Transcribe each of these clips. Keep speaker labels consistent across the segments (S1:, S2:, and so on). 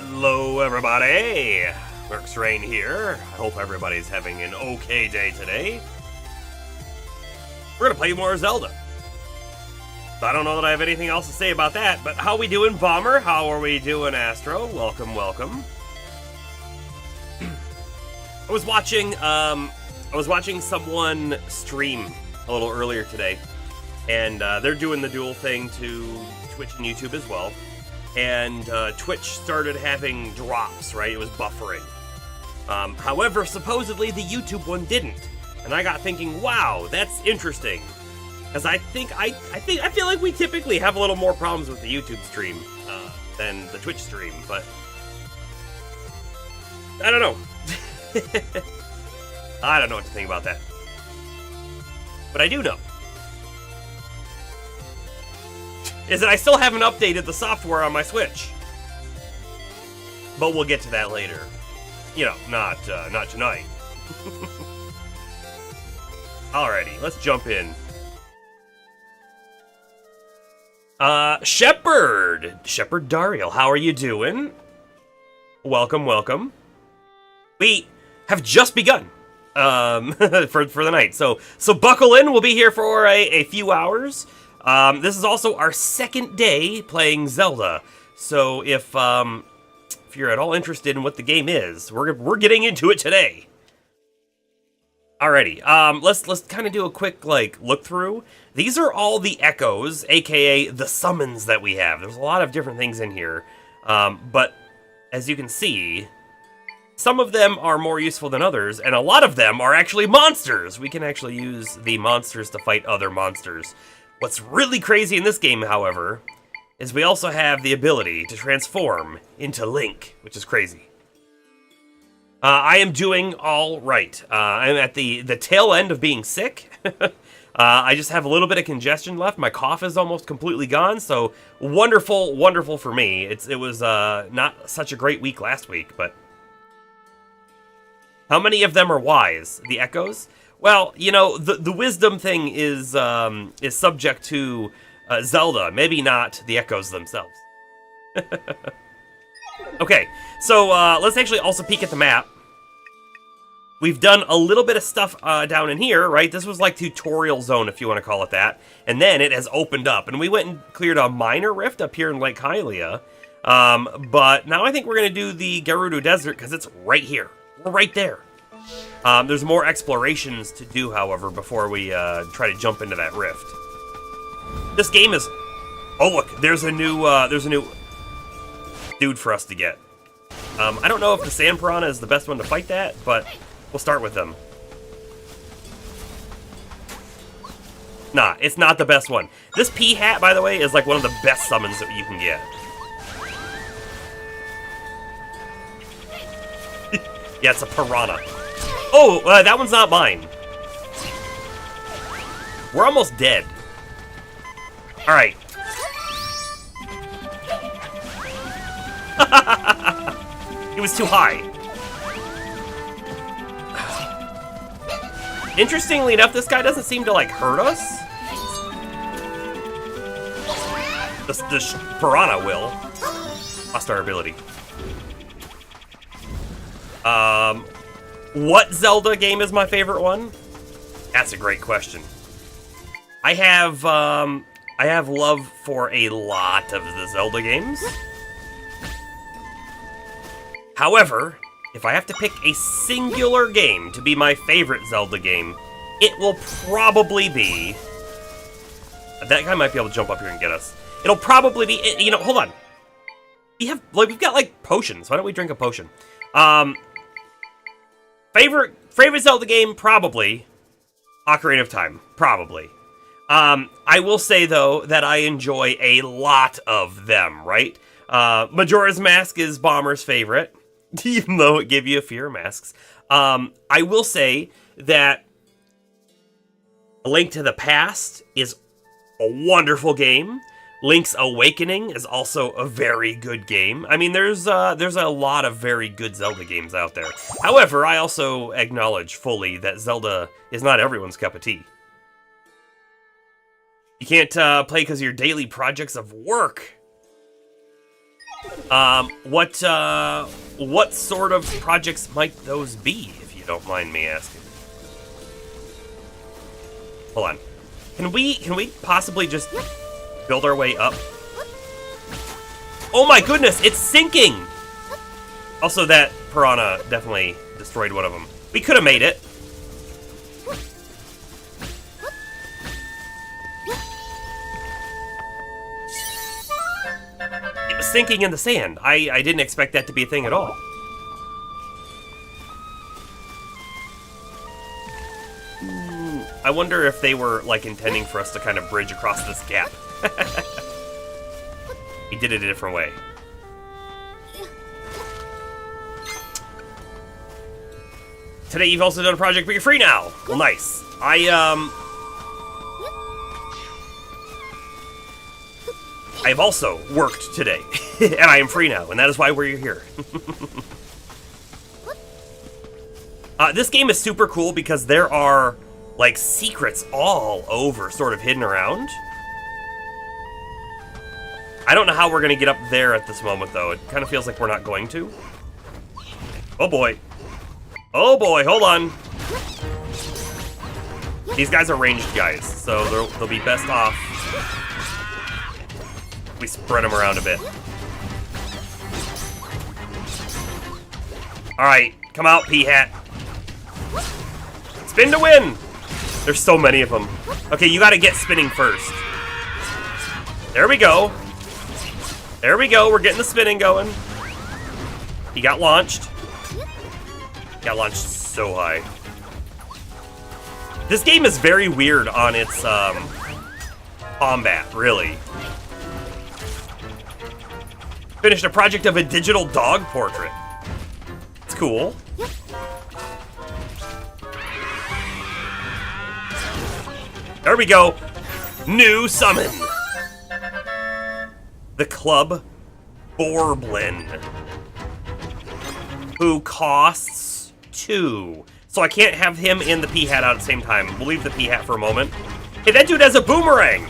S1: Hello, everybody. Mercs Rain here. I hope everybody's having an okay day today. We're gonna play more Zelda. I don't know that I have anything else to say about that, but how we doing, Bomber? How are we doing, Astro? Welcome, welcome. I was watching someone stream a little earlier today, and they're doing the dual thing to Twitch and YouTube as well. And Twitch started having drops, right? It was buffering. However, supposedly the YouTube one didn't, and I got thinking, wow, that's interesting, because I feel like we typically have a little more problems with the YouTube stream than the Twitch stream, but I don't know. I don't know what to think about that, but I do know is that I still haven't updated the software on my Switch. But we'll get to that later. You know, not tonight. Alrighty, let's jump in. Shepherd Dariel, how are you doing? Welcome, welcome. We have just begun for the night. So buckle in, we'll be here for a few hours. This is also our second day playing Zelda, so if you're at all interested in what the game is, we're getting into it today. Alrighty, let's kind of do a quick look through. These are all the echoes, aka the summons that we have. There's a lot of different things in here, but as you can see, some of them are more useful than others, and a lot of them are actually monsters. We can actually use the monsters to fight other monsters. What's really crazy in this game, however, is we also have the ability to transform into Link, which is crazy. I am doing all right. I'm at the tail end of being sick. I just have a little bit of congestion left. My cough is almost completely gone, so wonderful, wonderful for me. It was not such a great week last week, but how many of them are wise? The echoes? Well, you know, the wisdom thing is subject to Zelda, maybe not the echoes themselves. Okay, so let's actually also peek at the map. We've done a little bit of stuff down in here, right? This was like tutorial zone, if you want to call it that. And then it has opened up, and we went and cleared a minor rift up here in Lake Hylia. But now I think we're going to do the Gerudo Desert, because it's right here. We're right there. There's more explorations to do, however, before we try to jump into that rift. This game is... Oh, look, there's a new dude for us to get. I don't know if the Sand Piranha is the best one to fight that, but we'll start with them. Nah, it's not the best one. This pea hat, by the way, is like one of the best summons that you can get. Yeah, it's a piranha. Oh, that one's not mine. We're almost dead. Alright. It was too high. Interestingly enough, this guy doesn't seem to, hurt us. The piranha will. Lost our ability. What Zelda game is my favorite one? That's a great question. I have love for a lot of the Zelda games. However, if I have to pick a singular game to be my favorite Zelda game, it will probably be... That guy might be able to jump up here and get us. It'll probably be... You know, hold on. We've got, potions. Why don't we drink a potion? Favorite Zelda game, probably Ocarina of Time, probably. I will say, though, that I enjoy a lot of them, right? Majora's Mask is Bomber's favorite, even though it gave you a fear of masks. I will say that A Link to the Past is a wonderful game. Link's Awakening is also a very good game. I mean, there's a lot of very good Zelda games out there. However, I also acknowledge fully that Zelda is not everyone's cup of tea. You can't play because of your daily projects of work. What sort of projects might those be, if you don't mind me asking? Hold on. Can we possibly just build our way up? Oh my goodness, it's sinking! Also, that piranha definitely destroyed one of them. We could have made it. It was sinking in the sand. I didn't expect that to be a thing at all. I wonder if they were, like, intending for us to kind of bridge across this gap. He did it a different way. Today you've also done a project, but you're free now. Well, nice. I've also worked today, and I am free now, and that is why we're here. This game is super cool because there are, like, secrets all over, sort of hidden around. I don't know how we're going to get up there at this moment, though. It kind of feels like we're not going to. Oh, boy. Oh, boy. Hold on. These guys are ranged guys, so they'll be best off if we spread them around a bit. All right. Come out, P-Hat. Spin to win! There's so many of them. Okay, you gotta get spinning first. There we go. There we go, we're getting the spinning going. He got launched. Got launched so high. This game is very weird on its combat, really. Finished a project of a digital dog portrait. It's cool. There we go. New summon. The Club Borblin, who costs 2. So I can't have him and the P-Hat out at the same time. We'll leave the P-Hat for a moment. Hey, that dude has a boomerang.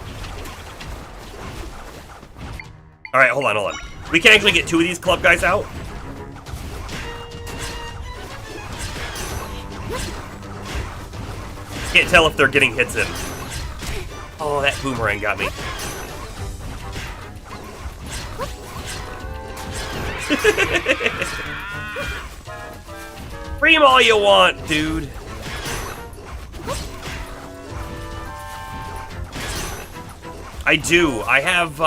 S1: All right, hold on. We can actually get 2 of these club guys out. Can't tell if they're getting hits in. Oh, that boomerang got me. Free 'em all you want, dude. I do. I have,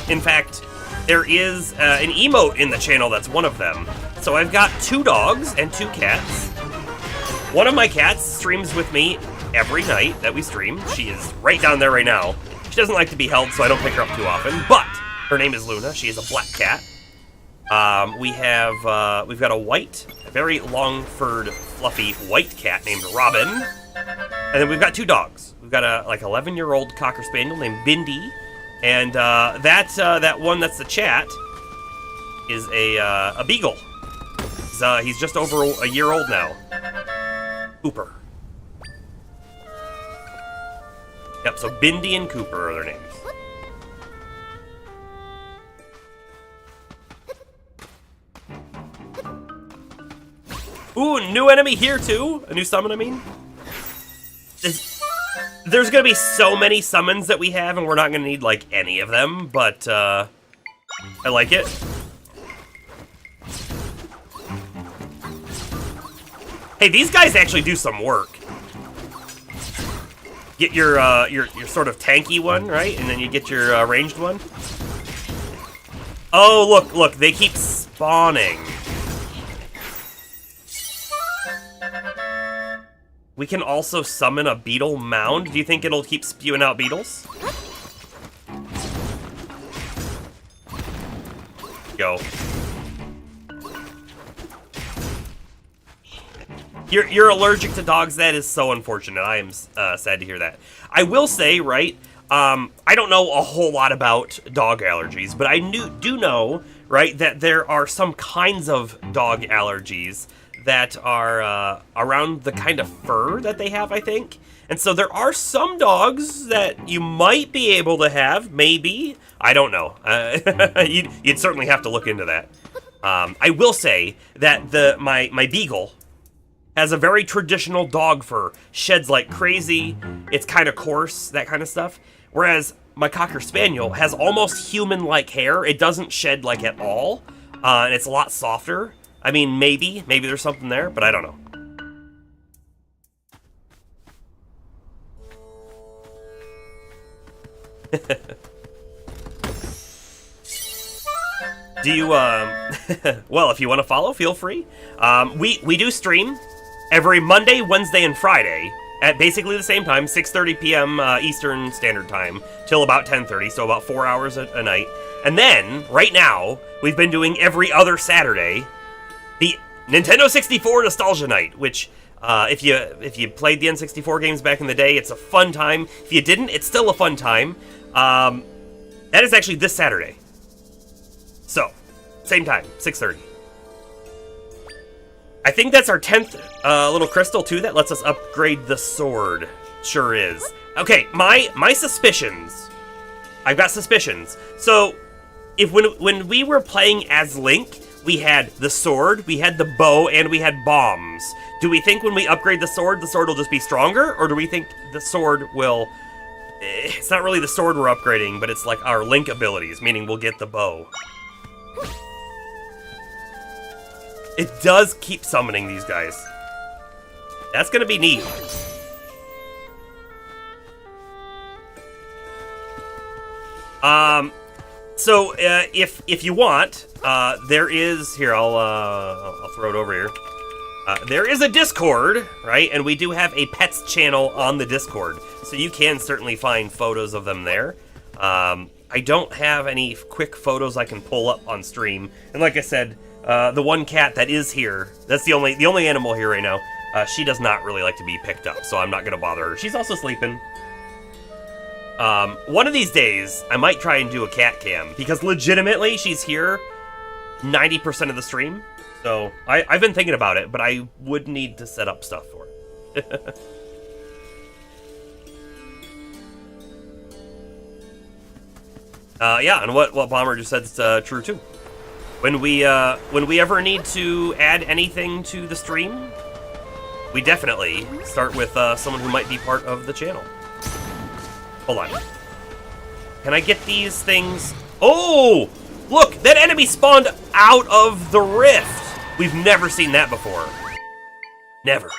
S1: in fact, there is an emote in the channel that's one of them. So I've got 2 dogs and 2 cats. One of my cats streams with me every night that we stream. She is right down there right now. She doesn't like to be held, so I don't pick her up too often, but her name is Luna. She is a black cat. We've got a white, very long-furred, fluffy white cat named Robin. And then we've got 2 dogs. We've got a, like, 11-year-old Cocker Spaniel named Bindi. And, that one that's the chat is a Beagle. He's just over a year old now. Cooper. Yep, so Bindi and Cooper are their names. Ooh, new enemy here too? A new summon, I mean? There's gonna be so many summons that we have, and we're not gonna need, like, any of them, but, I like it. Hey, these guys actually do some work. Get your sort of tanky one, right? And then you get your ranged one. Oh, look, they keep spawning. We can also summon a beetle mound. Do you think it'll keep spewing out beetles? Go. You're allergic to dogs. That is so unfortunate. I am sad to hear that. I will say, right, I don't know a whole lot about dog allergies, but I do know, right, that there are some kinds of dog allergies that are around the kind of fur that they have, I think. And so there are some dogs that you might be able to have, maybe. I don't know. You'd certainly have to look into that. I will say that my beagle has a very traditional dog fur. Sheds like crazy. It's kind of coarse, that kind of stuff. Whereas my Cocker Spaniel has almost human-like hair. It doesn't shed like at all. And it's a lot softer. I mean, maybe there's something there, but I don't know. Do you, well, if you want to follow, feel free. We do stream every Monday, Wednesday, and Friday at basically the same time, 6:30 p.m. Eastern Standard Time, till about 10:30, so about 4 hours a night. And then, right now, we've been doing every other Saturday, the Nintendo 64 Nostalgia Night, which, if you played the N64 games back in the day, it's a fun time. If you didn't, it's still a fun time. That is actually this Saturday. So, same time, 6:30. I think that's our 10th little crystal, too, that lets us upgrade the sword. Sure is. Okay, my suspicions. I've got suspicions. So, when we were playing as Link, we had the sword, we had the bow, and we had bombs. Do we think when we upgrade the sword will just be stronger? Or do we think the sword will... It's not really the sword we're upgrading, but it's like our Link abilities, meaning we'll get the bow. It does keep summoning these guys. That's gonna be neat. So if you want, there is here. I'll throw it over here. There is a Discord, right? And we do have a pets channel on the Discord, so you can certainly find photos of them there. I don't have any quick photos I can pull up on stream, and like I said, the one cat that is here, that's the only animal here right now. She does not really like to be picked up, so I'm not gonna bother her. She's also sleeping. One of these days, I might try and do a cat cam, because legitimately, she's here 90% of the stream. So, I've been thinking about it, but I would need to set up stuff for it. Yeah, and what Bomber just said is true, too. When we ever need to add anything to the stream, we definitely start with someone who might be part of the channel. Hold on. Can I get these things? Oh! Look! That enemy spawned out of the rift! We've never seen that before. Never.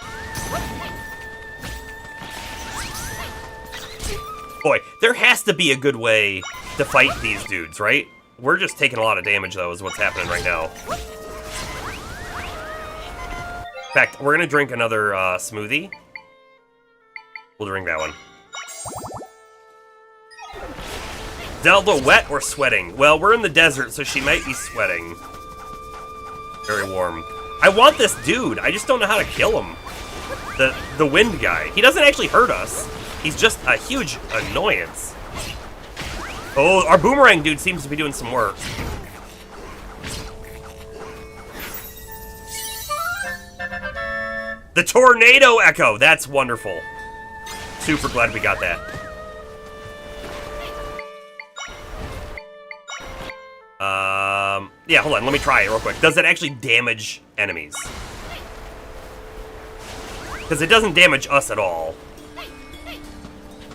S1: Boy, there has to be a good way to fight these dudes, right? We're just taking a lot of damage, though, is what's happening right now. In fact, we're gonna drink another smoothie. We'll drink that one. Zelda wet or sweating? Well, we're in the desert, so she might be sweating. Very warm. I want this dude. I just don't know how to kill him. The wind guy. He doesn't actually hurt us. He's just a huge annoyance. Oh, our boomerang dude seems to be doing some work. The tornado echo. That's wonderful. Super glad we got that. Yeah, hold on, let me try it real quick. Does it actually damage enemies? Because it doesn't damage us at all.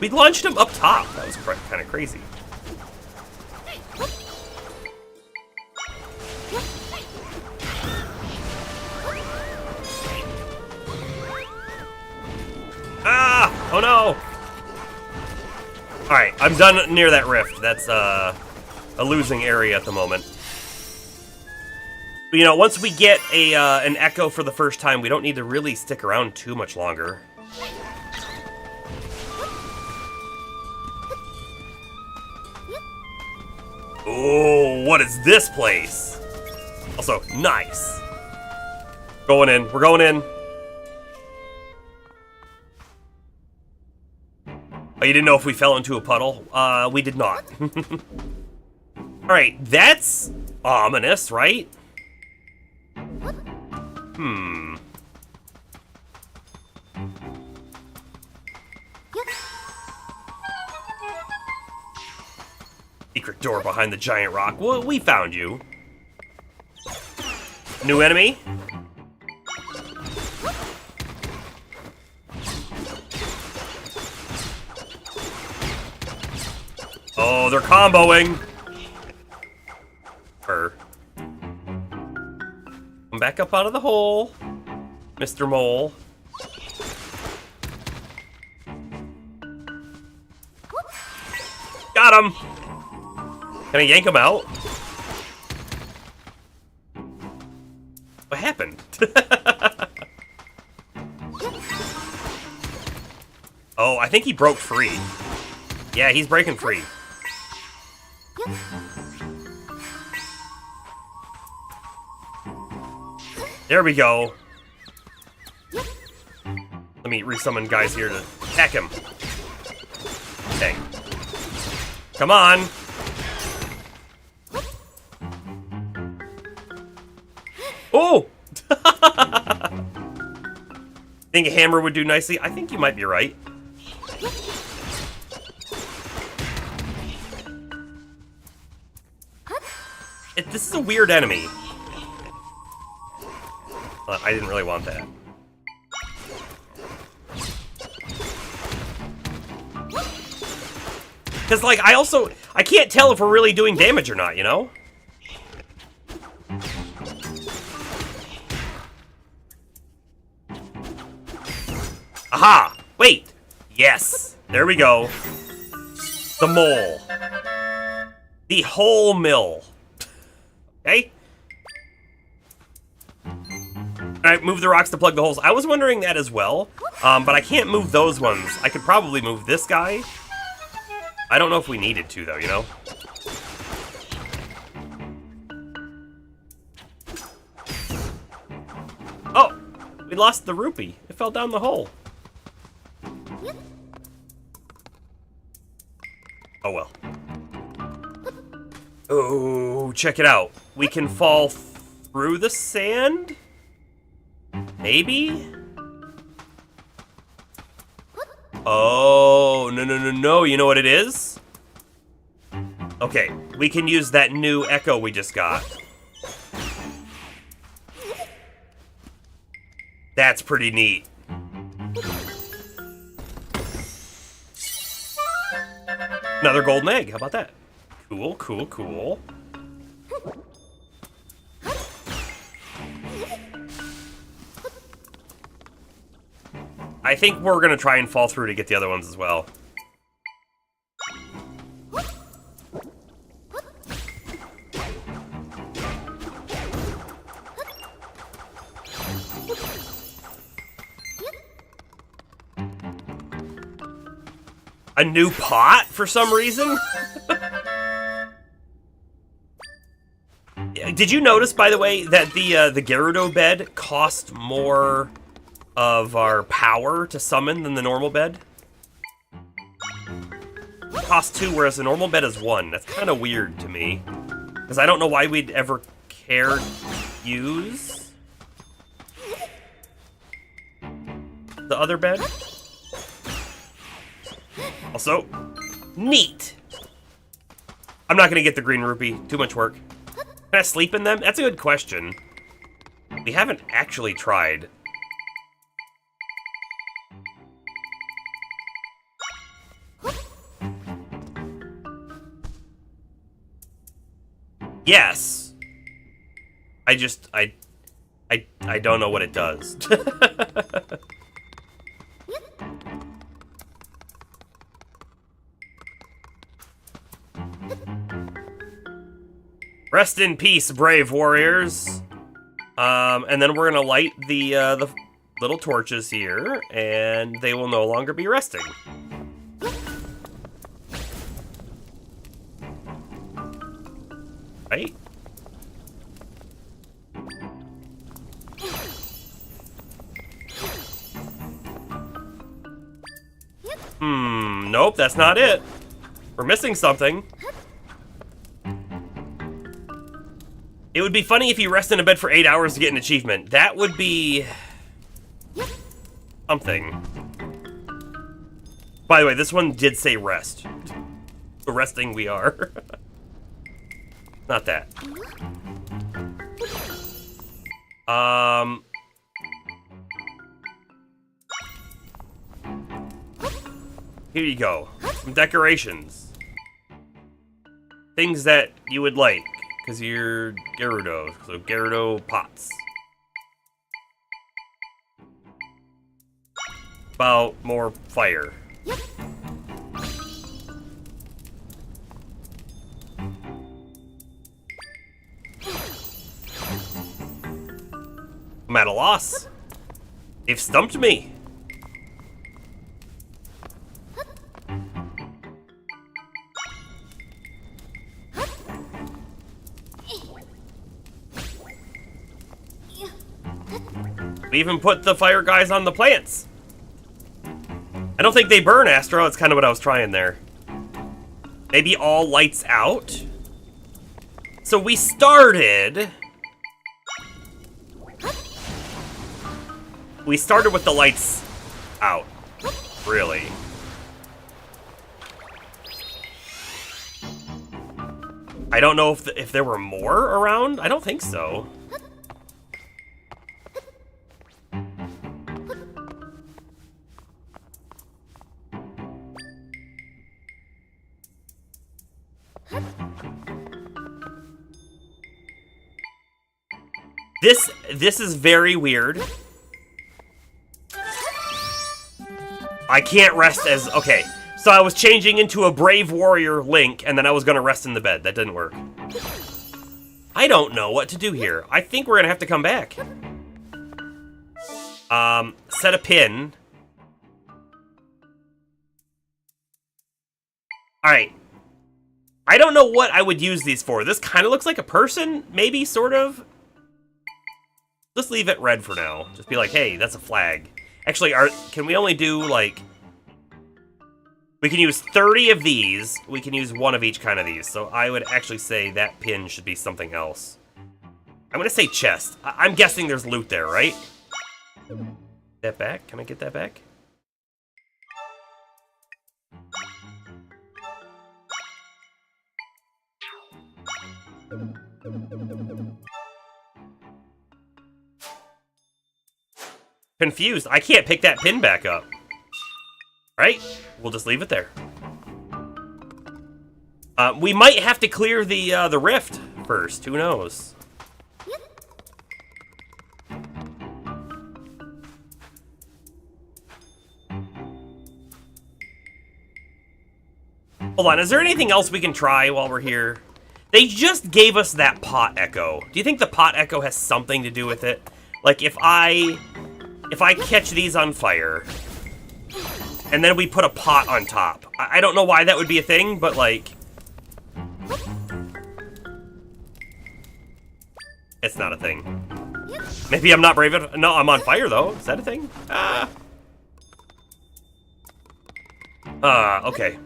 S1: We launched him up top. That was kind of crazy. Ah! Oh no! Alright, I'm done near that rift. That's, a losing area at the moment. But, you know, once we get an echo for the first time, we don't need to really stick around too much longer. Oh, what is this place? Also, nice. Going in. We're going in. Oh, you didn't know if we fell into a puddle? We did not. Alright, that's ominous, right? Secret door behind the giant rock. Well, we found you. New enemy? Oh, they're comboing. Come back up out of the hole, Mr. Mole. Got him. Can I yank him out? What happened? Oh, I think he broke free. Yeah, he's breaking free. There we go. Let me resummon guys here to attack him. Okay. Come on. Oh! Think a hammer would do nicely? I think you might be right. This is a weird enemy. I didn't really want that. Because, like, I can't tell if we're really doing damage or not, you know? Aha! Wait! Yes! There we go. The mole. The whole mill. Okay? Alright, move the rocks to plug the holes. I was wondering that as well, but I can't move those ones. I could probably move this guy. I don't know if we needed to, though, you know? Oh! We lost the rupee. It fell down the hole. Oh, well. Oh, check it out. We can fall through the sand? Maybe? Oh, no. You know what it is? Okay, we can use that new echo we just got. That's pretty neat. Another golden egg, how about that? Cool. I think we're gonna try and fall through to get the other ones as well. A new pot for some reason? Did you notice, by the way, that the Gerudo bed cost more of our power to summon than the normal bed? It costs 2, whereas the normal bed is 1. That's kind of weird to me. Because I don't know why we'd ever care to use the other bed. Also, neat! I'm not gonna get the green rupee. Too much work. Can I sleep in them? That's a good question. We haven't actually tried. Yes. I don't know what it does. Rest in peace, brave warriors. And then we're gonna light the little torches here, and they will no longer be resting. Right? Nope, that's not it. We're missing something. It would be funny if you rest in a bed for 8 hours to get an achievement. That would be something. By the way, this one did say rest. So resting we are. Not that. Here you go. Some decorations. Things that you would like, because you're Gerudo. So Gerudo pots. About more fire. I'm at a loss. They've stumped me. We even put the fire guys on the plants. I don't think they burn, Astro. That's kind of what I was trying there. Maybe all lights out? So we started... We started with the lights out. Really. I don't know if there were more around. I don't think so. This is very weird. I can't rest as... Okay, so I was changing into a brave warrior Link, and then I was going to rest in the bed. That didn't work. I don't know what to do here. I think we're going to have to come back. Set a pin. Alright. I don't know what I would use these for. This kind of looks like a person, maybe, sort of. Let's leave it red for now. Just be like, hey, that's a flag. Actually, can we only do, like... We can use 30 of these. We can use one of each kind of these. So I would actually say that pin should be something else. I'm going to say chest. I'm guessing there's loot there, right? That back? Can I get that back? Confused. I can't pick that pin back up. Right? We'll just leave it there. We might have to clear the rift first. Who knows? Hold on. Is there anything else we can try while we're here? They just gave us that pot echo. Do you think the pot echo has something to do with it? Like, if I catch these on fire, and then we put a pot on top. I don't know why that would be a thing, but, like... It's not a thing. Maybe I'm not brave enough. No, I'm on fire, though. Is that a thing? Okay.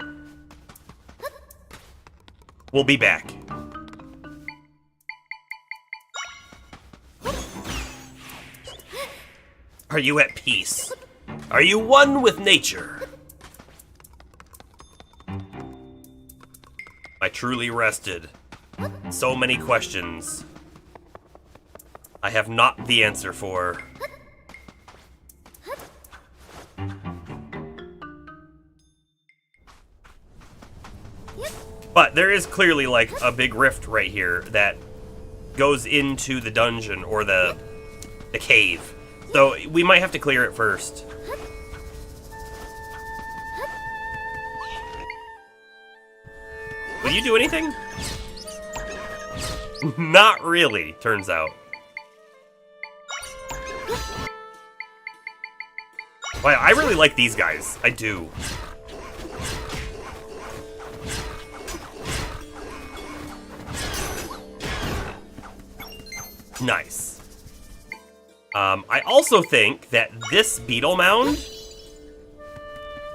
S1: We'll be back. Are you at peace? Are you one with nature? I truly rested. So many questions I have not the answer for. But there is clearly, like, a big rift right here that goes into the dungeon or the cave. So we might have to clear it first. Will you do anything? Not really, turns out. Wow, I really like these guys. I do. Nice. I also think that this beetle mound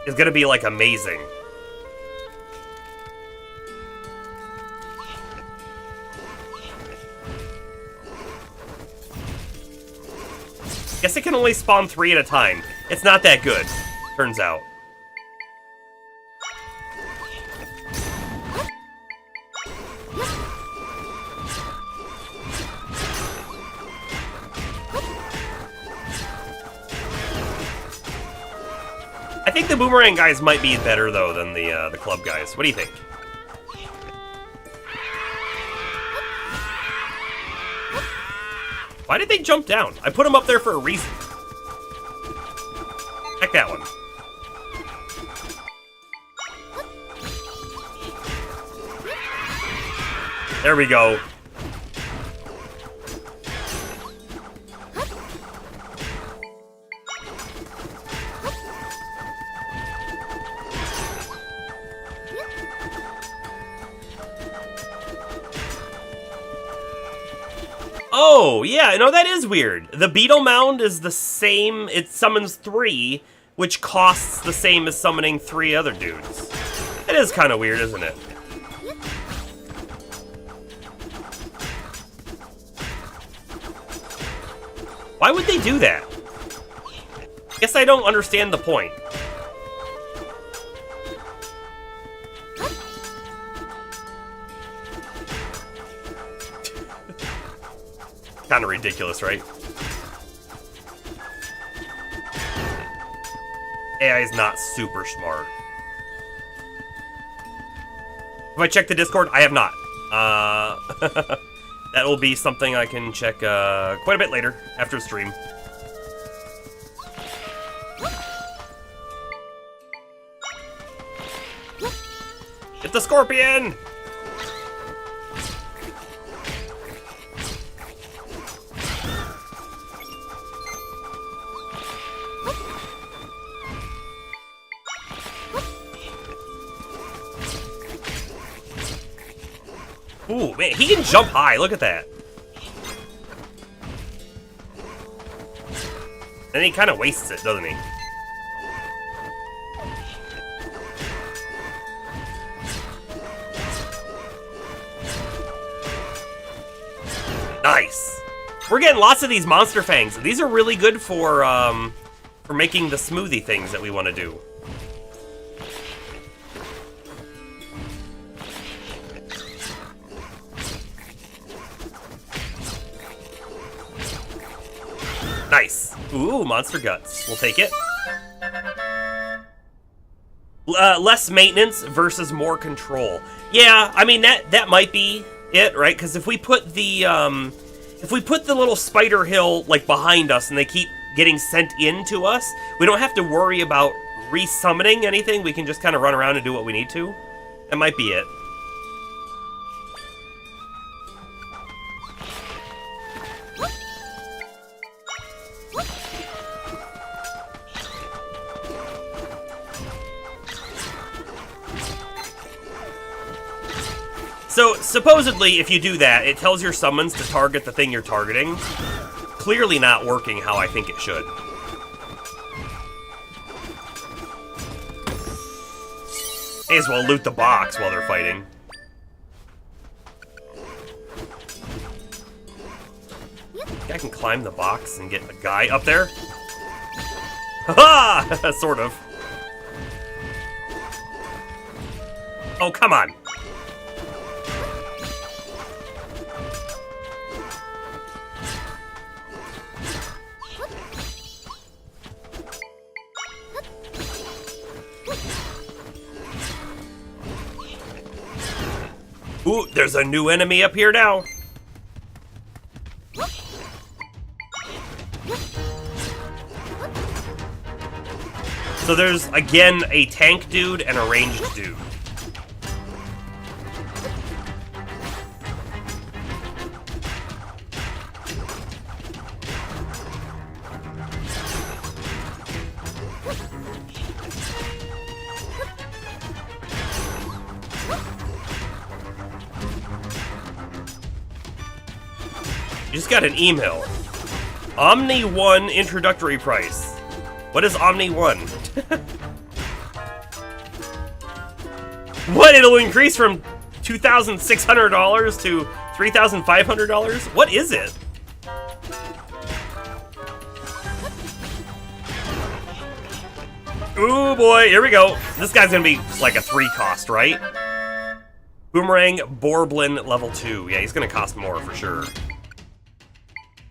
S1: is gonna be, like, amazing. Guess it can only spawn 3 at a time. It's not that good, turns out. I think the boomerang guys might be better, though, than the club guys. What do you think? Why did they jump down? I put them up there for a reason. Check that one. There we go. Oh, yeah, no, that is weird. The Beetle Mound is the same, it summons 3, which costs the same as summoning 3 other dudes. It is kind of weird, isn't it? Why would they do that? I guess I don't understand the point. Kind of ridiculous, right? AI is not super smart. Have I checked the Discord? I have not. That will be something I can check quite a bit later, after stream. Get the scorpion! Ooh, man, he can jump high. Look at that. And he kind of wastes it, doesn't he? Nice. We're getting lots of these monster fangs. These are really good for making the smoothie things that we want to do. Nice. Ooh, monster guts. We'll take it. Less maintenance versus more control. Yeah, I mean that might be it, right? Because if we put the little spider hill like behind us and they keep getting sent in to us, we don't have to worry about resummoning anything. We can just kind of run around and do what we need to. That might be it. So, supposedly, if you do that, it tells your summons to target the thing you're targeting. Clearly not working how I think it should. May as well loot the box while they're fighting. Think I can climb the box and get the guy up there? Ha-ha! Sort of. Oh, come on. Ooh, there's a new enemy up here now. So there's, again, a tank dude and a ranged dude. You just got an email. Omni 1 introductory price. What is Omni 1? What? It'll increase from $2,600 to $3,500? What is it? Ooh, boy, here we go. This guy's gonna be like a 3 cost, right? Boomerang Borblin level 2. Yeah, he's gonna cost more for sure.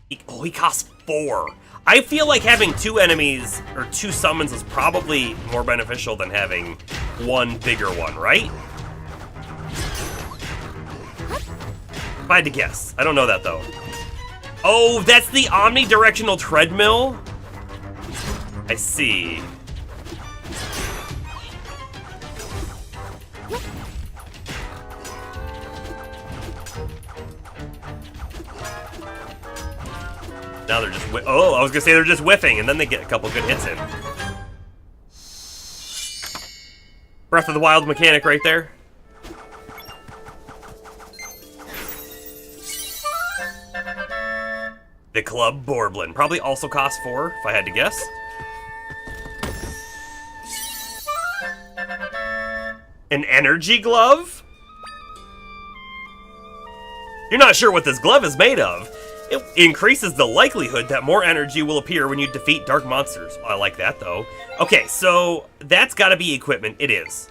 S1: He costs 4. I feel like having 2 enemies, or 2 summons, is probably more beneficial than having one bigger one, right? If I had to guess. I don't know that, though. Oh, that's the omnidirectional treadmill? I see. Now they're just oh, I was gonna say they're just whiffing, and then they get a couple good hits in. Breath of the Wild mechanic right there. The Club Borblin. Probably also costs 4, if I had to guess. An energy glove? You're not sure what this glove is made of. It increases the likelihood that more energy will appear when you defeat dark monsters. I like that, though. Okay, so that's gotta be equipment. It is.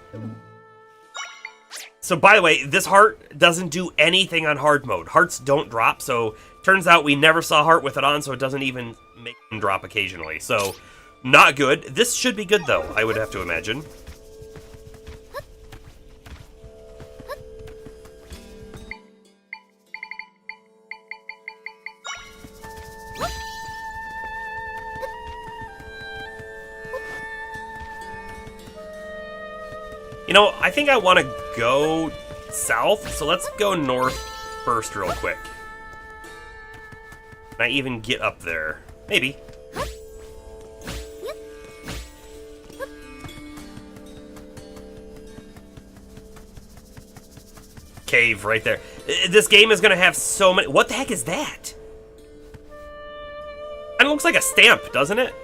S1: So, by the way, this heart doesn't do anything on hard mode. Hearts don't drop, so turns out we never saw heart with it on, so it doesn't even make them drop occasionally. So, not good. This should be good, though, I would have to imagine. You know, I think I want to go south, so let's go north first real quick. Can I even get up there? Maybe. Cave right there. This game is going to have so many... What the heck is that? It looks like a stamp, doesn't it?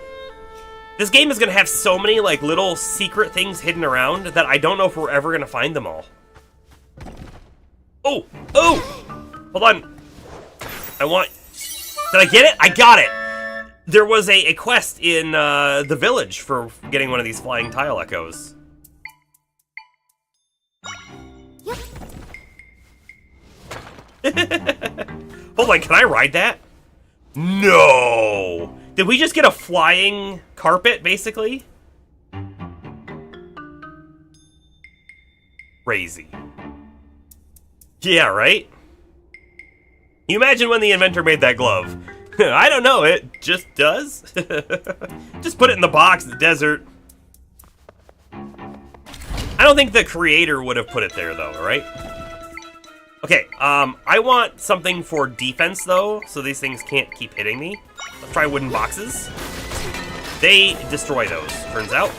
S1: This game is going to have so many, like, little secret things hidden around that I don't know if we're ever going to find them all. Oh! Oh! Hold on. I want... Did I get it? I got it! There was a quest in the village for getting one of these flying tile echoes. Hold on, can I ride that? No! Did we just get a flying carpet, basically? Crazy. Yeah, right? Can you imagine when the inventor made that glove? I don't know, it just does. Just put it in the box in the desert. I don't think the creator would have put it there, though, right? Okay, I want something for defense, though, so these things can't keep hitting me. Let's try wooden boxes. They destroy those, turns out.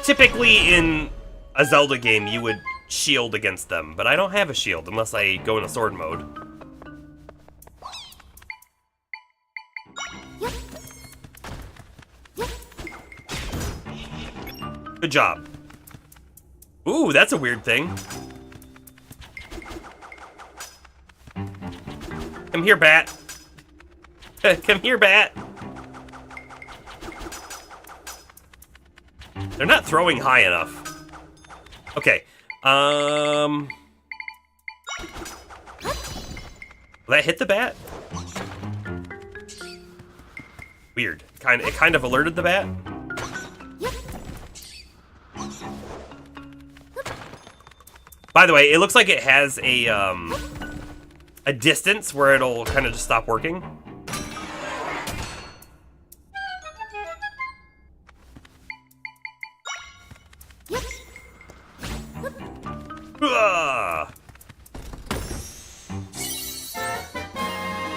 S1: Typically in a Zelda game, you would shield against them, but I don't have a shield unless I go into sword mode. Good job. Ooh, that's a weird thing. Come here, bat. Come here, bat. They're not throwing high enough. Okay. Will that hit the bat? Weird. It kind of alerted the bat. By the way, it looks like it has a distance where it'll kind of just stop working.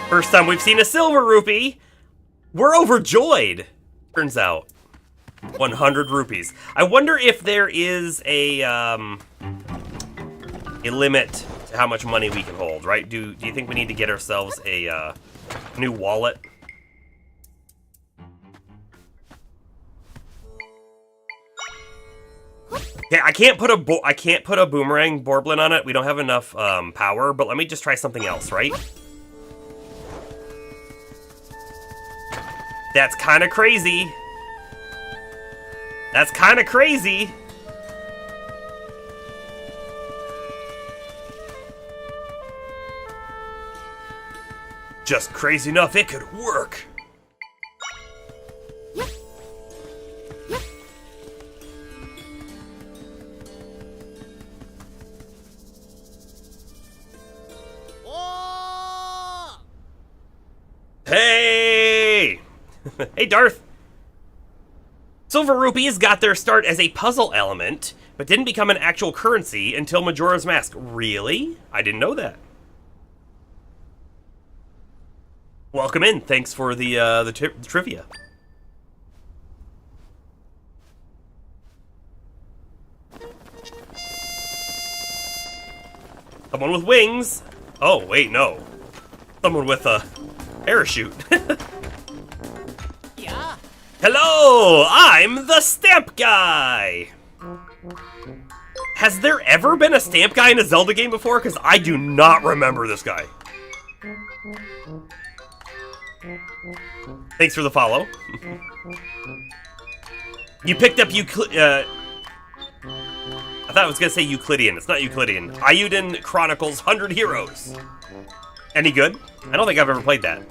S1: First time we've seen a silver rupee. We're overjoyed, turns out. 100 rupees. I wonder if there is a limit to how much money we can hold, right? Do you think we need to get ourselves a new wallet? Okay, I can't put a boomerang Borblin on it. We don't have enough power, but let me just try something else, right? That's kind of crazy. That's kind of crazy. Just crazy enough it could work. Hey! Hey, Darth! Silver rupees got their start as a puzzle element, but didn't become an actual currency until Majora's Mask. Really? I didn't know that. Welcome in. Thanks for the trivia. Someone with wings. Oh, wait, no. Someone with a parachute.
S2: Yeah.
S1: Hello, I'm the stamp guy. Has there ever been a stamp guy in a Zelda game before? Because I do not remember this guy. Thanks for the follow. You picked up I thought I was going to say Euclidean. It's not Euclidean. Ayuden Chronicles 100 Heroes. Any good? I don't think I've ever played that.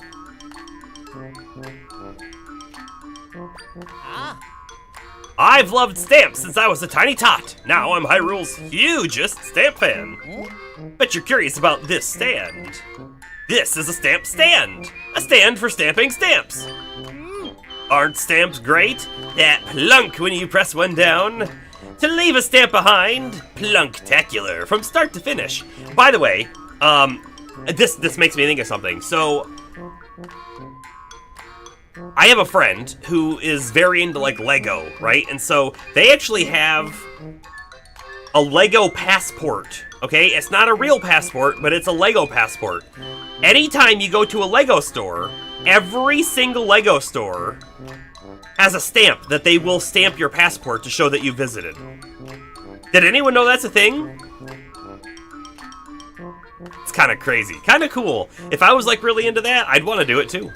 S1: I've loved stamps since I was a tiny tot. Now I'm Hyrule's hugest stamp fan. Bet you're curious about this stand. This is a stamp stand. A stand for stamping stamps. Aren't stamps great? That plunk when you press one down. To leave a stamp behind. Plunktacular from start to finish. By the way, this makes me think of something. So, I have a friend who is very into, like, Lego, right? And so, they actually have a Lego passport, okay? It's not a real passport, but it's a Lego passport. Anytime you go to a Lego store, every single Lego store has a stamp that they will stamp your passport to show that you visited. Did anyone know that's a thing? It's kind of crazy. Kind of cool. If I was, like, really into that, I'd want to do it, too.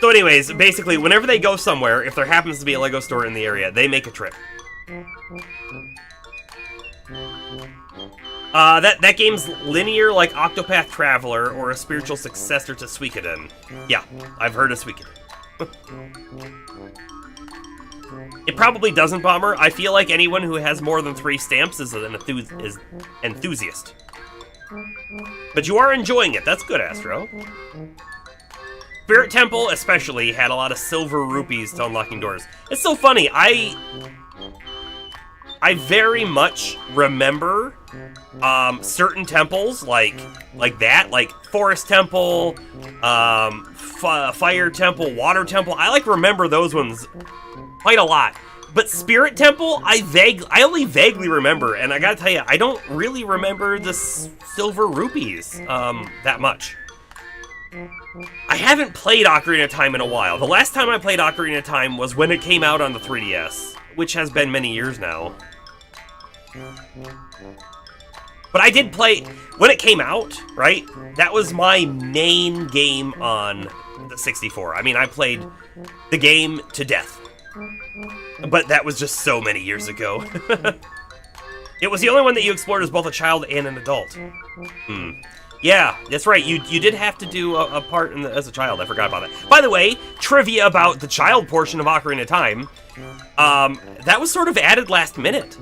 S1: So anyways, basically, whenever they go somewhere, if there happens to be a Lego store in the area, they make a trip. That game's linear like Octopath Traveler or a spiritual successor to Suikoden. Yeah, I've heard of Suikoden. It probably doesn't, Bomber. I feel like anyone who has more than 3 stamps is an enthusiast. But you are enjoying it. That's good, Astro. Spirit Temple, especially, had a lot of silver rupees to unlocking doors. It's so funny. I very much remember certain temples like that, like Forest Temple, Fire Temple, Water Temple. I remember those ones quite a lot. But Spirit Temple, I only vaguely remember, and I gotta tell you, I don't really remember the silver rupees that much. I haven't played Ocarina of Time in a while. The last time I played Ocarina of Time was when it came out on the 3DS, which has been many years now. But I did play, when it came out, right? That was my main game on the 64. I mean, I played the game to death. But that was just so many years ago. It was the only one that you explored as both a child and an adult. Yeah, that's right. You did have to do a part as a child. I forgot about that. By the way, trivia about the child portion of Ocarina of Time. That was sort of added last minute.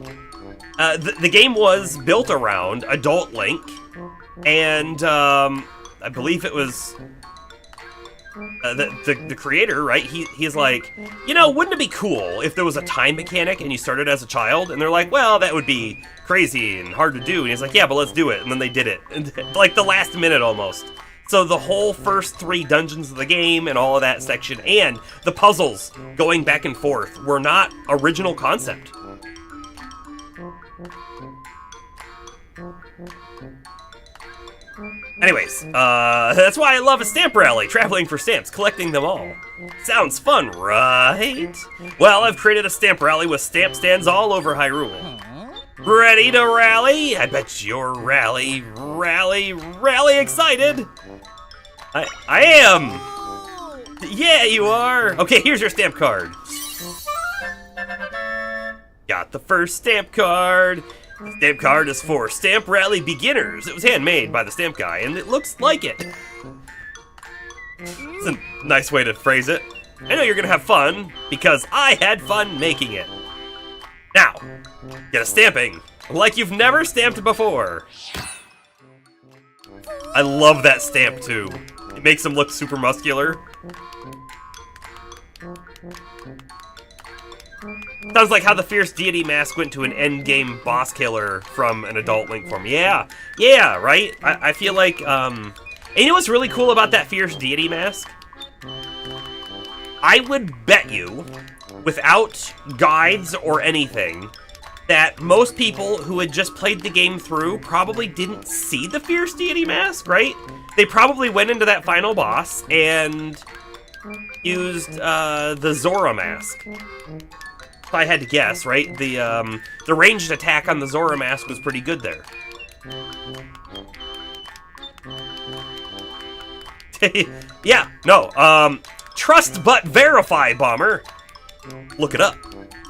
S1: The game was built around adult Link, and I believe it was the creator, right? He's like, you know, wouldn't it be cool if there was a time mechanic and you started as a child? And they're like, well, that would be crazy and hard to do. And he's like, yeah, but let's do it. And then they did it, and, like the last minute almost. So the whole first 3 dungeons of the game and all of that section and the puzzles going back and forth were not original concept. Anyways, that's why I love a stamp rally, traveling for stamps, collecting them all. Sounds fun, right? Well, I've created a stamp rally with stamp stands all over Hyrule. Ready to rally? I bet you're rally excited. I am! Yeah, you are! Okay, here's your stamp card. Got the first stamp card. The stamp card is for Stamp Rally Beginners. It was handmade by the stamp guy, and it looks like it. It's a nice way to phrase it. I know you're gonna have fun, because I had fun making it. Now, get a stamping, like you've never stamped before. I love that stamp, too. It makes him look super muscular. Sounds like how the Fierce Deity mask went to an endgame boss killer from an adult Link form. Yeah, right? I feel like, and you know what's really cool about that Fierce Deity mask? I would bet you, without guides or anything, that most people who had just played the game through probably didn't see the Fierce Deity mask, right? They probably went into that final boss and used the Zora mask. If I had to guess, right? The ranged attack on the Zora mask was pretty good there. Yeah, no, trust but verify, Bomber. Look it up.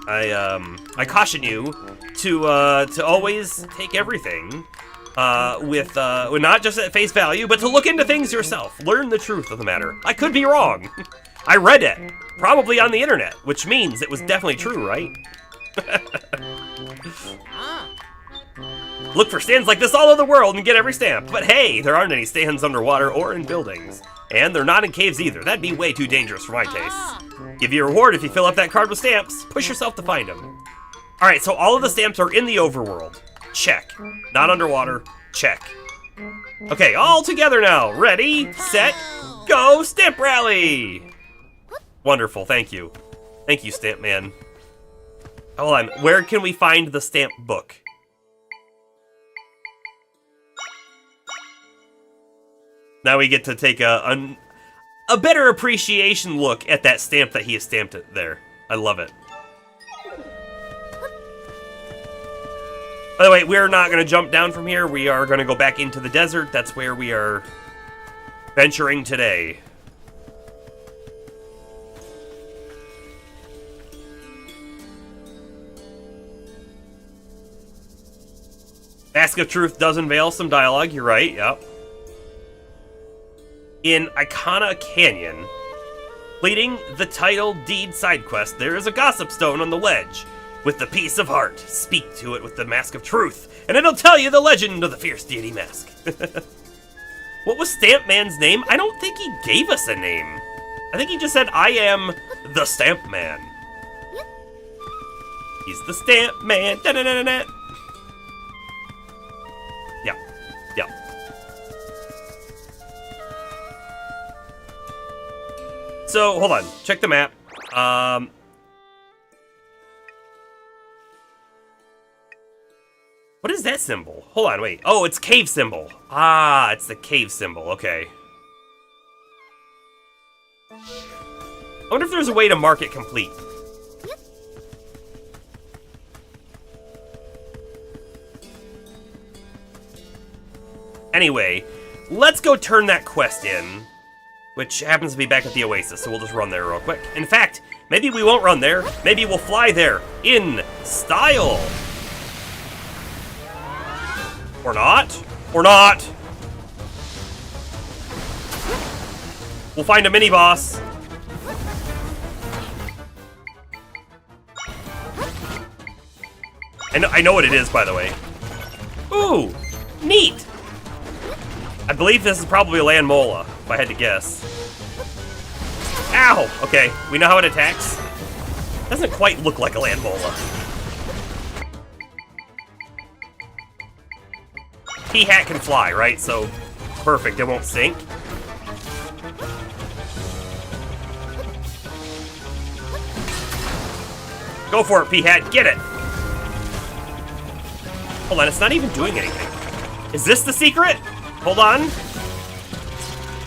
S1: I caution you to always take everything with not just at face value, but to look into things yourself. Learn the truth of the matter. I could be wrong. I read it, probably on the internet, which means it was definitely true, right? Look for stands like this all over the world and get every stamp. But hey, there aren't any stands underwater or in buildings. And they're not in caves either. That'd be way too dangerous for my taste. Give you a reward if you fill up that card with stamps. Push yourself to find them. Alright, so all of the stamps are in the overworld. Check. Not underwater. Check. Okay, all together now. Ready, set, go, Stamp Rally! Wonderful, thank you. Thank you, Stamp Man. Hold on, where can we find the stamp book? Now we get to take a better appreciation look at that stamp that he has stamped it there. I love it. By the way, we're not going to jump down from here. We are going to go back into the desert. That's where we are venturing today. Mask of Truth does unveil some dialogue. You're right, yep. In Icona Canyon, completing the title deed side quest, there is a gossip stone on the ledge. With the piece of heart, speak to it with the Mask of Truth, and it'll tell you the legend of the Fierce Deity Mask. What was Stamp Man's name? I don't think he gave us a name. I think he just said, I am the Stamp Man. He's the Stamp Man. Da-da-da-da-da. Yeah. Yeah. So, hold on. Check the map. What is that symbol? Hold on, wait. Oh, it's cave symbol. Ah, it's the cave symbol. Okay. I wonder if there's a way to mark it complete. Anyway, let's go turn that quest in, which happens to be back at the Oasis, so we'll just run there real quick. In fact, maybe we won't run there. Maybe we'll fly there in style. Or not. Or not. We'll find a mini-boss. I know what it is, by the way. Ooh, neat. I believe this is probably a land mola, if I had to guess. Ow! Okay, we know how it attacks. Doesn't quite look like a land mola. P-Hat can fly, right? So, perfect, it won't sink. Go for it, P-Hat, get it! Hold on, it's not even doing anything. Is this the secret? Hold on.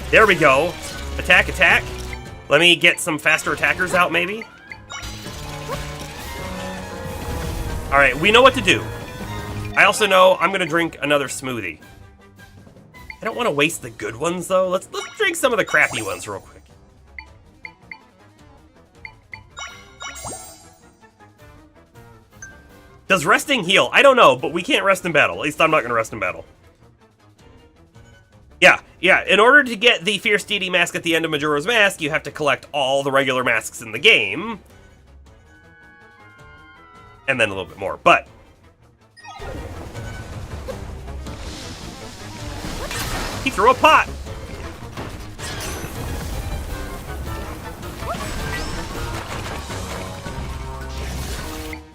S1: There we go. Attack, attack. Let me get some faster attackers out, maybe. Alright, we know what to do. I also know I'm gonna drink another smoothie. I don't want to waste the good ones, though. Let's drink some of the crappy ones real quick. Does resting heal? I don't know, but we can't rest in battle. At least I'm not going to rest in battle. Yeah. In order to get the Fierce Deity mask at the end of Majora's Mask, you have to collect all the regular masks in the game. And then a little bit more, but... He threw a pot!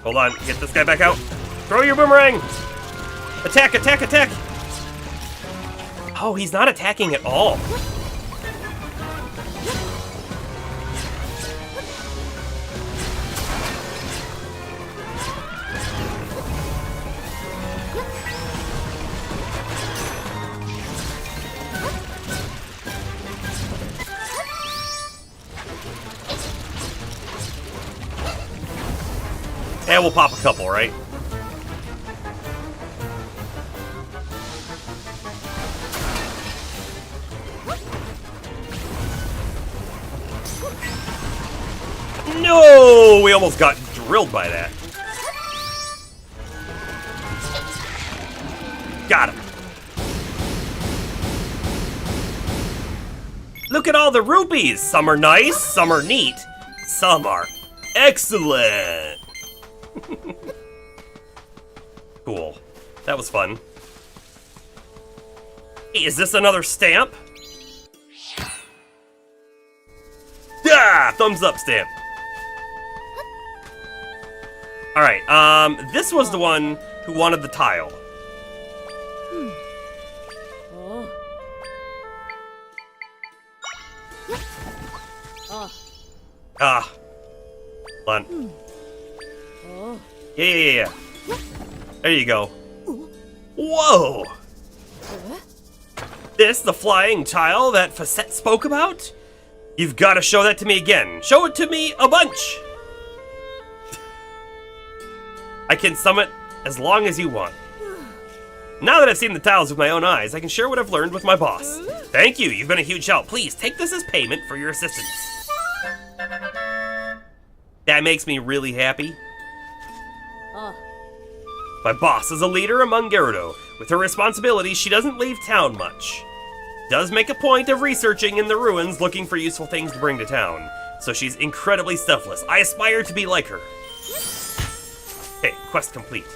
S1: Hold on, get this guy back out. Throw your boomerang! Attack, attack, attack! Oh, he's not attacking at all. Yeah, we'll pop a couple, right? No! We almost got drilled by that. Got him. Look at all the rupees! Some are nice, some are neat, some are excellent. Cool. That was fun. Hey, is this another stamp? Ah! Thumbs up stamp. Alright, this was the one who wanted the tile. Ah. Hold on. Yeah. There you go. Whoa! This the flying tile that Facette spoke about? You've got to show that to me again. Show it to me a bunch! I can summon as long as you want. Now that I've seen the tiles with my own eyes, I can share what I've learned with my boss. Thank you, you've been a huge help. Please, take this as payment for your assistance. That makes me really happy. My boss is a leader among Gerudo. With her responsibilities, she doesn't leave town much. Does make a point of researching in the ruins, looking for useful things to bring to town. So she's incredibly selfless. I aspire to be like her. Okay, quest complete.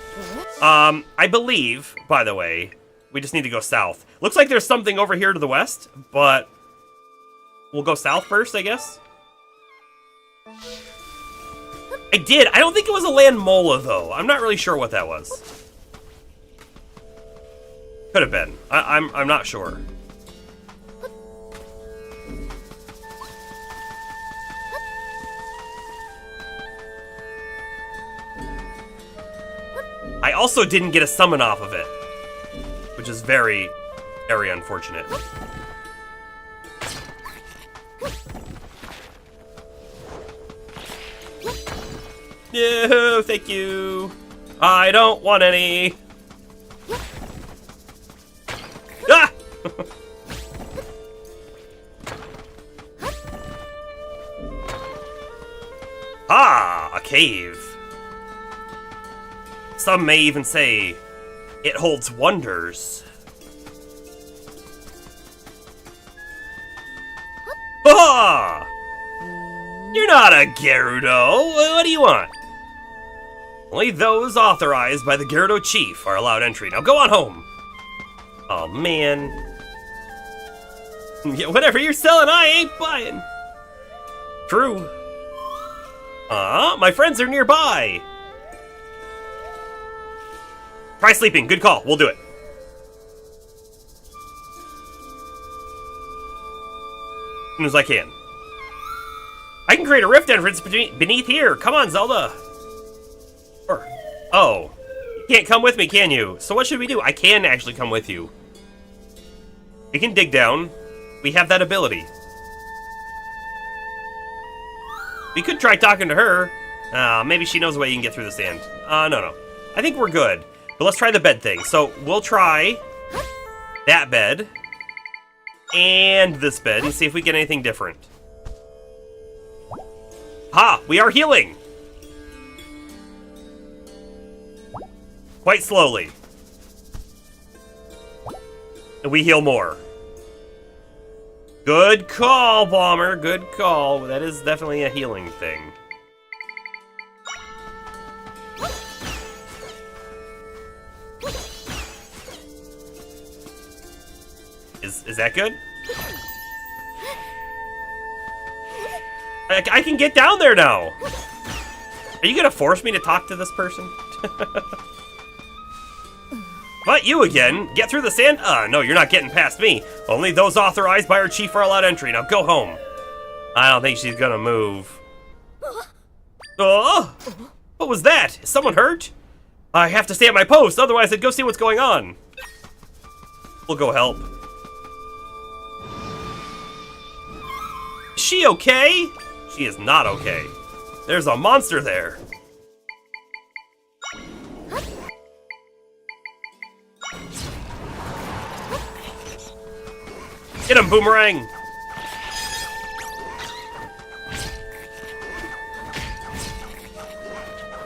S1: I believe, by the way, we just need to go south. Looks like there's something over here to the west, but we'll go south first, I guess. I don't think it was a land mola, though. I'm not really sure what that was. Could have been. I'm not sure. I also didn't get a summon off of it, which is very, very unfortunate. No, thank you. I don't want any. Ah! Ah, a cave. Some may even say it holds wonders. Ah! You're not a Gerudo. What do you want? Only those authorized by the Gerudo chief are allowed entry. Now go on home. Oh, man. Yeah, whatever you're selling, I ain't buying. True. My friends are nearby. Try sleeping. Good call. We'll do it. As soon as I can. I can create a rift entrance beneath here. Come on, Zelda. Oh. You can't come with me, can you? So what should we do? I can actually come with you. We can dig down. We have that ability. We could try talking to her. Maybe she knows a way you can get through the sand. No. I think we're good. But let's try the bed thing. So we'll try that bed and this bed and see if we get anything different. Ha! We are healing! quite slowly. And we heal more. Good call, Bomber. Good call. That is definitely a healing thing. Is that good? I can get down there now. Are you gonna force me to talk to this person? But you again. Get through the sand? No, you're not getting past me. Only those authorized by our chief are allowed entry. Now go home. I don't think she's gonna move. Oh! What was that? Is someone hurt? I have to stay at my post, otherwise I'd go see what's going on. We'll go help. Is she okay? She is not okay. There's a monster there. Get him, Boomerang!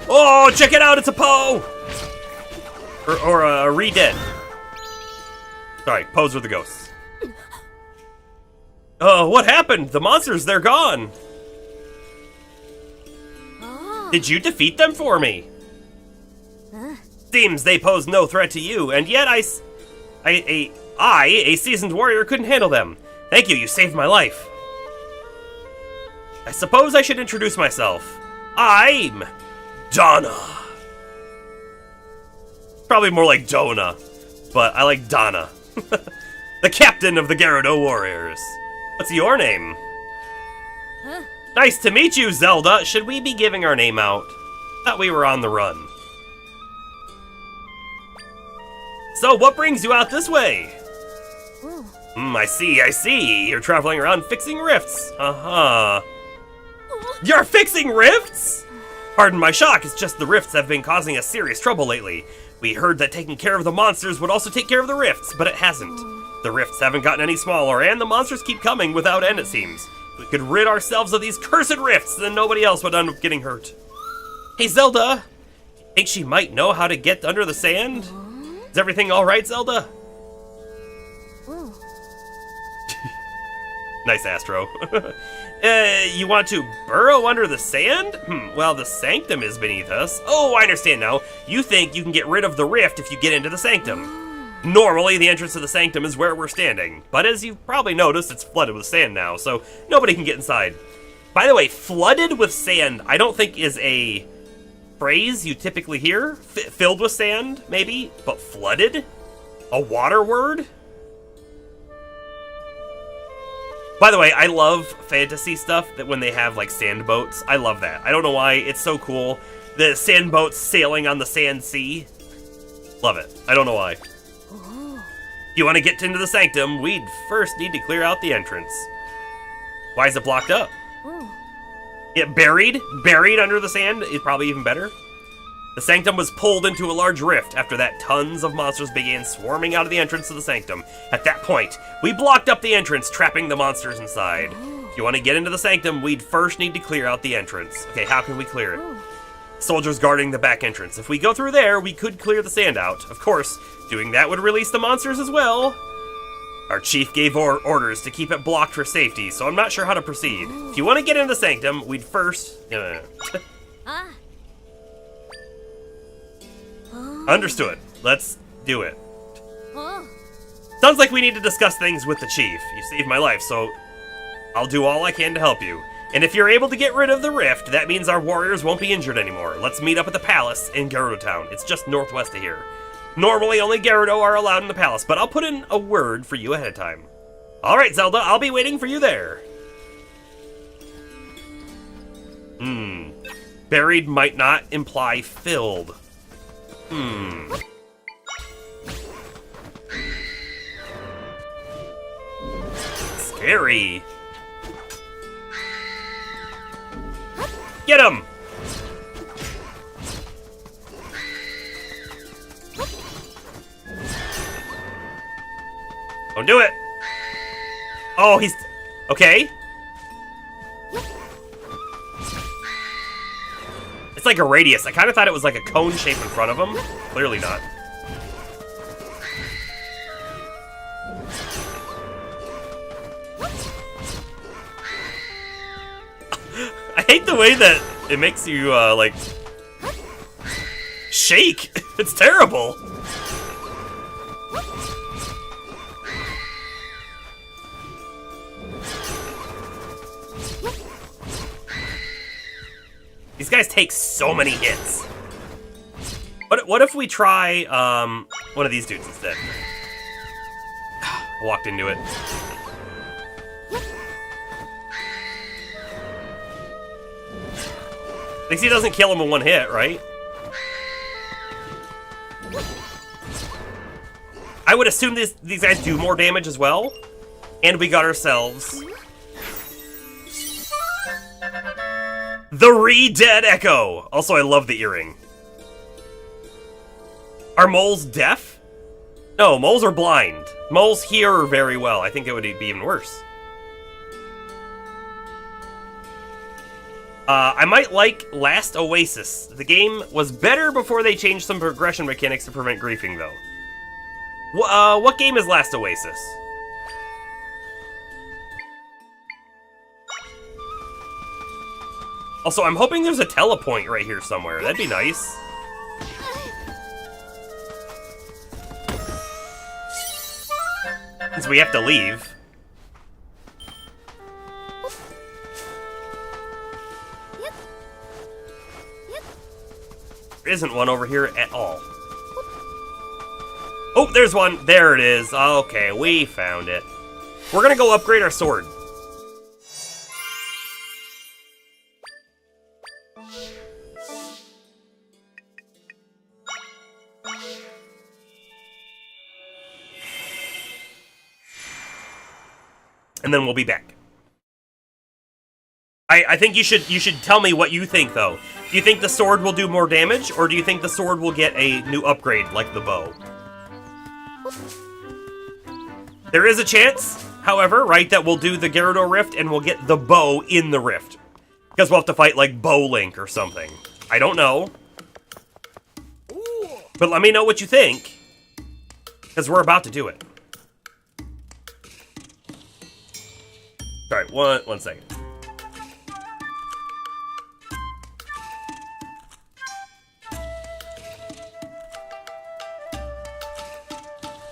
S1: Oh, check it out, it's a Poe! Or a Re-Dead. Sorry, Poes are the ghosts. Oh, what happened? The monsters, they're gone. Did you defeat them for me? Seems they pose no threat to you, and yet I, a seasoned warrior, couldn't handle them. Thank you, you saved my life. I suppose I should introduce myself. I'm Donna. Probably more like Jonah, but I like Donna. The captain of the Gerudo Warriors. What's your name? Nice to meet you, Zelda. Should we be giving our name out? Thought we were on the run. So, what brings you out this way? I see. You're traveling around fixing rifts. Uh-huh. You're fixing rifts? Pardon my shock, it's just the rifts have been causing us serious trouble lately. We heard that taking care of the monsters would also take care of the rifts, but it hasn't. The rifts haven't gotten any smaller, and the monsters keep coming without end, it seems. If we could rid ourselves of these cursed rifts, then nobody else would end up getting hurt. Hey, Zelda! Think she might know how to get under the sand? Is everything alright, Zelda? Nice, Astro. You want to burrow under the sand? Well, the sanctum is beneath us. Oh, I understand now. You think you can get rid of the rift if you get into the sanctum. Normally, the entrance to the sanctum is where we're standing, but as you've probably noticed, it's flooded with sand now, so nobody can get inside. By the way, flooded with sand, I don't think is a phrase you typically hear. Filled with sand, maybe, but flooded? A water word? By the way, I love fantasy stuff that when they have like sand boats. I love that. I don't know why, it's so cool. The sand boats sailing on the sand sea. Love it. I don't know why. If you want to get into the sanctum, we'd first need to clear out the entrance. Why is it blocked up? Yeah, buried under the sand is probably even better. The sanctum was pulled into a large rift. After that, tons of monsters began swarming out of the entrance to the sanctum. At that point, we blocked up the entrance, trapping the monsters inside. If you want to get into the sanctum, we'd first need to clear out the entrance. Okay, how can we clear it? Soldiers guarding the back entrance. If we go through there, we could clear the sand out. Of course, doing that would release the monsters as well. Our chief gave orders to keep it blocked for safety, so I'm not sure how to proceed. If you want to get into the sanctum, we'd first... Understood. Let's do it. Sounds like we need to discuss things with the chief. You saved my life, so I'll do all I can to help you. And if you're able to get rid of the rift, that means our warriors won't be injured anymore. Let's meet up at the palace in Gerudo Town. It's just northwest of here. Normally, only Gerudo are allowed in the palace, but I'll put in a word for you ahead of time. Alright, Zelda, I'll be waiting for you there. Buried might not imply filled. Scary. Get him! Don't do it! Oh, he's... Okay. it's like a radius. I kind of thought it was like a cone shape in front of him. Clearly not. I hate the way that it makes you, like, shake. It's terrible. These guys take so many hits. What if we try one of these dudes instead? I walked into it. At least he doesn't kill him in one hit, right? I would assume these guys do more damage as well. And we got ourselves the Re-Dead Echo. Also, I love the earring. Are moles deaf? No, moles are blind. Moles hear very well. I think it would be even worse. I might like Last Oasis. The game was better before they changed some progression mechanics to prevent griefing, though. What game is Last Oasis? Also, I'm hoping there's a telepoint right here somewhere. That'd be nice. Since we have to leave. There isn't one over here at all. Oh, there's one. There it is. Okay, we found it. We're gonna go upgrade our sword. And then we'll be back. I think you should tell me what you think, though. Do you think the sword will do more damage, or do you think the sword will get a new upgrade like the bow? There is a chance, however, right, that we'll do the Gyarados Rift and we'll get the bow in the Rift. Because we'll have to fight, like, Bow Link or something. I don't know. But let me know what you think. Because we're about to do it. Alright, one second.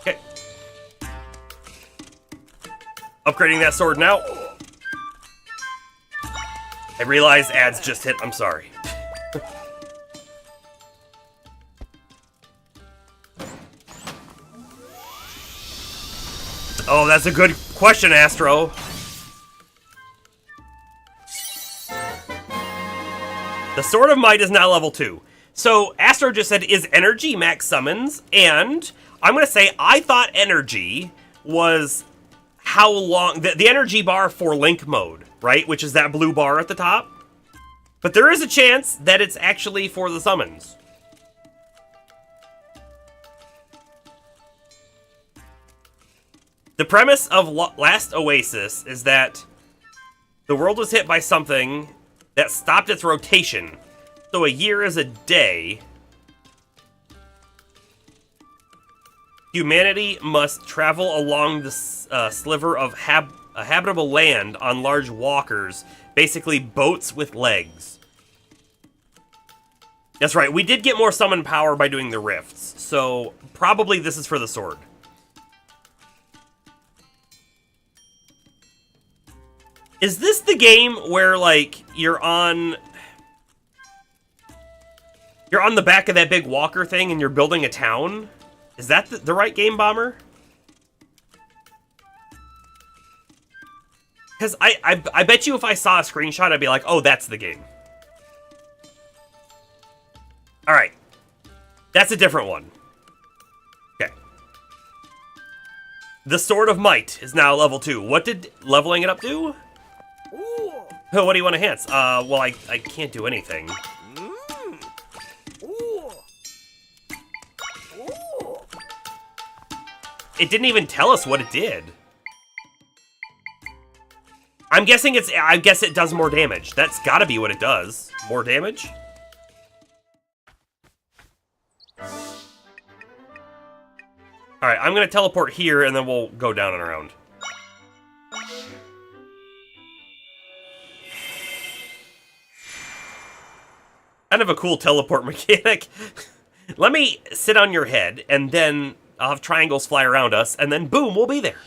S1: Okay. Upgrading that sword now. I realize ads just hit. I'm sorry. Oh, that's a good question, Astro. The Sword of Might is now level 2. So, Astro just said, is energy max summons? And I'm going to say, I thought energy was how long... The energy bar for Link mode, right? Which is that blue bar at the top. But there is a chance that it's actually for the summons. The premise of Last Oasis is that the world was hit by something that stopped its rotation. So a year is a day. Humanity must travel along the sliver of habitable land on large walkers, basically boats with legs. That's right, we did get more summon power by doing the rifts, so probably this is for the sword. Is this the game where, like, you're on the back of that big walker thing and you're building a town? Is that the right game, Bomber? Because I bet you if I saw a screenshot, I'd be like, oh, that's the game. Alright. That's a different one. Okay. The Sword of Might is now level 2. What did leveling it up do? Oh, what do you want to enhance? Well, I can't do anything. It didn't even tell us what it did. I guess it does more damage. That's gotta be what it does. More damage? I'm gonna teleport here, and then we'll go down and around. Kind of a cool teleport mechanic. Let me sit on your head, and then I'll have triangles fly around us, and then boom, we'll be there.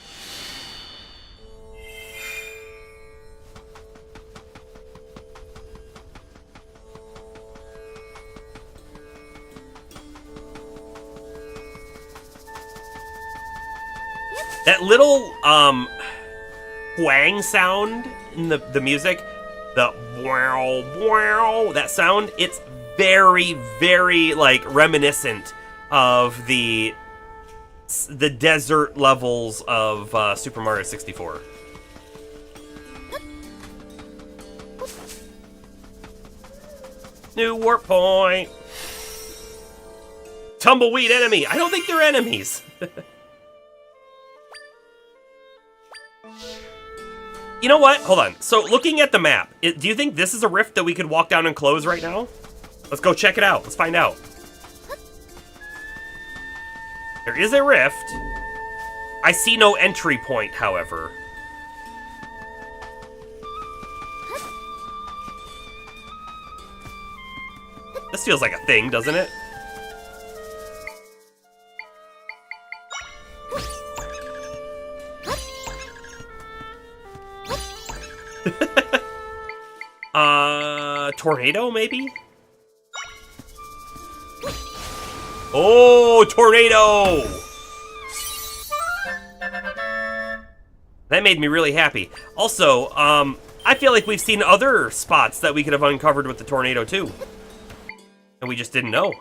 S1: That little whang sound in the music, the wow wow, that sound, it's very, very like reminiscent of the desert levels of Super Mario 64. New warp point. Tumbleweed enemy. I don't think they're enemies. You know what? Hold on. So, looking at the map, do you think this is a rift that we could walk down and close right now? Let's go check it out. Let's find out. There is a rift. I see no entry point, however. This feels like a thing, doesn't it? Tornado, maybe? Oh, tornado! That made me really happy. Also, I feel like we've seen other spots that we could have uncovered with the tornado, too. And we just didn't know.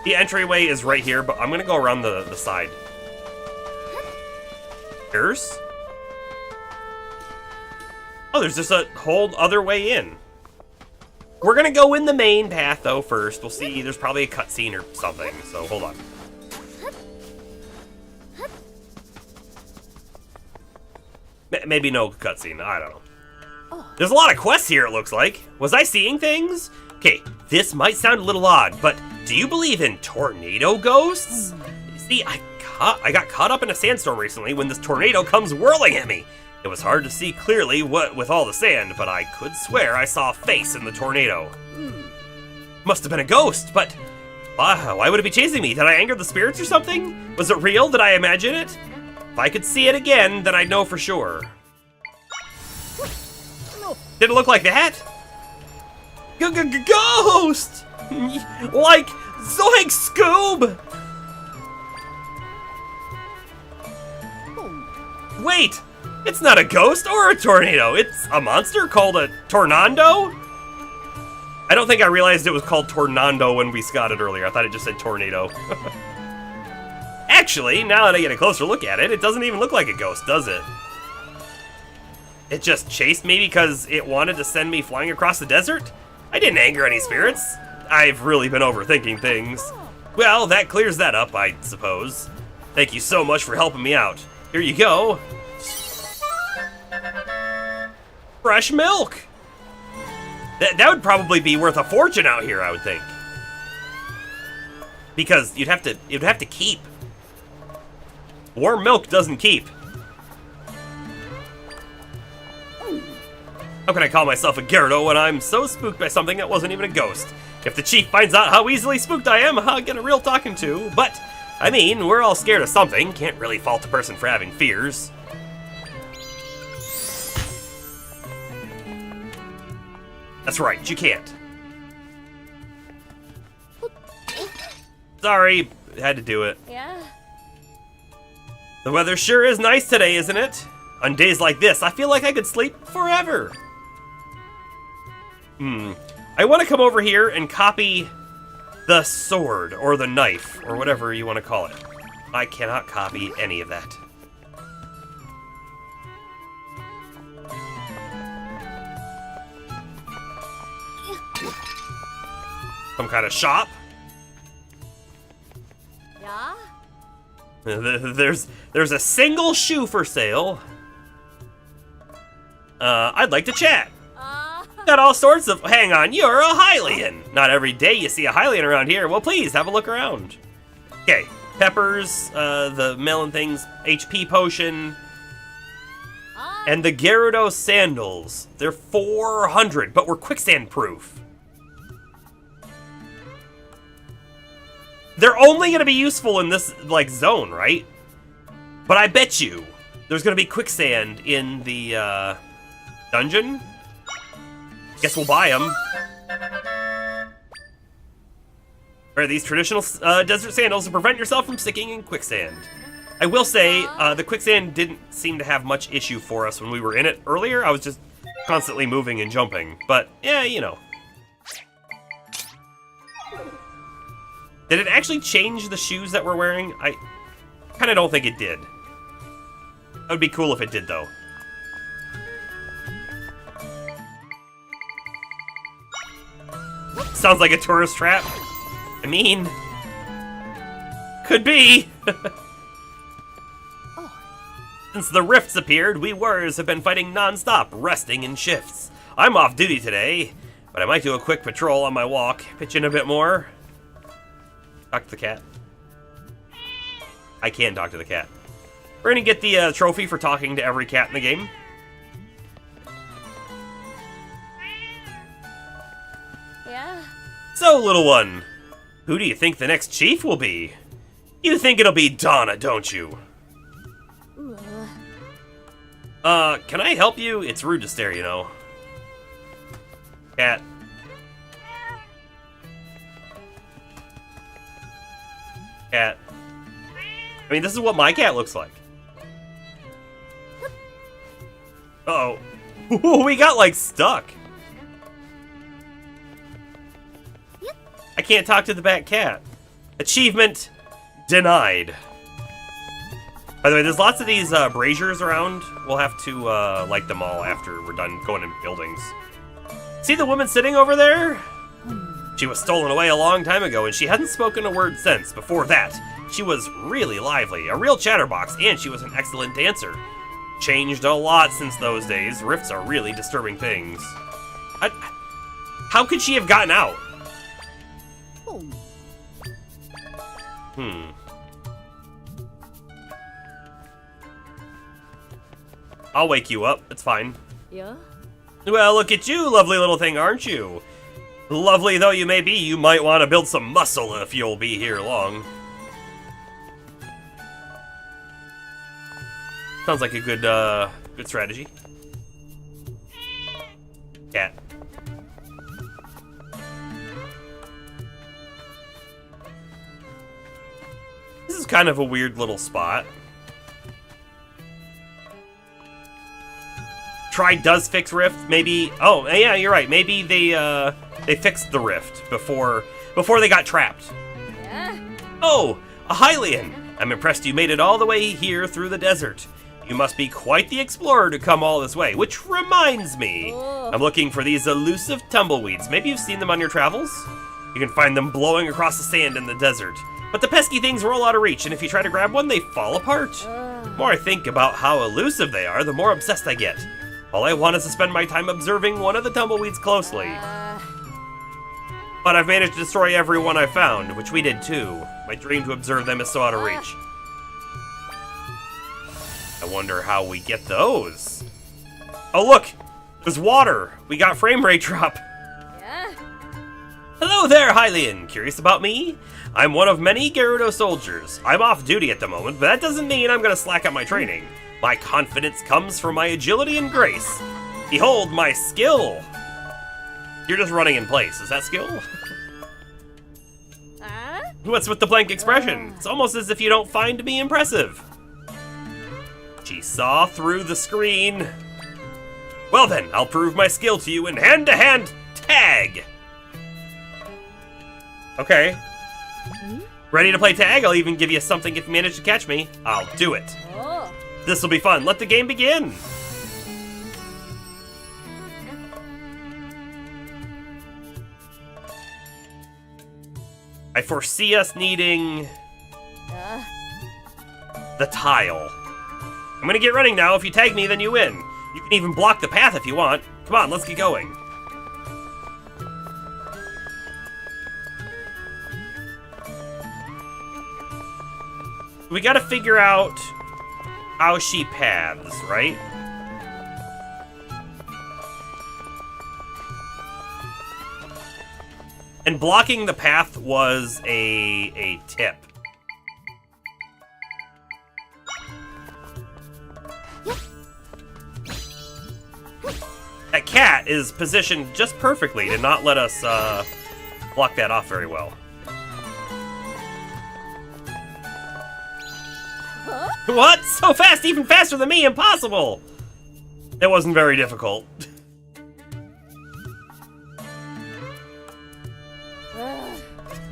S1: The entryway is right here, but I'm gonna go around the side. Here's? Oh, there's just a whole other way in. We're gonna go in the main path, though, first. We'll see. There's probably a cutscene or something, so hold on. Maybe no cutscene. I don't know. There's a lot of quests here, it looks like. Was I seeing things? Okay, this might sound a little odd, but do you believe in tornado ghosts? See, I got caught up in a sandstorm recently when this tornado comes whirling at me. It was hard to see clearly what with all the sand, but I could swear I saw a face in the tornado. Must have been a ghost, but why would it be chasing me? Did I anger the spirits or something? Was it real? Did I imagine it? If I could see it again, then I'd know for sure. Did it look like that? Ghost! Like Zoink Scoob! Wait! It's not a ghost or a tornado. It's a monster called a Tornado? I don't think I realized it was called Tornado when we got it earlier. I thought it just said tornado. Actually, now that I get a closer look at it, it doesn't even look like a ghost, does it? It just chased me because it wanted to send me flying across the desert? I didn't anger any spirits. I've really been overthinking things. Well, that clears that up, I suppose. Thank you so much for helping me out. Here you go. Fresh milk! That would probably be worth a fortune out here, I would think. Because you'd have to keep. Warm milk doesn't keep. How can I call myself a Gyarados when I'm so spooked by something that wasn't even a ghost? If the chief finds out how easily spooked I am, I'll get a real talking to. But, I mean, we're all scared of something. Can't really fault a person for having fears. That's right, you can't. Sorry, had to do it. Yeah. The weather sure is nice today, isn't it? On days like this, I feel like I could sleep forever. I want to come over here and copy the sword, or the knife, or whatever you want to call it. I cannot copy any of that. Some kind of shop? Yeah? There's a single shoe for sale. I'd like to chat. Got all sorts of... Hang on, you're a Hylian. Not every day you see a Hylian around here. Well, please, have a look around. Okay, peppers, the melon things, HP potion, and the Gyarados sandals. They're 400, but we're quicksand proof. They're only going to be useful in this, like, zone, right? But I bet you there's going to be quicksand in the, dungeon. Guess we'll buy them. Wear these traditional desert sandals to prevent yourself from sticking in quicksand. I will say, the quicksand didn't seem to have much issue for us when we were in it earlier. I was just constantly moving and jumping. But, yeah, you know. Did it actually change the shoes that we're wearing? I kind of don't think it did. That would be cool if it did, though. Sounds like a tourist trap. I mean, could be. Since the rifts appeared, we warriors have been fighting non-stop, resting in shifts. I'm off duty today, but I might do a quick patrol on my walk, pitch in a bit more. Talk to the cat. I can talk to the cat. We're gonna get the trophy for talking to every cat in the game.
S2: Yeah.
S1: So, little one, who do you think the next chief will be? You think it'll be Donna, don't you? Can I help you? It's rude to stare, you know. Cat. Cat. I mean, this is what my cat looks like. Uh-oh. We got, like, stuck. I can't talk to the bat cat. Achievement denied. By the way, there's lots of these braziers around. We'll have to light them all after we're done going in buildings. See the woman sitting over there? She was stolen away a long time ago, and she hadn't spoken a word since. Before that, she was really lively, a real chatterbox, and she was an excellent dancer. Changed a lot since those days. Rifts are really disturbing things. How could she have gotten out? I'll wake you up. It's fine.
S2: Yeah?
S1: Well, look at you, lovely little thing, aren't you? Lovely though you may be, you might want to build some muscle if you'll be here long. Sounds like a good, good strategy. Cat. This is kind of a weird little spot. Try does fix rift, maybe. Oh, yeah, you're right. Maybe they fixed the rift before they got trapped.
S2: Yeah.
S1: Oh, a Hylian. I'm impressed you made it all the way here through the desert. You must be quite the explorer to come all this way, which reminds me.
S2: Oh.
S1: I'm looking for these elusive tumbleweeds. Maybe you've seen them on your travels? You can find them blowing across the sand in the desert. But the pesky things roll out of reach, and if you try to grab one, they fall apart. The more I think about how elusive they are, the more obsessed I get. All I want is to spend my time observing one of the tumbleweeds closely. But I've managed to destroy every one I found, which we did too. My dream to observe them is so out of reach. I wonder how we get those. Oh look! There's water! We got frame rate drop.
S2: Yeah.
S1: Hello there, Hylian! Curious about me? I'm one of many Gyarados soldiers. I'm off duty at the moment, but that doesn't mean I'm gonna slack up my training. My confidence comes from my agility and grace. Behold my skill! You're just running in place. Is that skill? What's with the blank expression? It's almost as if you don't find me impressive. She saw through the screen. Well then, I'll prove my skill to you in hand-to-hand tag! Okay. Ready to play tag? I'll even give you something if you manage to catch me. I'll do it.
S2: Oh.
S1: This'll be fun. Let the game begin! I foresee us needing the tile. I'm gonna get running now. If you tag me, then you win. You can even block the path if you want. Come on, let's get going. We gotta figure out how she paths, right? And blocking the path was a tip. That cat is positioned just perfectly to not let us block that off very well.
S2: Huh?
S1: What? So fast, even faster than me? Impossible! It wasn't very difficult.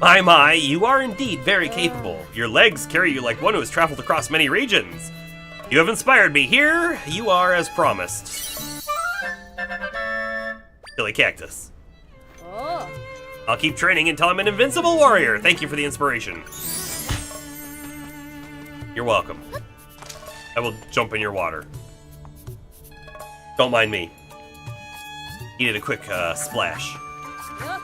S1: My, you are indeed very capable. Your legs carry you like one who has traveled across many regions. You have inspired me. Here, you are as promised. Silly cactus.
S2: Oh.
S1: I'll keep training until I'm an invincible warrior. Thank you for the inspiration. You're welcome. I will jump in your water. Don't mind me. Needed a quick splash.
S2: Huh?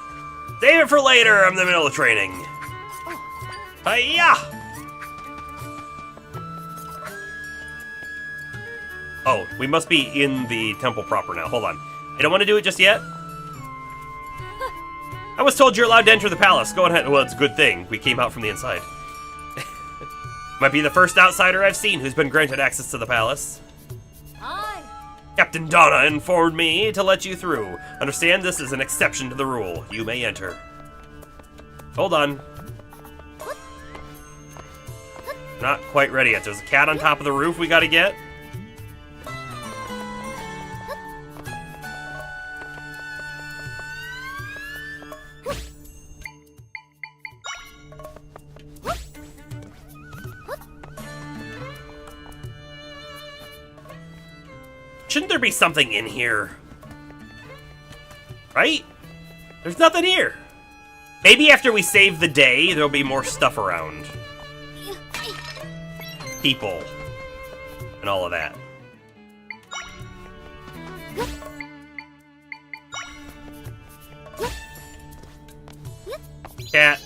S1: Save it for later. I'm in the middle of training. Hiya! Oh, we must be in the temple proper now. Hold on. I don't want to do it just yet. I was told you're allowed to enter the palace. Go ahead. Well, it's a good thing. We came out from the inside. Might be the first outsider I've seen who's been granted access to the palace.
S2: Aye.
S1: Captain Donna informed me to let you through. Understand, this is an exception to the rule. You may enter. Hold on. Not quite ready yet. There's a cat on top of the roof we gotta get. Shouldn't there be something in here? Right? There's nothing here. Maybe after we save the day, there'll be more stuff around. People. And all of that. Cat.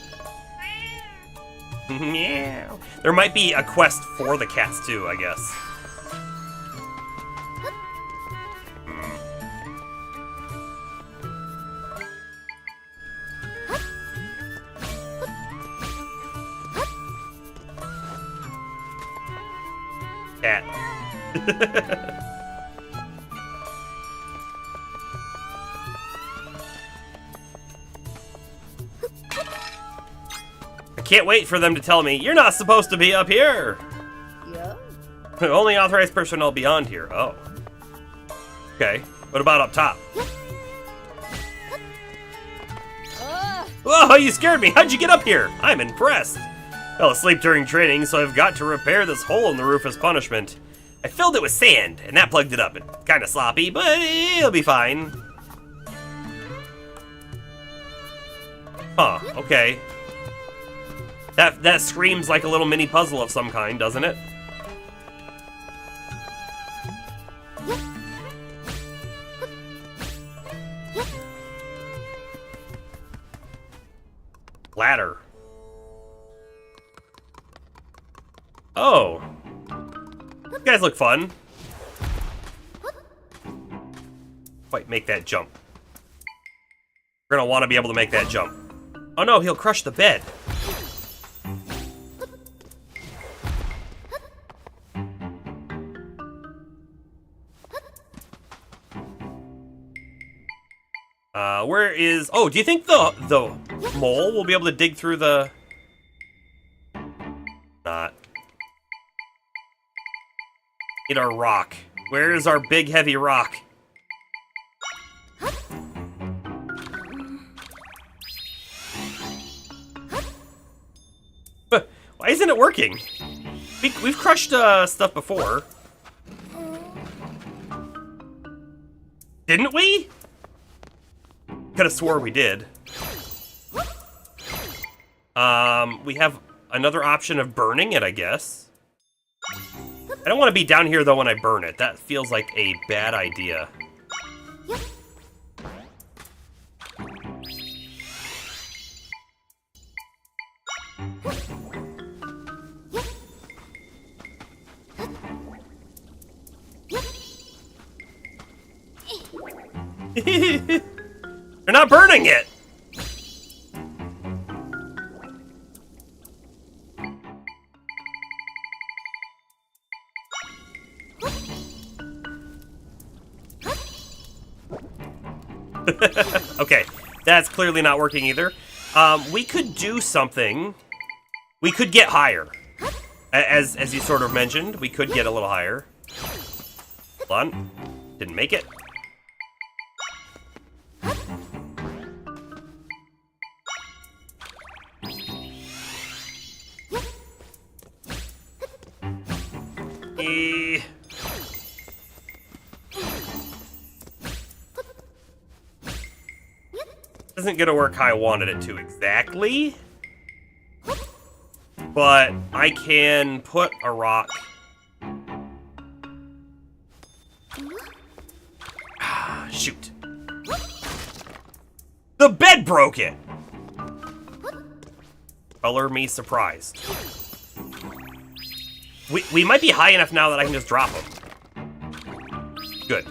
S1: Meow. There might be a quest for the cats too, I guess. Cat. I can't wait for them to tell me, you're not supposed to be up here.
S2: Yeah.
S1: Only authorized personnel beyond here. Oh. Okay. What about up top? Whoa, you scared me. How'd you get up here? I'm impressed. I fell asleep during training, so I've got to repair this hole in the roof as punishment. I filled it with sand, and that plugged it up. It's kind of sloppy, but it'll be fine. Huh, okay. That screams like a little mini puzzle of some kind, doesn't it? Ladder. Oh. You guys look fun. Quite make that jump. We're gonna want to be able to make that jump. Oh no, he'll crush the bed. Where is... Oh, do you think the mole will be able to dig through the... Not. Need our rock. Where is our big heavy rock? Why isn't it working? We've crushed stuff before. Didn't we? Could have swore we did. We have another option of burning it, I guess. I don't want to be down here, though, when I burn it. That feels like a bad idea. They're not burning it! Okay, that's clearly not working either. We could do something. We could get higher. As you sort of mentioned, we could get a little higher. Hold on. Didn't make it. Isn't gonna work how I wanted it to exactly. But I can put a rock. Shoot. The bed broke it! Color me surprised. We might be high enough now that I can just drop them. Good.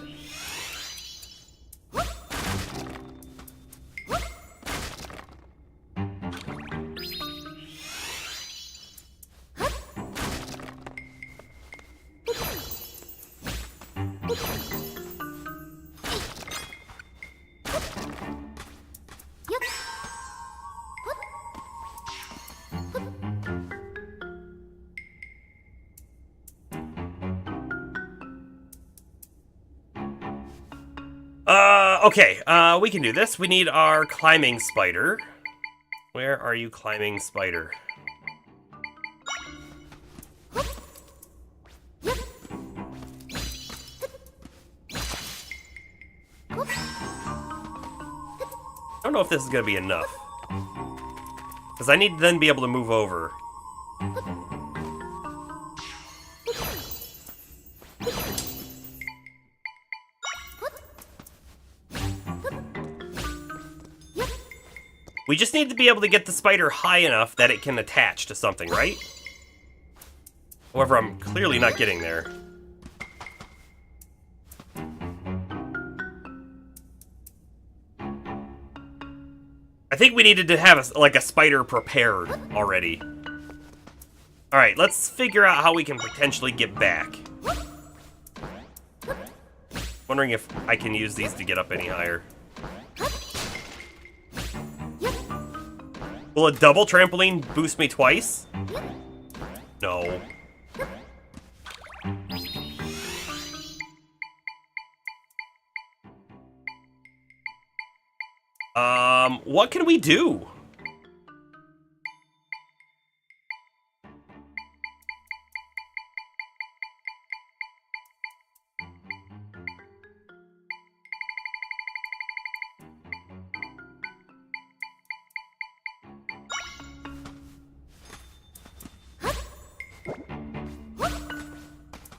S1: Okay, we can do this. We need our climbing spider. Where are you, climbing spider? I don't know if this is gonna be enough. Because I need to then be able to move over. We just need to be able to get the spider high enough that it can attach to something, right? However, I'm clearly not getting there. I think we needed to have like a spider prepared already. Alright, let's figure out how we can potentially get back. Wondering if I can use these to get up any higher. Will a double trampoline boost me twice? No. What can we do?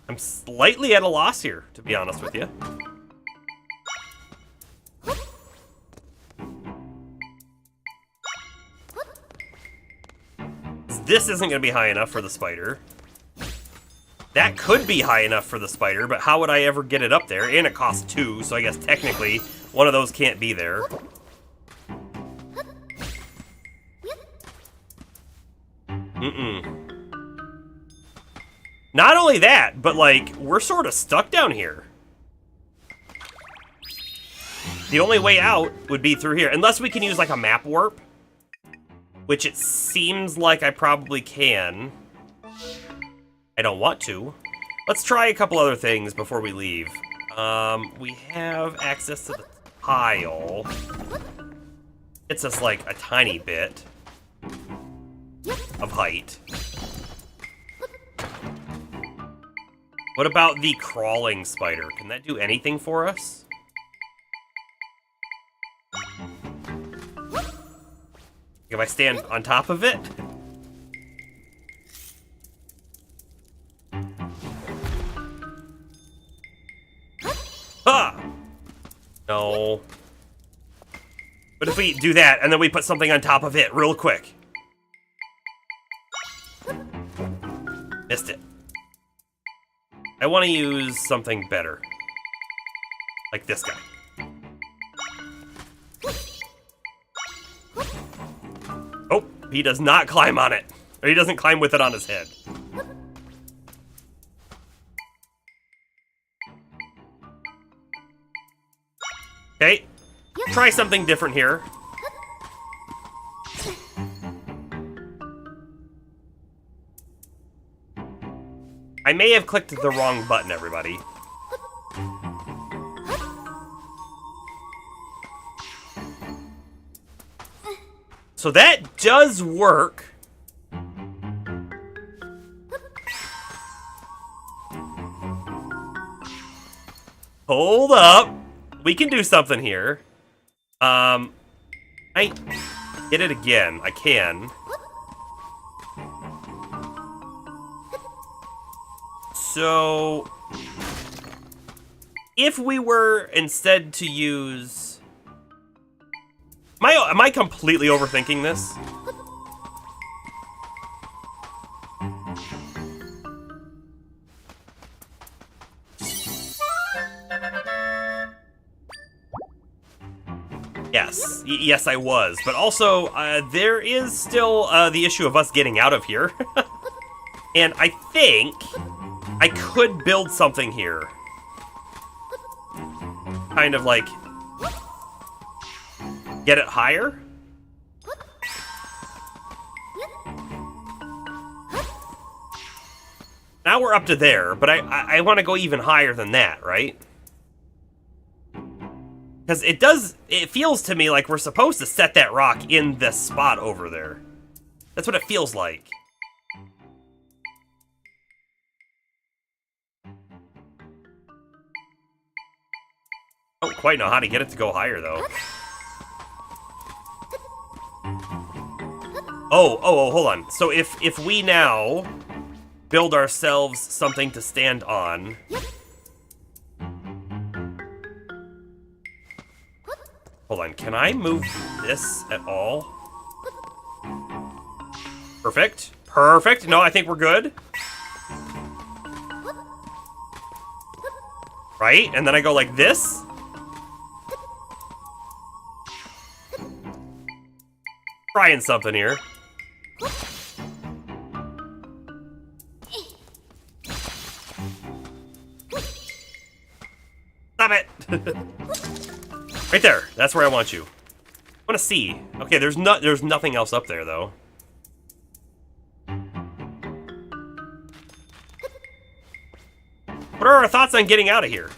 S1: I'm slightly at a loss here, to be honest with you. This isn't going to be high enough for the spider. That could be high enough for the spider, but how would I ever get it up there? And it costs 2, so I guess technically one of those can't be there. Not only that, but like, we're sort of stuck down here. The only way out would be through here, unless we can use like a map warp. Which it seems like I probably can. I don't want to. Let's try a couple other things before we leave. We have access to the tile. It's just like a tiny bit of height. What about the crawling spider? Can that do anything for us? If I stand on top of it? Ah! No. But if we do that, and then we put something on top of it real quick? Missed it. I want to use something better. Like this guy. He does not climb on it. Or he doesn't climb with it on his head. Okay. Try something different here. I may have clicked the wrong button, everybody. So that does work. Hold up. We can do something here. I hit it again. I can. So, if we were instead to use... Am I completely overthinking this? Yes. Yes, I was. But also, there is still the issue of us getting out of here. And I think I could build something here. Kind of like... Get it higher? Now we're up to there, but I want to go even higher than that, right? Because it feels to me like we're supposed to set that rock in this spot over there. That's what it feels like. I don't quite know how to get it to go higher, though. Oh, hold on. So if we now build ourselves something to stand on... Hold on, can I move this at all? Perfect. Perfect. No, I think we're good. Right? And then I go like this? Trying something here. Stop it! Right there. That's where I want you. I want to see. Okay, there's nothing else up there though. What are our thoughts on getting out of here?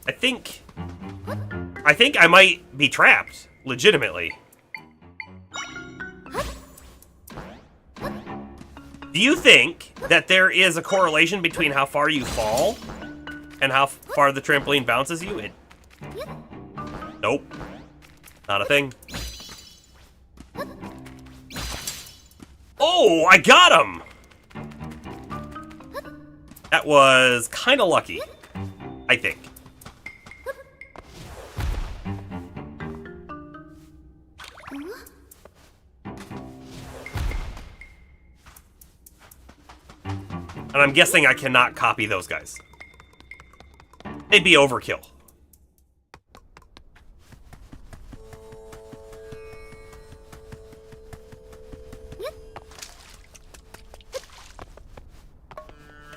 S1: I think I might be trapped. Legitimately. Do you think that there is a correlation between how far you fall and how far the trampoline bounces you? Nope. Not a thing. Oh, I got him! That was kind of lucky, I think. And I'm guessing I cannot copy those guys. They'd be overkill.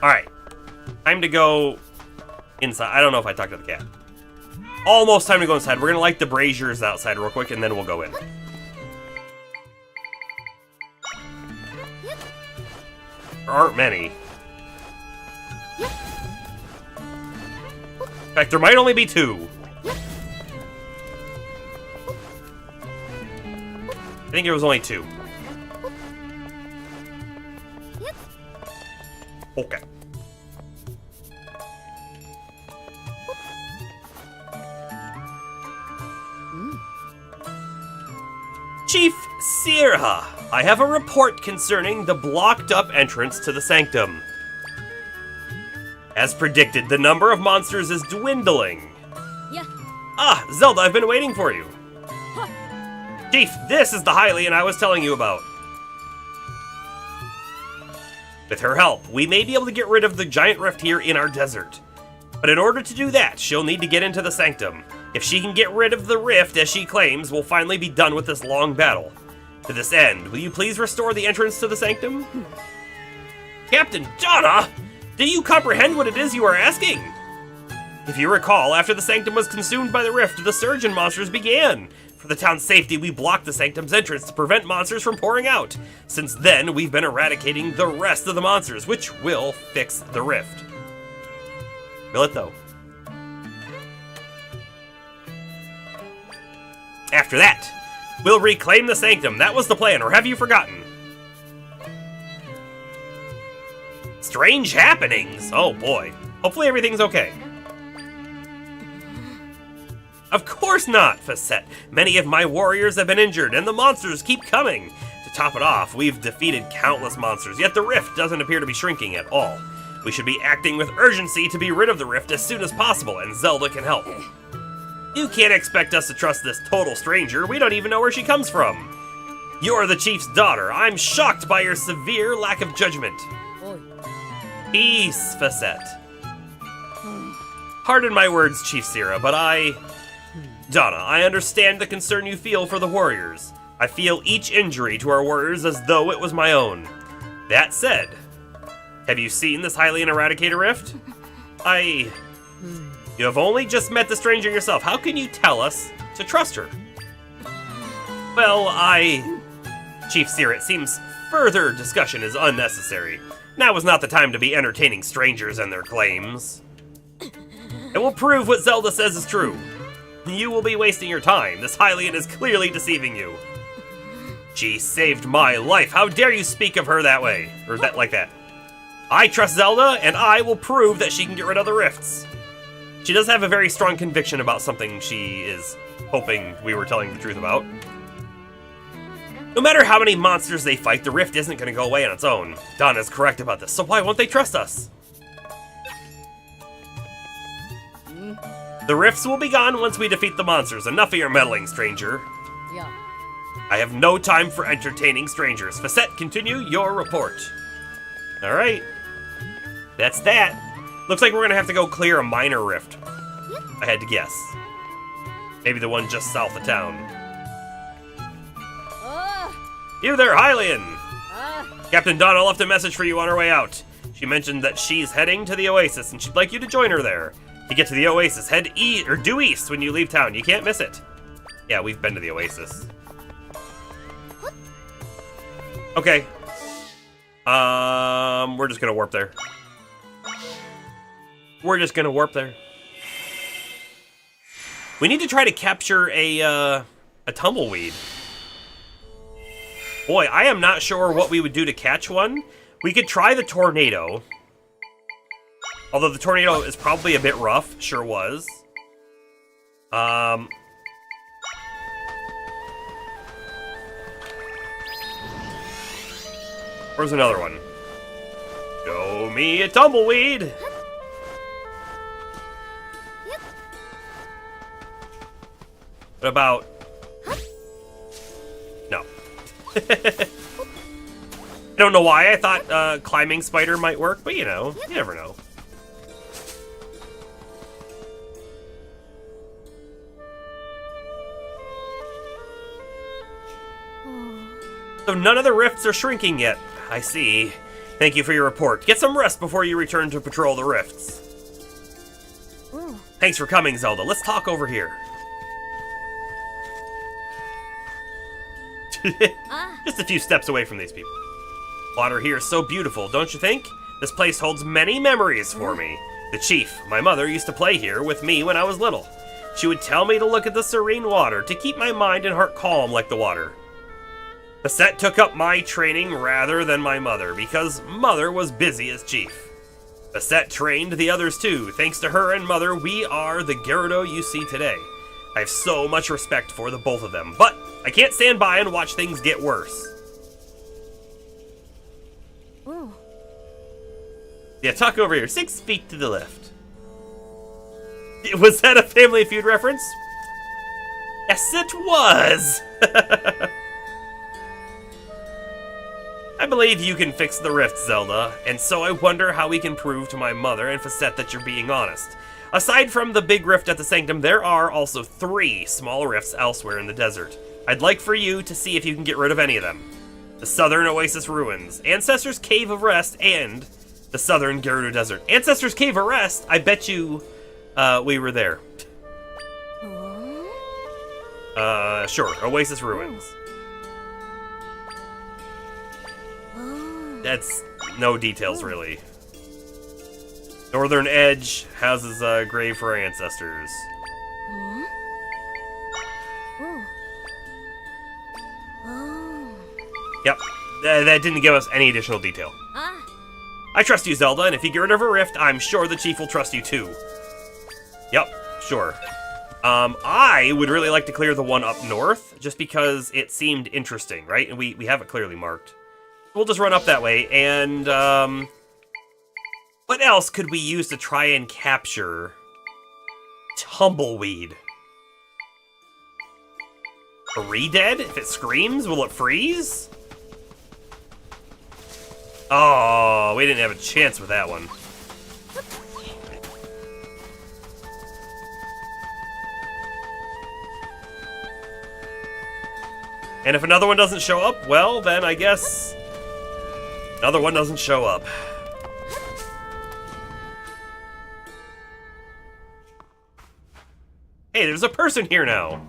S1: Alright. Time to go inside. I don't know if I talked to the cat. Almost time to go inside. We're gonna light the braziers outside real quick and then we'll go in. There aren't many. In fact, there might only be two. I think there was only two. Okay. Chief Sirha, I have a report concerning the blocked-up entrance to the sanctum. As predicted, the number of monsters is dwindling.
S2: Yeah.
S1: Ah, Zelda, I've been waiting for you. Huh. Chief, this is the Hylian I was telling you about. With her help, we may be able to get rid of the giant rift here in our desert. But in order to do that, she'll need to get into the sanctum. If she can get rid of the rift, as she claims, we'll finally be done with this long battle. To this end, will you please restore the entrance to the sanctum? Captain Donna! Do you comprehend what it is you are asking? If you recall, after the sanctum was consumed by the rift, the surge in monsters began. For the town's safety, we blocked the sanctum's entrance to prevent monsters from pouring out. Since then, we've been eradicating the rest of the monsters, which will fix the rift. Will it, though? After that, we'll reclaim the sanctum. That was the plan, or have you forgotten? Strange happenings. Oh boy. Hopefully everything's okay. Of course not, Facette. Many of my warriors have been injured, and the monsters keep coming. To top it off, we've defeated countless monsters, yet the rift doesn't appear to be shrinking at all. We should be acting with urgency to be rid of the rift as soon as possible, and Zelda can help. You can't expect us to trust this total stranger. We don't even know where she comes from. You're the chief's daughter. I'm shocked by your severe lack of judgment.
S2: Oi.
S1: Peace, Facette. Pardon my words, Chief Sira, but Donna, I understand the concern you feel for the warriors. I feel each injury to our warriors as though it was my own. That said, have you seen this Hylian Eradicator Rift? You have only just met the stranger yourself. How can you tell us to trust her? Well, Chief Sira, it seems further discussion is unnecessary. Now is not the time to be entertaining strangers and their claims. It will prove what Zelda says is true. You will be wasting your time. This Hylian is clearly deceiving you. She saved my life. How dare you speak of her that way? Or that like that. I trust Zelda, and I will prove that she can get rid of the rifts. She does have a very strong conviction about something she is hoping we were telling the truth about. No matter how many monsters they fight, the rift isn't going to go away on its own. Donna's correct about this, so why won't they trust us? The rifts will be gone once we defeat the monsters. Enough of your meddling, stranger.
S2: Yeah.
S1: I have no time for entertaining strangers. Facette, continue your report. Alright. That's that. Looks like we're gonna have to go clear a minor rift. I had to guess. Maybe the one just south of town. You there, Hylian! Captain Donna left a message for you on her way out. She mentioned that she's heading to the Oasis and she'd like you to join her there. To get to the Oasis, head due east when you leave town. You can't miss it. Yeah, we've been to the Oasis. Okay. We're just gonna warp there. We're just gonna warp there. We need to try to capture a tumbleweed. Boy, I am not sure what we would do to catch one. We could try the tornado. Although the tornado is probably a bit rough. Sure was. Where's another one? Show me a tumbleweed! What about... No. I don't know why I thought climbing spider might work, but you know, you never know. So none of the rifts are shrinking yet. I see. Thank you for your report. Get some rest before you return to patrol the rifts. Thanks for coming, Zelda. Let's talk over here. Just a few steps away from these people. Water here is so beautiful, don't you think? This place holds many memories for me. The chief, my mother, used to play here with me when I was little. She would tell me to look at the serene water to keep my mind and heart calm like the water. Facette took up my training rather than my mother, because mother was busy as chief. Facette trained the others too. Thanks to her and mother, we are the Gyarados you see today. I have so much respect for the both of them, but I can't stand by and watch things get worse.
S2: Oh.
S1: Yeah, talk over here. 6 feet to the left. Was that a Family Feud reference? Yes, it was! I believe you can fix the rift, Zelda, and so I wonder how we can prove to my mother and Facette that you're being honest. Aside from the big rift at the Sanctum, there are also 3 small rifts elsewhere in the desert. I'd like for you to see if you can get rid of any of them. The Southern Oasis Ruins, Ancestors' Cave of Rest, and the Southern Gerudo Desert. Ancestors' Cave of Rest, I bet you we were there. Sure, Oasis Ruins. That's no details, really. Northern Edge houses a grave for our ancestors. Yep, that didn't give us any additional detail. I trust you, Zelda, and if you get rid of a rift, I'm sure the chief will trust you too. Yep, sure. I would really like to clear the one up north, just because it seemed interesting, right? And we have it clearly marked. We'll just run up that way, and, what else could we use to try and capture Tumbleweed? A re-dead? If it screams, will it freeze? Oh, we didn't have a chance with that one. And if another one doesn't show up, well, then I guess another one doesn't show up. Hey, there's a person here now.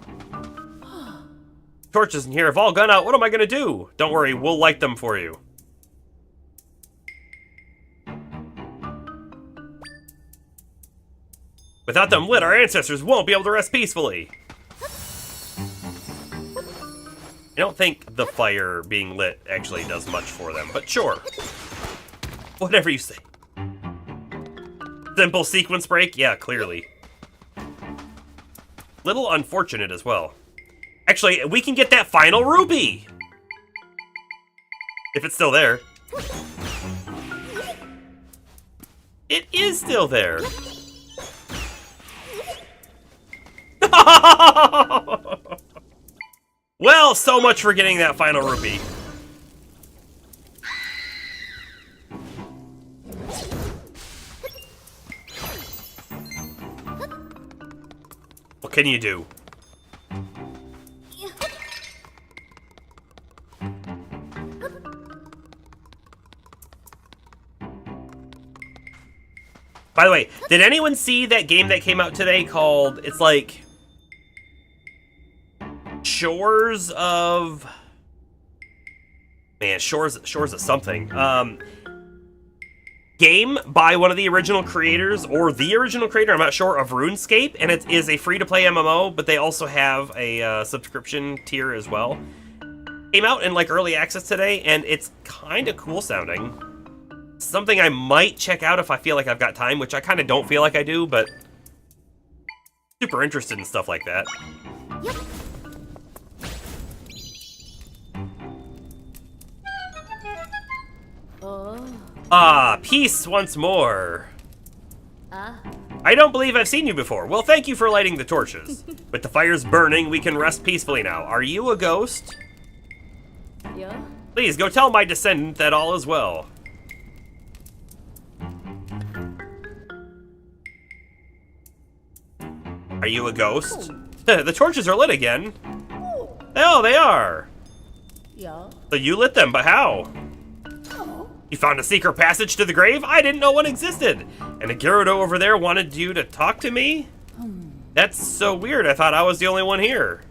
S1: Torches in here have all gone out. What am I gonna do? Don't worry, we'll light them for you. Without them lit, our ancestors won't be able to rest peacefully. I don't think the fire being lit actually does much for them, but sure. Whatever you say. Simple sequence break? Yeah, clearly. Little unfortunate as well. Actually, we can get that final ruby! If it's still there. It is still there. Well, so much for getting that final rupee. What can you do? By the way, did anyone see that game that came out today called, it's like Shores of... Man, Shores of something. Game by one of the original creators, or the original creator, I'm not sure, of RuneScape, and it is a free-to-play MMO, but they also have a subscription tier as well. Came out in like early access today, and it's kind of cool sounding. Something I might check out if I feel like I've got time, which I kind of don't feel like I do, but super interested in stuff like that.
S2: Yep.
S1: Ah, peace once more. I don't believe I've seen you before. Well, thank you for lighting the torches. With the fires burning, we can rest peacefully now. Are you a ghost?
S2: Yeah.
S1: Please, go tell my descendant that all is well. Are you a ghost? The torches are lit again. Oh, they are.
S2: Yeah.
S1: So you lit them, but how? You found a secret passage to the grave? I didn't know one existed. And a Gerudo over there wanted you to talk to me? That's so weird. I thought I was the only one here.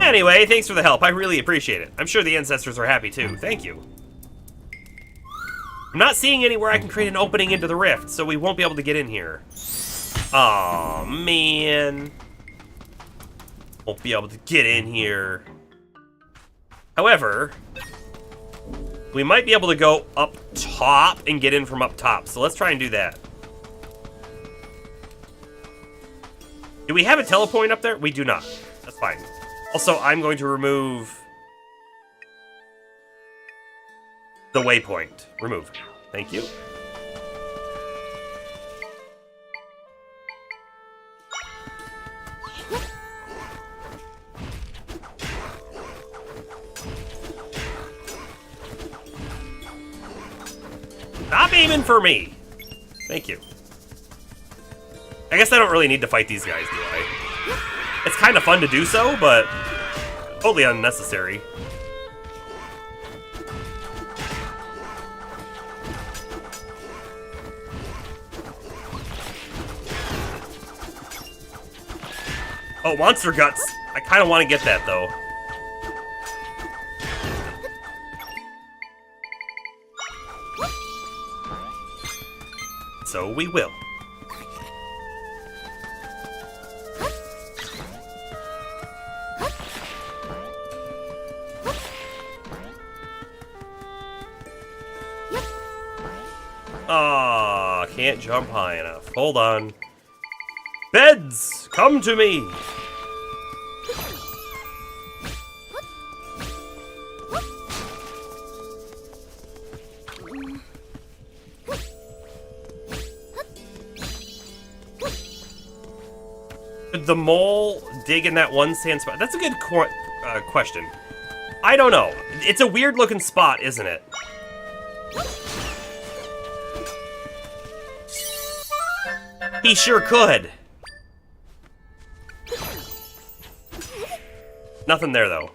S1: Anyway, thanks for the help. I really appreciate it. I'm sure the ancestors are happy too. Thank you. I'm not seeing anywhere I can create an opening into the rift, so we won't be able to get in here. Aw, man. Won't be able to get in here. However, we might be able to go up top and get in from up top. So let's try and do that. Do we have a telepoint up there? We do not. That's fine. Also, I'm going to remove the waypoint. Remove. Thank you. Stop aiming for me! Thank you. I guess I don't really need to fight these guys, do I? It's kind of fun to do so, but totally unnecessary. Oh, monster guts. I kind of want to get that, though. So we will. Ah, can't jump high enough. Hold on. Beds, come to me. Could the mole dig in that one sand spot? That's a good question. I don't know. It's a weird looking spot, isn't it? He sure could. Nothing there, though.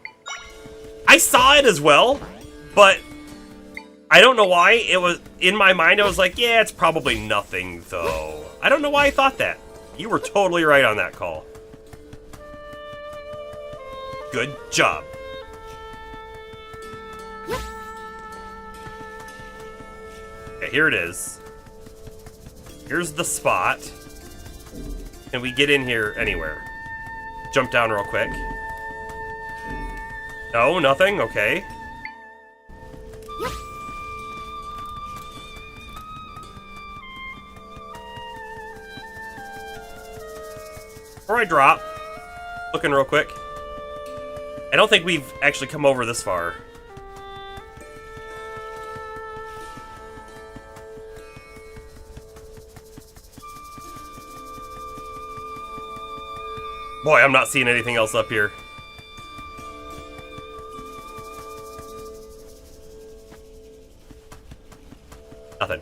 S1: I saw it as well, but I don't know why. It was in my mind, I was like, yeah, it's probably nothing, though. I don't know why I thought that. You were totally right on that call. Good job. Okay, here it is. Here's the spot. Can we get in here anywhere? Jump down real quick. No, nothing? Okay. Before I drop, looking real quick. I don't think we've actually come over this far. Boy, I'm not seeing anything else up here. Nothing.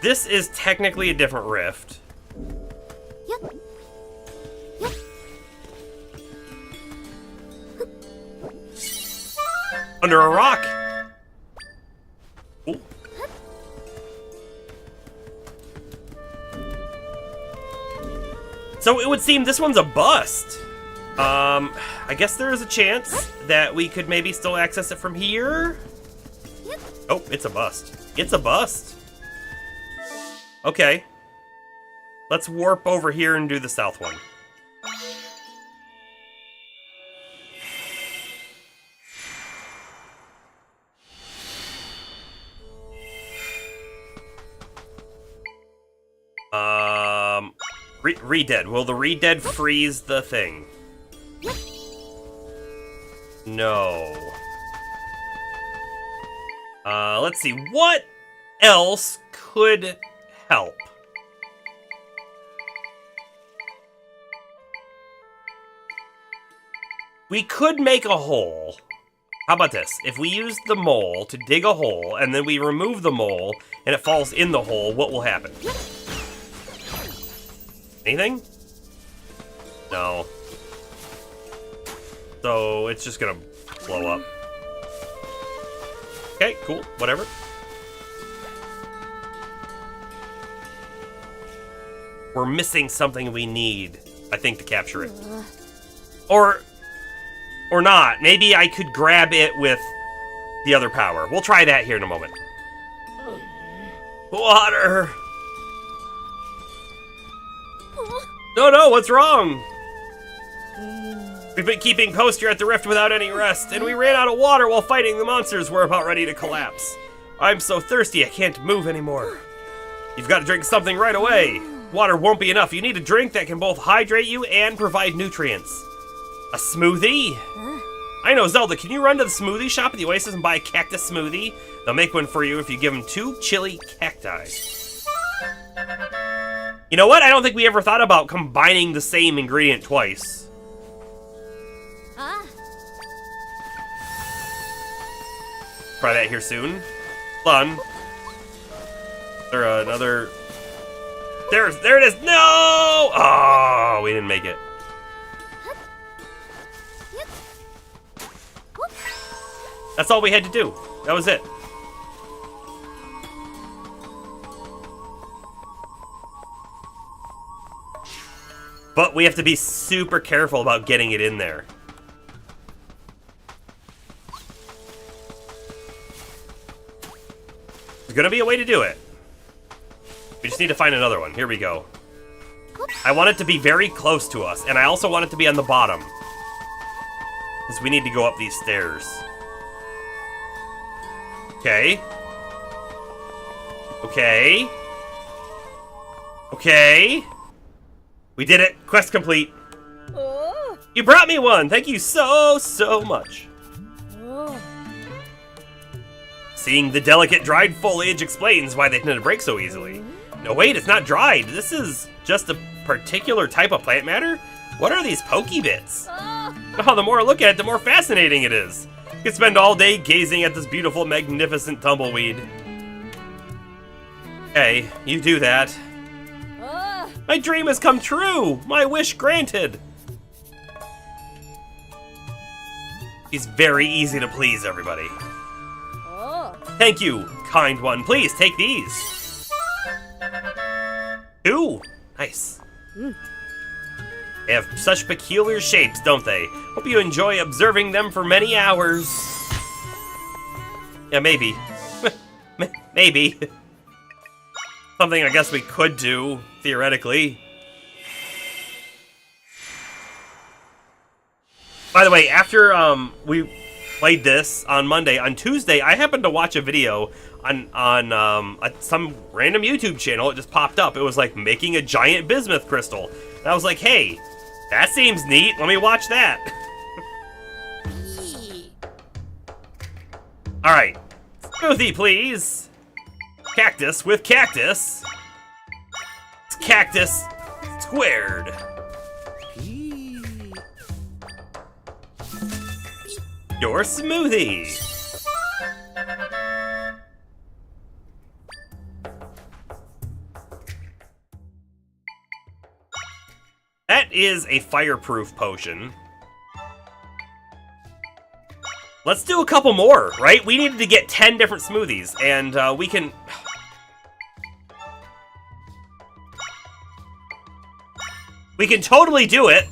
S1: This is technically a different rift.
S2: Yep. Yep.
S1: Under a rock. Ooh. So it would seem this one's a bust. I guess there is a chance that we could maybe still access it from here.
S2: Yep.
S1: Oh, it's a bust. It's a bust. Okay. Let's warp over here and do the south one. Re-dead. Will the re-dead freeze the thing? No. Let's see. What else could help? We could make a hole. How about this? If we use the mole to dig a hole, and then we remove the mole, and it falls in the hole, what will happen? Anything? No. So, it's just gonna blow up. Okay, cool, whatever. We're missing something we need, I think, to capture it. Or not. Maybe I could grab it with the other power. We'll try that here in a moment. Water! No, what's wrong? We've been keeping post here at the rift without any rest, and we ran out of water while fighting the monsters. We're about ready to collapse. I'm so thirsty I can't move anymore. You've got to drink something right away. Water won't be enough. You need a drink that can both hydrate you and provide nutrients. A smoothie? I know, Zelda, can you run to the smoothie shop at the Oasis and buy a cactus smoothie? They'll make one for you if you give them 2 chili cacti. You know what? I don't think we ever thought about combining the same ingredient twice.
S2: Ah.
S1: Try that here soon. Hold on. There another... There it is! No! Oh, we didn't make it. That's all we had to do. That was it. But we have to be super careful about getting it in there. There's gonna be a way to do it. We just need to find another one. Here we go. I want it to be very close to us, and I also want it to be on the bottom. Because we need to go up these stairs. Okay. Okay. Okay. We did it. Quest complete.
S2: Oh.
S1: You brought me one. Thank you so much.
S2: Oh.
S1: Seeing the delicate dried foliage explains why they tend to break so easily. No, wait, it's not dried. This is just a particular type of plant matter? What are these pokey bits? Oh, the more I look at it, the more fascinating it is. I could spend all day gazing at this beautiful, magnificent tumbleweed. Hey, you do that. My dream has come true! My wish granted! He's very easy to please, everybody.
S2: Oh.
S1: Thank you, kind one. Please, take these. 2. Nice. They have such peculiar shapes, don't they? Hope you enjoy observing them for many hours. Yeah, maybe. Maybe. Something I guess we could do, theoretically. By the way, after we played this on Monday, on Tuesday, I happened to watch a video on some random YouTube channel. It just popped up. It was like making a giant bismuth crystal. And I was like, hey, that seems neat. Let me watch that. All right. Smoothie, please. Cactus with cactus. It's cactus squared. Your smoothie. That is a fireproof potion. Let's do a couple more, right? We needed to get 10 different smoothies, and we can... We can totally do it.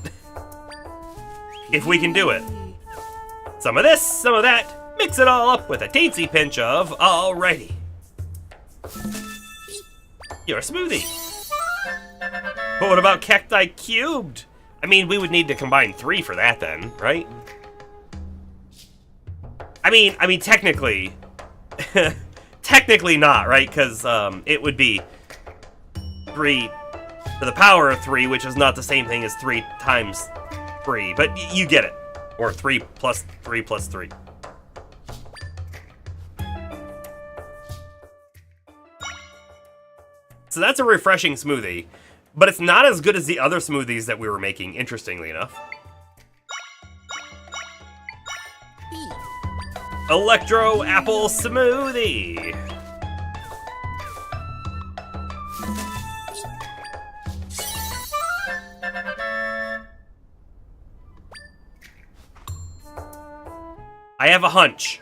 S1: If we can do it. Some of this, some of that. Mix it all up with a teensy pinch of alrighty. Your smoothie. But what about cacti cubed? I mean, we would need to combine 3 for that then, right? I mean, technically, technically not, right? Because it would be 3 to the power of 3, which is not the same thing as 3 times 3, but you get it. Or 3 plus 3 plus 3. So that's a refreshing smoothie, but it's not as good as the other smoothies that we were making, interestingly enough. Electro Apple Smoothie. I have a hunch.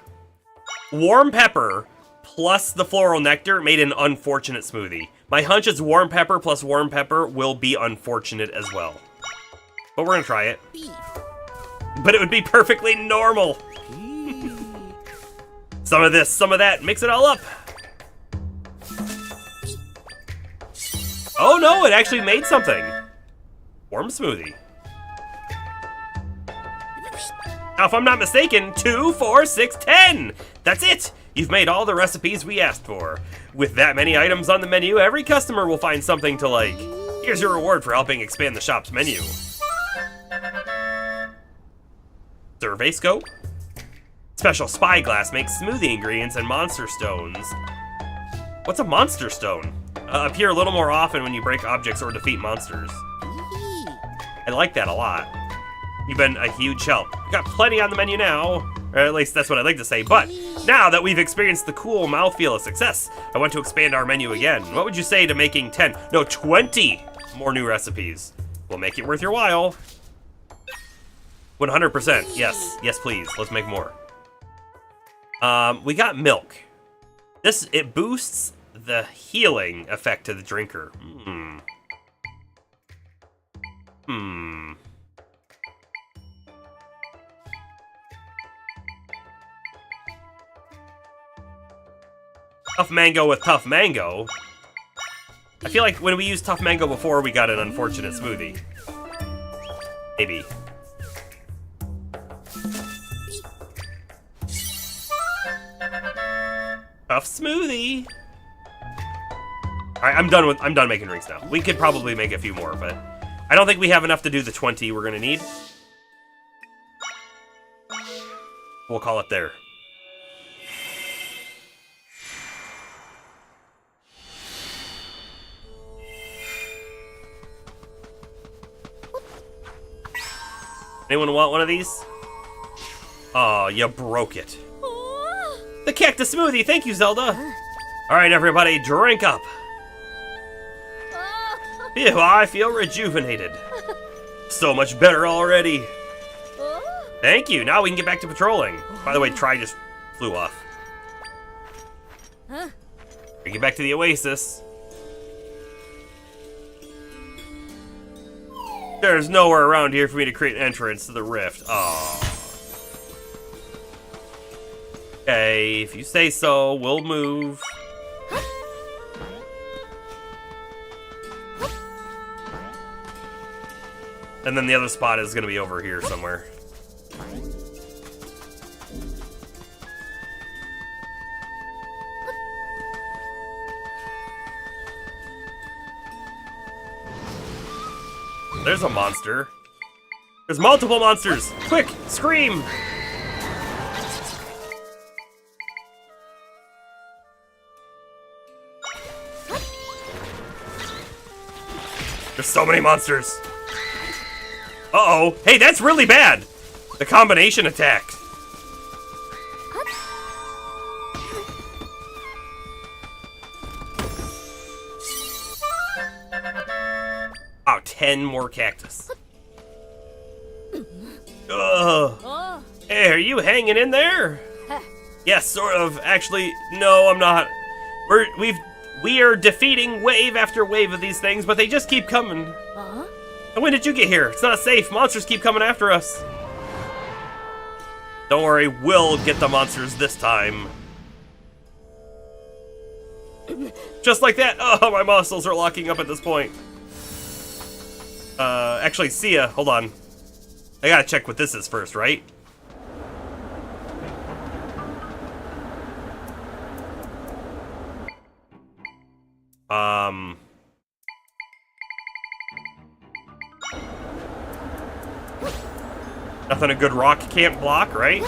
S1: Warm pepper plus the floral nectar made an unfortunate smoothie. My hunch is warm pepper plus warm pepper will be unfortunate as well. But we're gonna try it. But it would be perfectly normal. Some of this, some of that, mix it all up. Oh no, it actually made something. Warm smoothie. Now, if I'm not mistaken, 2, 4, 6, 10. That's it. You've made all the recipes we asked for. With that many items on the menu, every customer will find something to like. Here's your reward for helping expand the shop's menu. Survey scope. Special spyglass makes smoothie ingredients and monster stones. What's a monster stone? appear a little more often when you break objects or defeat monsters. I like that a lot. You've been a huge help. We've got plenty on the menu now, or at least that's what I'd like to say, but now that we've experienced the cool mouthfeel of success, I want to expand our menu again. What would you say to making 10, no 20 more new recipes? We'll make it worth your while. 100%, yes, yes please, let's make more. We got milk. It boosts the healing effect to the drinker. Tough mango with tough mango. I feel like when we used tough mango before, we got an unfortunate smoothie. Maybe. Tough smoothie. All right, I'm done making drinks now. We could probably make a few more, but I don't think we have enough to do the 20 we're gonna need. We'll call it there. Anyone want one of these? Oh, you broke it. The cactus smoothie, thank you, Zelda. All right, everybody, drink up. Phew, I feel rejuvenated. So much better already. Thank you, now we can get back to patrolling. By the way, Tri just flew off. We get back to the oasis. There's nowhere around here for me to create an entrance to the rift. Oh. Okay, if you say so, we'll move. And then the other spot is gonna be over here somewhere. There's a monster. There's multiple monsters! Quick, scream! There's so many monsters. Uh-oh. Hey, that's really bad! The combination attack. Oh, 10 more cactus. Ugh. Hey, are you hanging in there? Yes, sort of. Actually, no, I'm not. We are defeating wave after wave of these things, but they just keep coming. And when did you get here? It's not safe. Monsters keep coming after us. Don't worry, we'll get the monsters this time. Just like that. Oh, my muscles are locking up at this point. Actually, see ya. Hold on. I gotta check what this is first, right? Nothing a good rock can't block, right?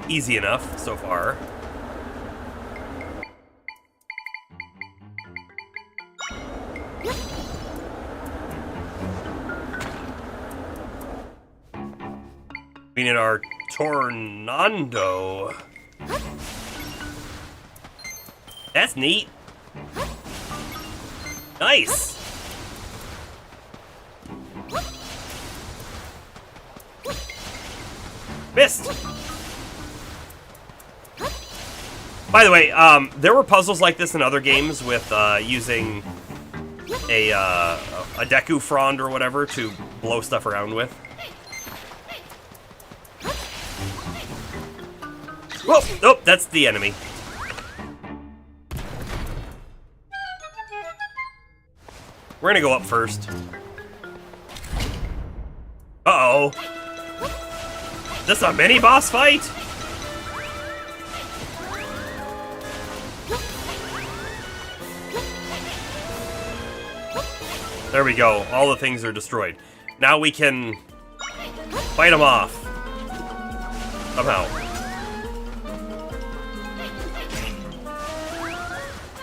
S1: Easy enough so far. We need our Tornado. That's neat. Nice. Missed. By the way, there were puzzles like this in other games with using a Deku Frond or whatever to blow stuff around with. Whoa! Nope, that's the enemy. We're gonna go up first. Uh-oh. Is this a mini-boss fight? There we go. All the things are destroyed. Now we can fight them off. Somehow.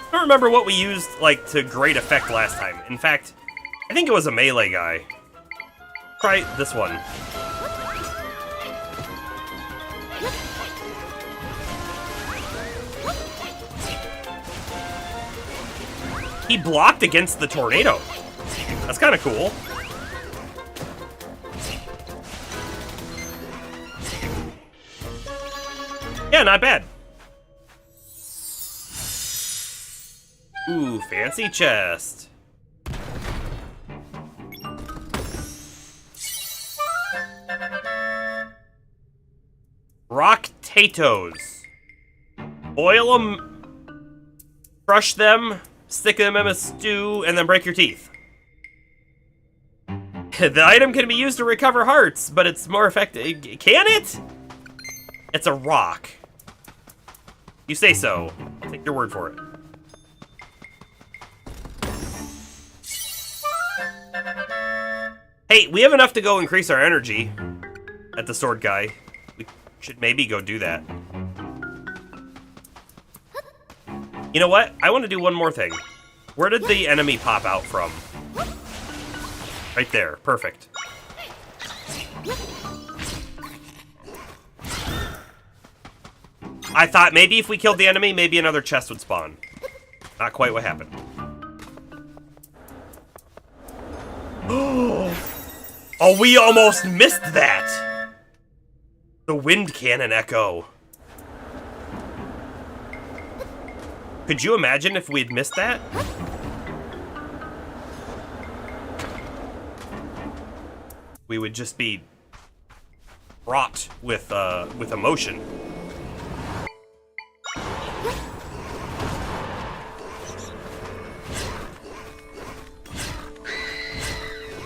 S1: I don't remember what we used, like, to great effect last time. In fact, I think it was a melee guy. Try this one. He blocked against the tornado. That's kind of cool. Yeah, not bad. Ooh, fancy chest. Rock potatoes. Boil them, crush them, stick them in a stew, and then break your teeth. The item can be used to recover hearts, but it's more effective. Can it? It's a rock. You say so. I'll take your word for it. Hey, we have enough to go increase our energy at the sword guy. We should maybe go do that. You know what? I want to do one more thing. Where did the enemy pop out from? Right there. Perfect. I thought maybe if we killed the enemy, maybe another chest would spawn. Not quite what happened. Oh, we almost missed that! The wind cannon echo. Could you imagine if we'd missed that? We would just be fraught with emotion.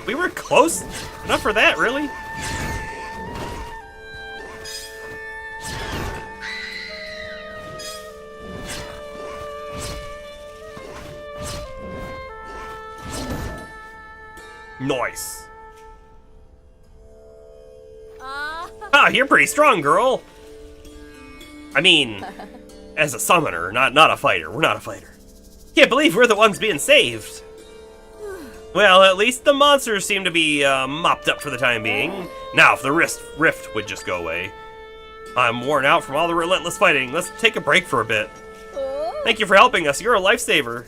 S1: We were close enough for that, really? Nice. Ah, you're pretty strong, girl. I mean, as a summoner, not a fighter. We're not a fighter. Can't believe we're the ones being saved. Well, at least the monsters seem to be mopped up for the time being. Now, if the rift would just go away. I'm worn out from all the relentless fighting. Let's take a break for a bit. Thank you for helping us. You're a lifesaver.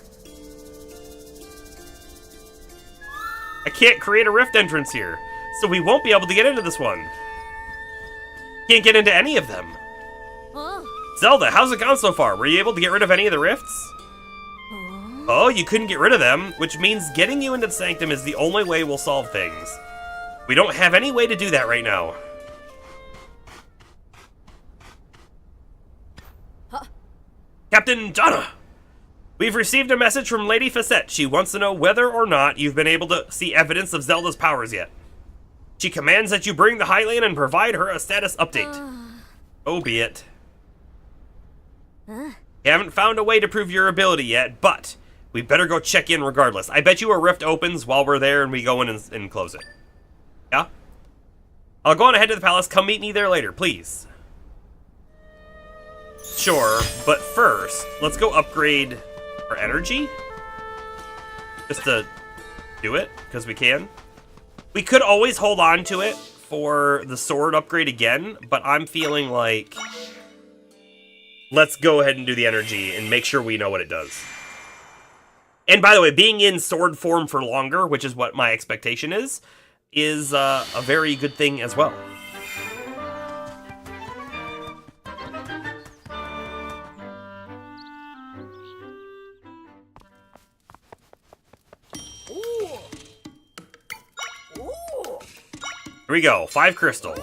S1: I can't create a rift entrance here, so we won't be able to get into this one. Can't get into any of them. Zelda, how's it gone so far? Were you able to get rid of any of the rifts? Oh, you couldn't get rid of them, which means getting you into the Sanctum is the only way we'll solve things. We don't have any way to do that right now. Captain Donna! We've received a message from Lady Facette. She wants to know whether or not you've been able to see evidence of Zelda's powers yet. She commands that you bring the Hylian and provide her a status update. Oh, be it. You haven't found a way to prove your ability yet, but we better go check in regardless. I bet you a rift opens while we're there and we go in and close it. Yeah? I'll go on ahead to the palace. Come meet me there later, please. Sure, but first, let's go upgrade our energy. Just to do it, because we can. We could always hold on to it for the sword upgrade again, but I'm feeling like let's go ahead and do the energy and make sure we know what it does. And by the way, being in sword form for longer, which is what my expectation is a very good thing as well. Here we go, 5 crystal. Do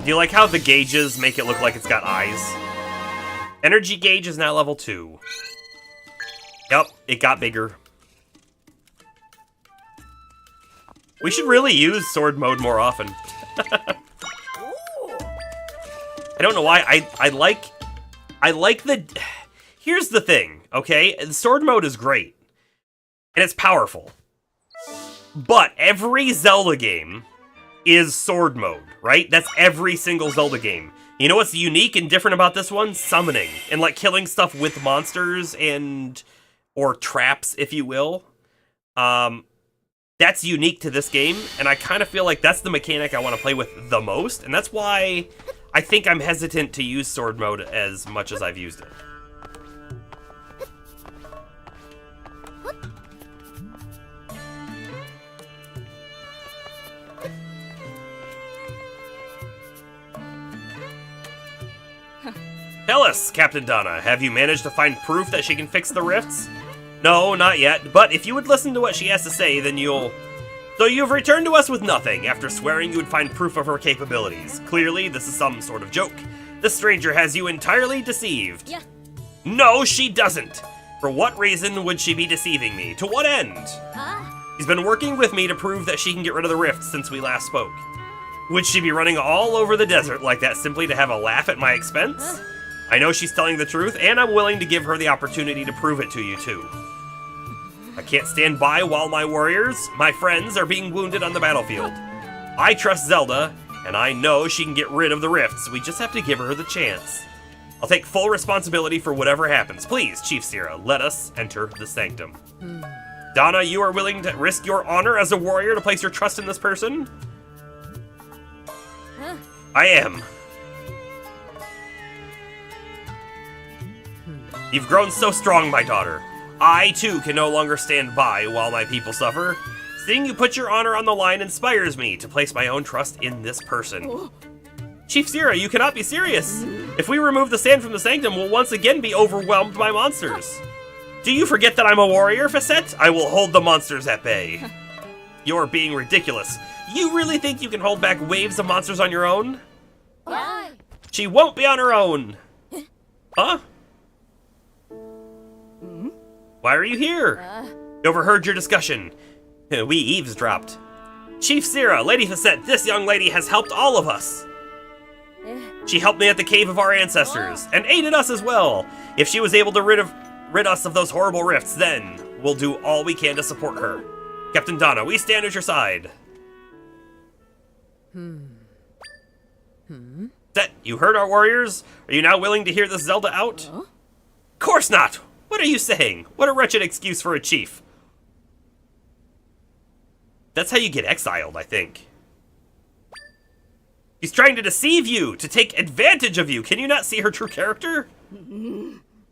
S1: you like how the gauges make it look like it's got eyes? Energy gauge is now level 2. Yep, it got bigger. We should really use sword mode more often. I don't know why. I like the... Here's the thing, okay? Sword mode is great. And it's powerful. But every Zelda game is sword mode, right? That's every single Zelda game. You know what's unique and different about this one? Summoning. And like killing stuff with monsters and... or traps, if you will. That's unique to this game, and I kind of feel like that's the mechanic I want to play with the most, and that's why I think I'm hesitant to use sword mode as much as I've used it. Tell us, Captain Donna, have you managed to find proof that she can fix the rifts? No, not yet, but if you would listen to what she has to say, then you'll... So you've returned to us with nothing, after swearing you would find proof of her capabilities. Clearly, this is some sort of joke. This stranger has you entirely deceived.
S2: Yeah.
S1: No, she doesn't. For what reason would she be deceiving me? To what end? She's been working with me to prove that she can get rid of the rifts since we last spoke. Would she be running all over the desert like that simply to have a laugh at my expense? I know she's telling the truth, and I'm willing to give her the opportunity to prove it to you, too. I can't stand by while my warriors, my friends, are being wounded on the battlefield. I trust Zelda, and I know she can get rid of the rifts. We just have to give her the chance. I'll take full responsibility for whatever happens. Please, Chief Sierra, let us enter the sanctum. Donna, you are willing to risk your honor as a warrior to place your trust in this person? I am. You've grown so strong, my daughter. I, too, can no longer stand by while my people suffer. Seeing you put your honor on the line inspires me to place my own trust in this person. Chief Sierra, you cannot be serious. If we remove the sand from the sanctum, we'll once again be overwhelmed by monsters. Do you forget that I'm a warrior, Facette? I will hold the monsters at bay. You're being ridiculous. You really think you can hold back waves of monsters on your own?
S2: Why?
S1: She won't be on her own. Huh? Why are you here? We overheard your discussion. We eavesdropped. Chief Sierra, Lady Facette, this young lady has helped all of us. She helped me at the cave of our ancestors, and aided us as well. If she was able to rid us of those horrible rifts, then we'll do all we can to support her. Captain Donna, we stand at your side. That, you heard our warriors? Are you now willing to hear this Zelda out? Course not! What are you saying? What a wretched excuse for a chief. That's how you get exiled, I think. She's trying to deceive you, to take advantage of you. Can you not see her true character?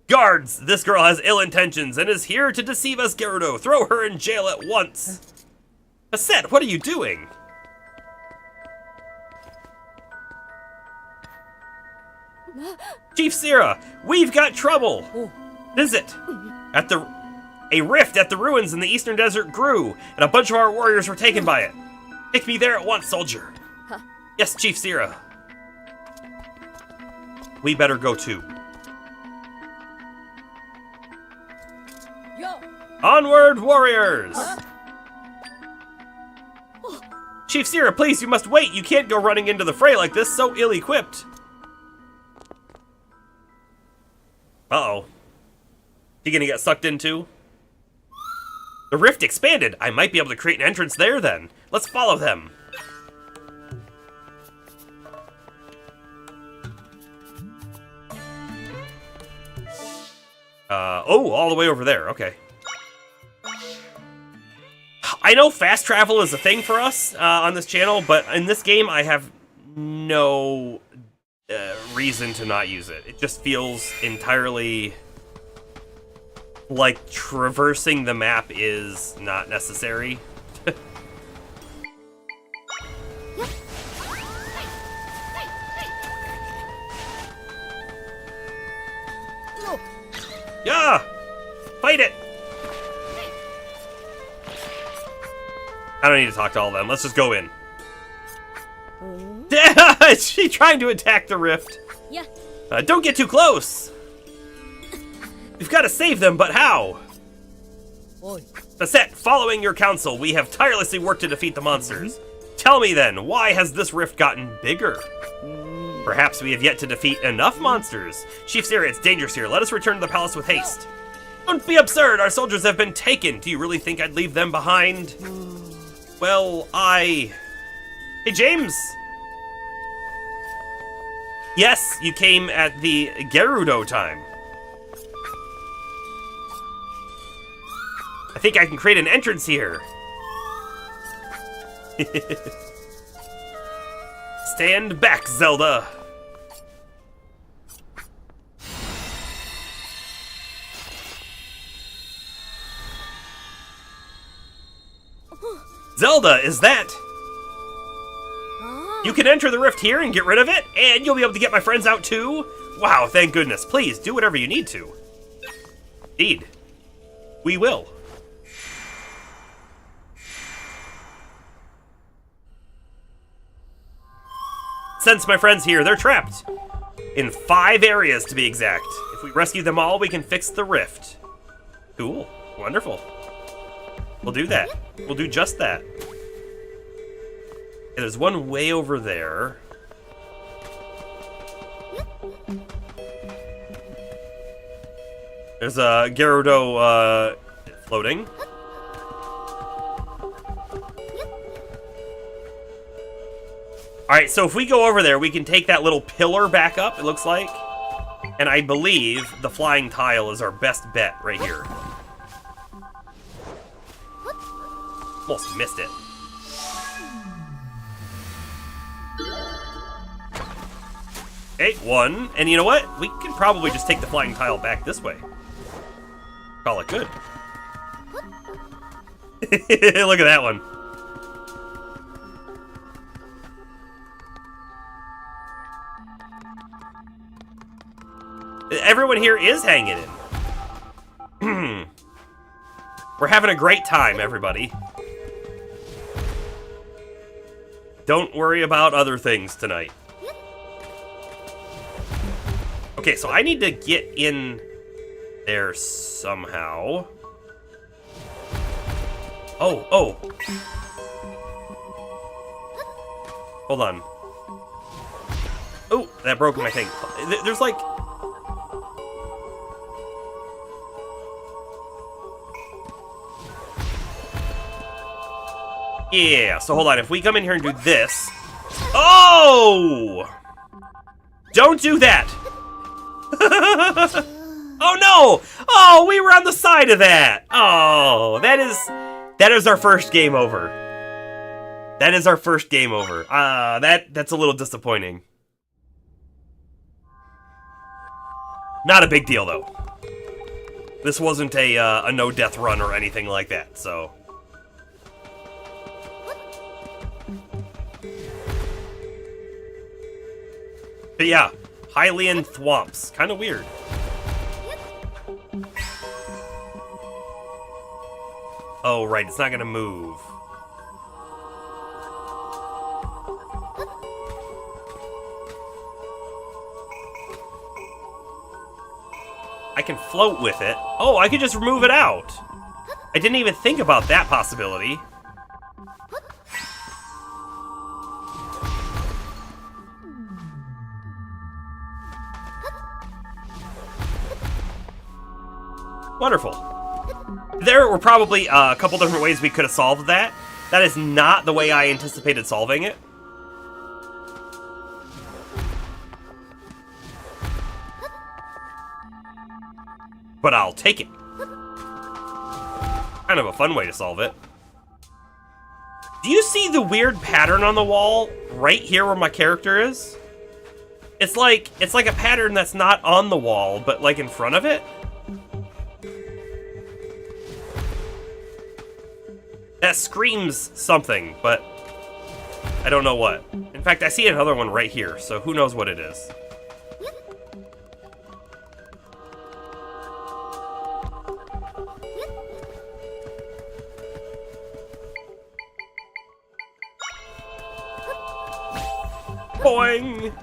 S1: Guards, this girl has ill intentions and is here to deceive us, Gerudo. Throw her in jail at once. Facette, what are you doing? Chief Sierra, we've got trouble. Visit. A rift at the ruins in the eastern desert grew, and a bunch of our warriors were taken by it. Take me there at once, soldier. Yes, Chief Sierra. We better go too.
S2: Yo.
S1: Onward, warriors! Chief Sierra, please, you must wait. You can't go running into the fray like this, so ill-equipped. Uh-oh. He gonna get sucked in too? The rift expanded. I might be able to create an entrance there then. Let's follow them. Oh, all the way over there. Okay. I know fast travel is a thing for us on this channel, but in this game I have no reason to not use it. It just feels entirely like traversing the map is not necessary. Yeah! Fight it! I don't need to talk to all of them. Let's just go in. Is she trying to attack the rift?
S2: Yeah.
S1: Don't get too close! We've got to save them, but how? Facette, following your counsel, we have tirelessly worked to defeat the monsters. Tell me then, why has this rift gotten bigger? Perhaps we have yet to defeat enough monsters. Chief Sarah, it's dangerous here. Let us return to the palace with haste. Don't be absurd. Our soldiers have been taken. Do you really think I'd leave them behind? Well, Hey, James! Yes, you came at the Gerudo time. I think I can create an entrance here. Stand back, Zelda. Zelda, is that? You can enter the rift here and get rid of it, and you'll be able to get my friends out too? Wow, thank goodness. Please, do whatever you need to. Indeed. We will. Sense my friends here, they're trapped. In 5 areas, to be exact. If we rescue them all, we can fix the rift. Cool. Wonderful. We'll do that. We'll do just that. Okay, there's one way over there. There's a Gerudo floating. Alright, so if we go over there, we can take that little pillar back up, it looks like. And I believe the flying tile is our best bet right here. Almost missed it. Okay, 1. And you know what? We can probably just take the flying tile back this way. Call it good. Look at that one. Everyone here is hanging in. We're having a great time, everybody. Don't worry about other things tonight. Okay, so I need to get in there somehow. Oh. Hold on. Oh, that broke my thing. There's like... Yeah, so hold on. If we come in here and do this... Oh! Don't do that! Oh no! Oh, we were on the side of that! Oh, that is our first game over. That is our first game over. That's a little disappointing. Not a big deal, though. This wasn't a no-death run or anything like that, so... But yeah, Hylian thwomps. Kind of weird. Oh, right, it's not gonna move. I can float with it. Oh, I could just remove it out. I didn't even think about that possibility. Wonderful. There were probably a couple different ways we could have solved that. That is not the way I anticipated solving it. But I'll take it. Kind of a fun way to solve it. Do you see the weird pattern on the wall right here where my character is? It's like a pattern that's not on the wall, but like in front of it. That screams something, but I don't know what. In fact, I see another one right here, so who knows what it is. Boing!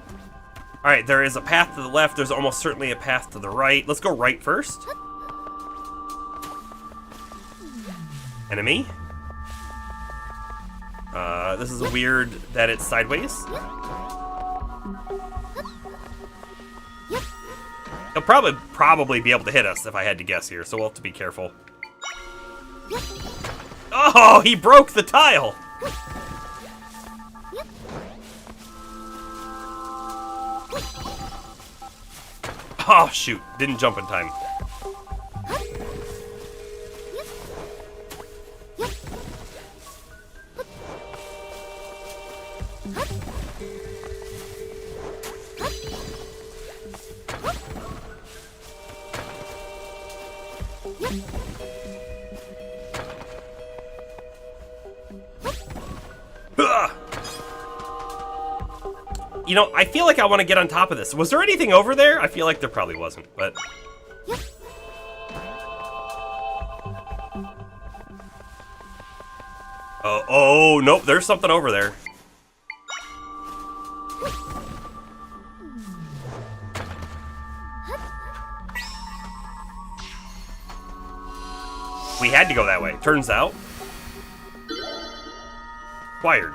S1: Alright, there is a path to the left. There's almost certainly a path to the right. Let's go right first. Enemy. This is weird that it's sideways. He'll probably be able to hit us if I had to guess here, so we'll have to be careful. Oh, he broke the tile! Oh, shoot. Didn't jump in time. Ugh. You know, I feel like I want to get on top of this. Was there anything over there? I feel like there probably wasn't, but... Oh, nope, there's something over there. We had to go that way. Turns out... Acquired.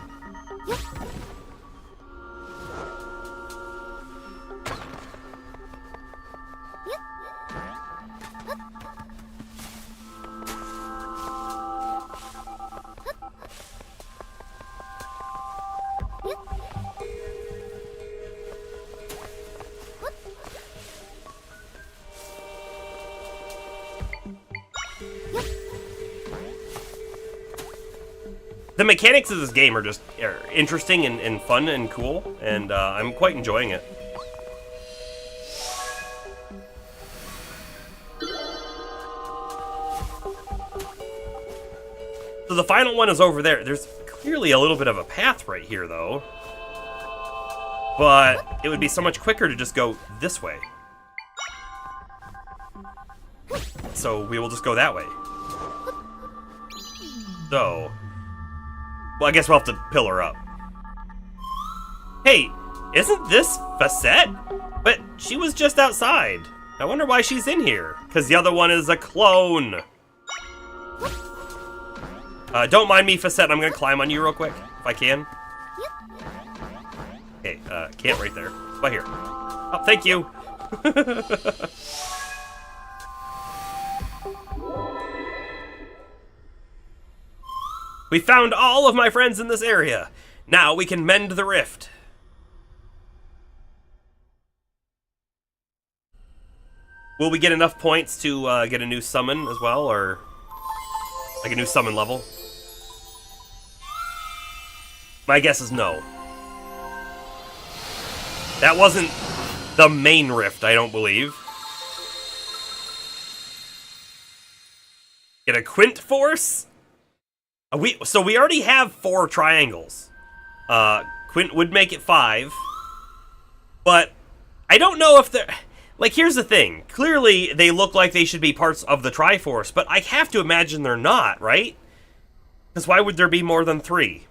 S1: The mechanics of this game are just interesting and fun and cool, and I'm quite enjoying it. So the final one is over there. There's clearly a little bit of a path right here, though. But it would be so much quicker to just go this way. So we will just go that way. So... Well, I guess we'll have to pillar up. Hey, isn't this Facette? But she was just outside. I wonder why she's in here. Because the other one is a clone. Don't mind me, Facette. I'm going to climb on you real quick, if I can. Okay, can't right there. Right here. Oh, thank you. We found all of my friends in this area. Now we can mend the rift. Will we get enough points to get a new summon as well, or like a new summon level? My guess is no. That wasn't the main rift, I don't believe. Get a Quint Force? So we already have 4 triangles. Quint would make it 5. But I don't know if they're... Like, here's the thing. Clearly, they look like they should be parts of the Triforce, but I have to imagine they're not, right? Because why would there be more than 3?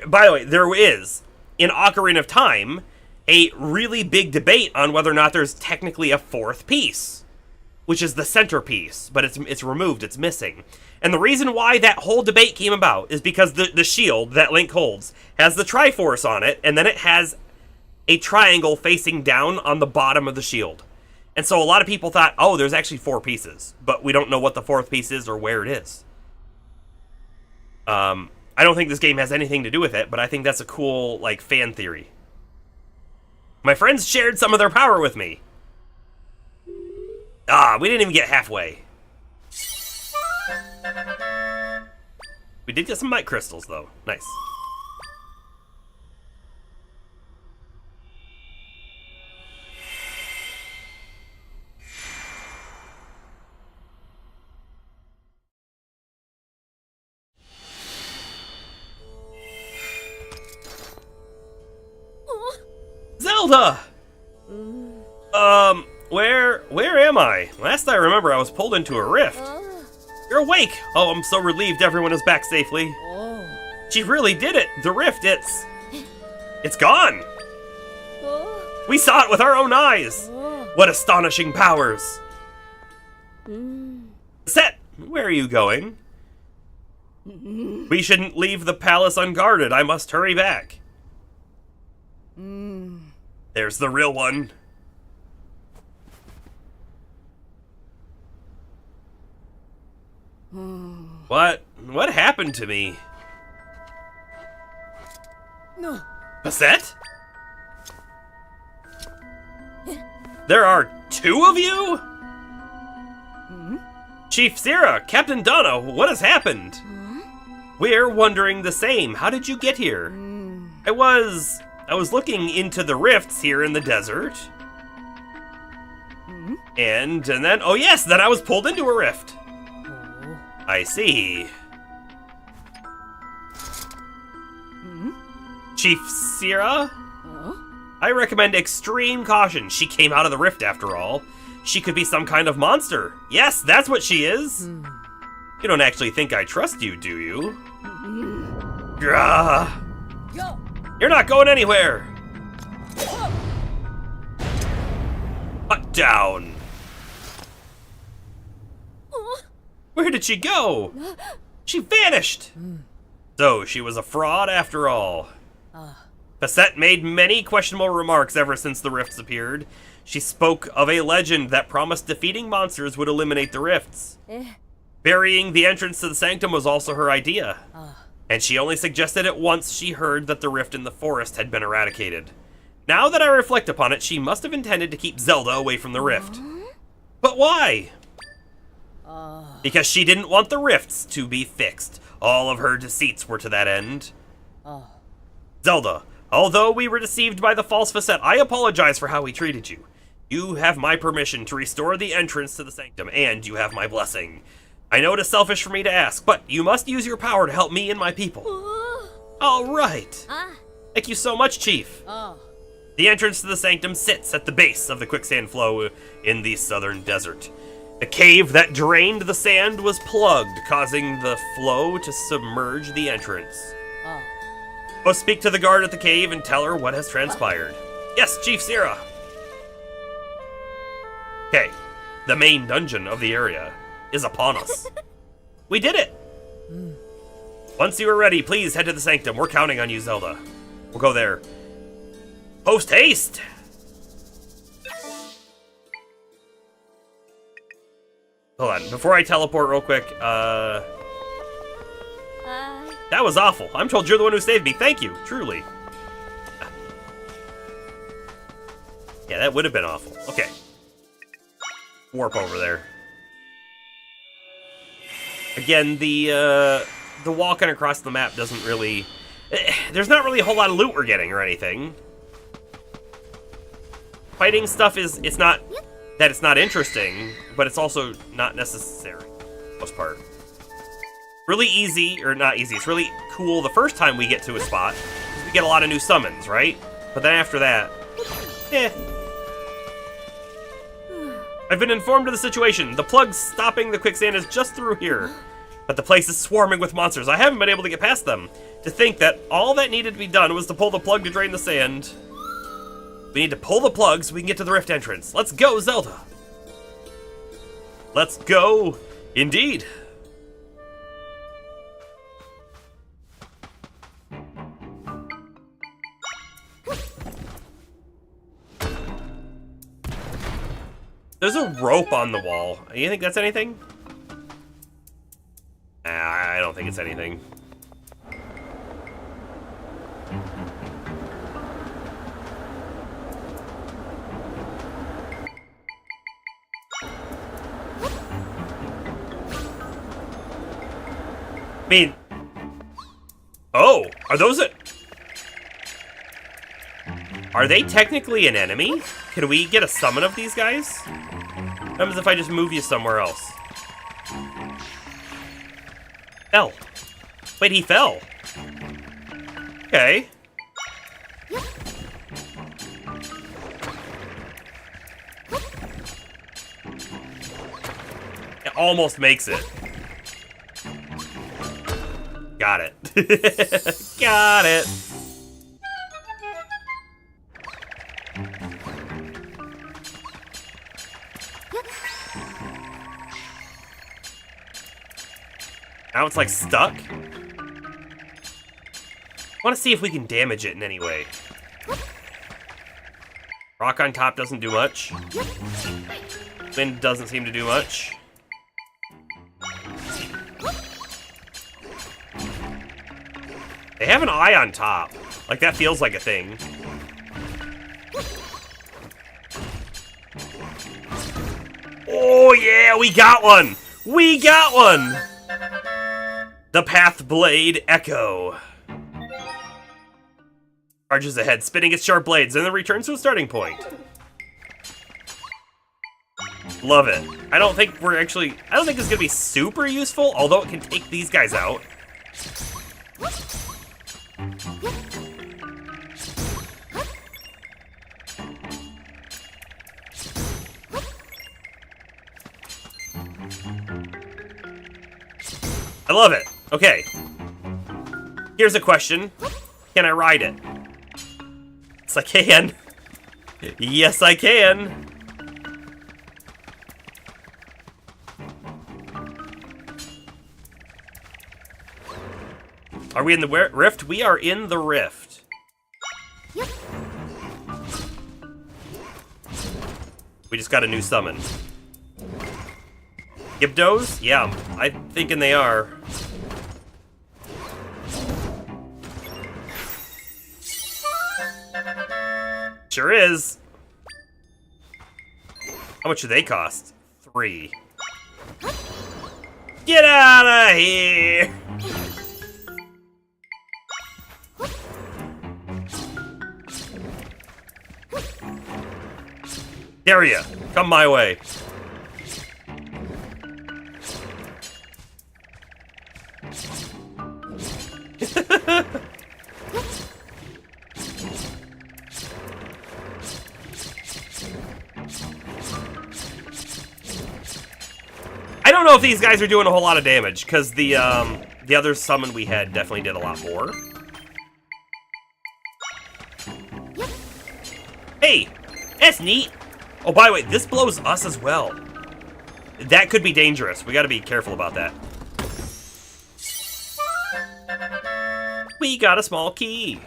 S1: By the way, there is, in Ocarina of Time, a really big debate on whether or not there's technically a 4th piece, which is the centerpiece, but it's removed, it's missing. And the reason why that whole debate came about is because the shield that Link holds has the Triforce on it, and then it has a triangle facing down on the bottom of the shield. And so a lot of people thought, oh, there's actually 4 pieces, but we don't know what the 4th piece is or where it is. I don't think this game has anything to do with it, but I think that's a cool, like, fan theory. My friends shared some of their power with me. Ah, we didn't even get halfway. We did get some mic crystals, though. Nice. Zelda! Where am I? Last I remember, I was pulled into a rift. You're awake! Oh, I'm so relieved everyone is back safely. She really did it! The rift, it's gone! We saw it with our own eyes! What astonishing powers! Set! Where are you going? We shouldn't leave the palace unguarded. I must hurry back. There's the real one. What happened to me?
S2: No.
S1: Basette? There are 2 of you? Chief Sierra, Captain Donna, what has happened? We're wondering the same. How did you get here? I was looking into the rifts here in the desert. And then, oh yes, then I was pulled into a rift. I see. Chief Sierra? I recommend extreme caution. She came out of the rift after all. She could be some kind of monster. Yes, that's what she is. You don't actually think I trust you, do you? Grah.
S2: Yo.
S1: You're not going anywhere. Put down. Where did she go? She vanished. So she was a fraud after all. Basette made many questionable remarks ever since the rifts appeared. She spoke of a legend that promised defeating monsters would eliminate the rifts. Burying the entrance to the sanctum was also her idea. And she only suggested it once she heard that the rift in the forest had been eradicated. Now that I reflect upon it, she must have intended to keep Zelda away from the rift. But why? Because she didn't want the rifts to be fixed. All of her deceits were to that end. Zelda, although we were deceived by the false facet, I apologize for how we treated you. You have my permission to restore the entrance to the sanctum, and you have my blessing. I know it is selfish for me to ask, but you must use your power to help me and my people. All right. Thank you so much, Chief. The entrance to the sanctum sits at the base of the quicksand flow in the southern desert. The cave that drained the sand was plugged, causing the flow to submerge the entrance. Go speak to the guard at the cave and tell her what has transpired. Yes, Chief Sierra. Okay, the main dungeon of the area is upon us. We did it! Once you are ready, please head to the sanctum. We're counting on you, Zelda. We'll go there. Post haste! Hold on, before I teleport real quick, that was awful. I'm told you're the one who saved me. Thank you, truly. Yeah, that would have been awful. Okay. Warp over there. Again, the walking across the map doesn't really... There's not really a whole lot of loot we're getting or anything. Fighting stuff is... It's not that it's not interesting, but it's also not necessary, for the most part. Really easy, or not easy, it's really cool the first time we get to a spot, because we get a lot of new summons, right? But then after that, I've been informed of the situation. The plug stopping the quicksand is just through here. But the place is swarming with monsters. I haven't been able to get past them. To think that all that needed to be done was to pull the plug to drain the sand. We need to pull the plug so we can get to the rift entrance. Let's go, Zelda. Let's go, indeed. There's a rope on the wall. You think that's anything? I don't think it's anything. I mean... Oh! Are those a... Are they technically an enemy? Can we get a summon of these guys? What happens if I just move you somewhere else? Fell. Wait, he fell. Okay. It almost makes it. Got it. Got it. Now it's like stuck. I want to see if we can damage it in any way. Rock on top doesn't do much. Wind doesn't seem to do much. They have an eye on top. Like, that feels like a thing. Oh, yeah, we got one! We got one! The Path Blade Echo. Charges ahead, spinning its sharp blades, and then returns to a starting point. Love it. I don't think it's gonna be super useful, although it can take these guys out. I love it. Okay. Here's a question. Can I ride it? Yes, I can. Yes, I can. Are we in the rift? We are in the rift. We just got a new summon. Gibdos? Yeah, I'm thinking they are. Sure is. How much do they cost? 3. Get out of here! Dare ya! Come my way. I don't know if these guys are doing a whole lot of damage, because the other summon we had definitely did a lot more. Hey! That's neat! Oh, by the way, this blows us as well. That could be dangerous. We gotta be careful about that. We got a small key.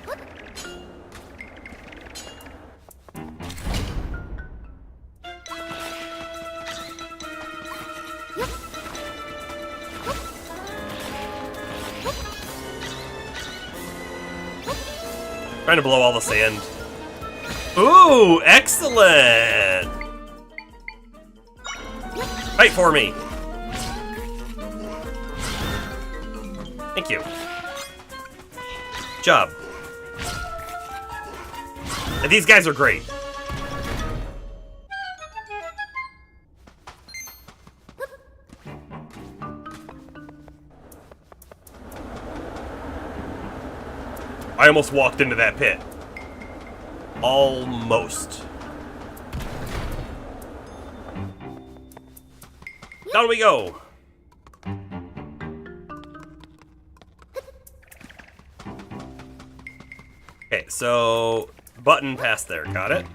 S1: Trying to blow all the sand. Ooh, excellent! Fight for me. Thank you. Good job. And these guys are great. I almost walked into that pit. Almost. Down we go. Okay, so button past there. Got it.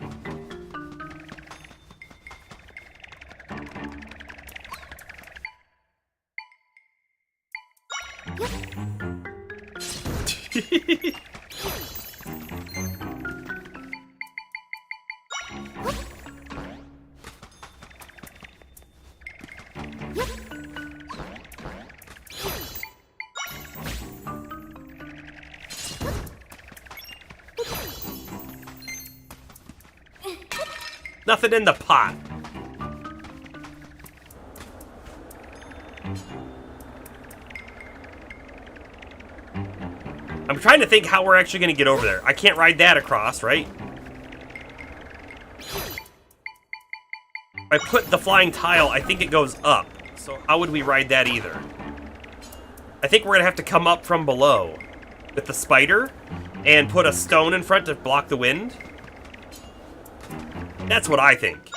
S1: Nothing in the pot. I'm trying to think how we're actually going to get over there. I can't ride that across, right? If I put the flying tile, I think it goes up. So how would we ride that either? I think we're going to have to come up from below with the spider and put a stone in front to block the wind. That's what I think.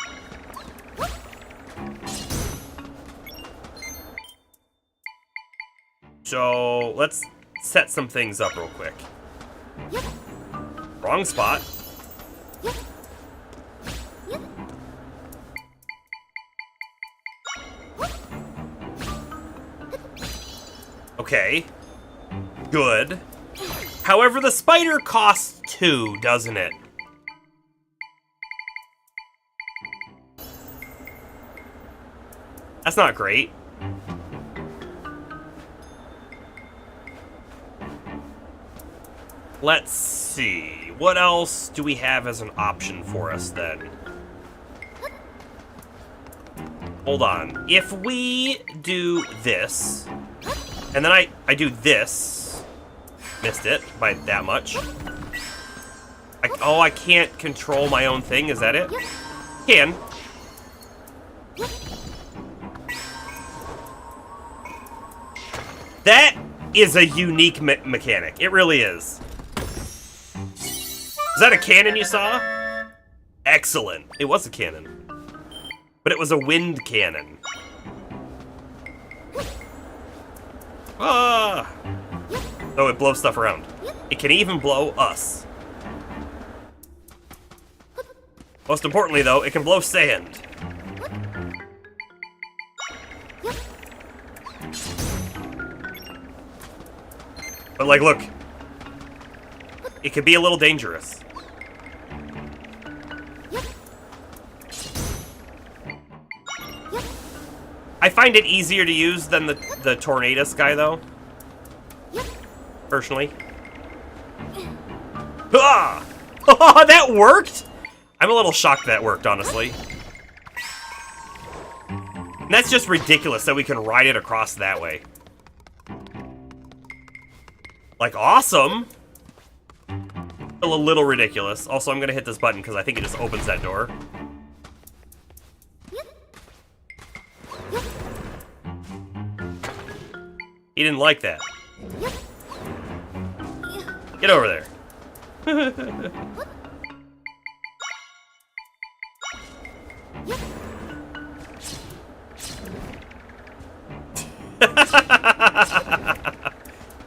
S1: So let's set some things up real quick. Wrong spot. Okay. Good. However, the spider costs 2, doesn't it? That's not great. Let's see. What else do we have as an option for us then? Hold on. If we do this, and then I do this, missed it by that much. Oh, I can't control my own thing. Is that it? Can. That is a unique mechanic. It really is. Is that a cannon you saw? Excellent. It was a cannon. But it was a wind cannon. Ah! Oh, it blows stuff around. It can even blow us. Most importantly, though, it can blow sand. But, like, look. It can be a little dangerous. I find it easier to use than the Tornadus guy, though. Personally. Ah! Oh, that worked? I'm a little shocked that worked, honestly. And that's just ridiculous that we can ride it across that way. Like, awesome! A little ridiculous. Also, I'm gonna hit this button because I think it just opens that door. He didn't like that. Get over there.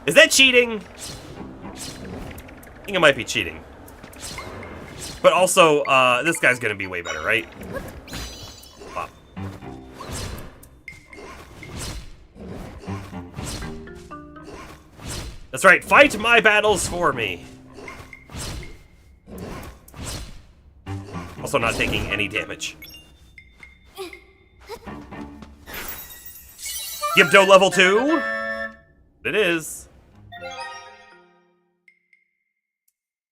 S1: Is that cheating? I think it might be cheating. But also, this guy's gonna be way better, right? Wow. That's right, fight my battles for me. Also not taking any damage. Gibdo level 2? It is.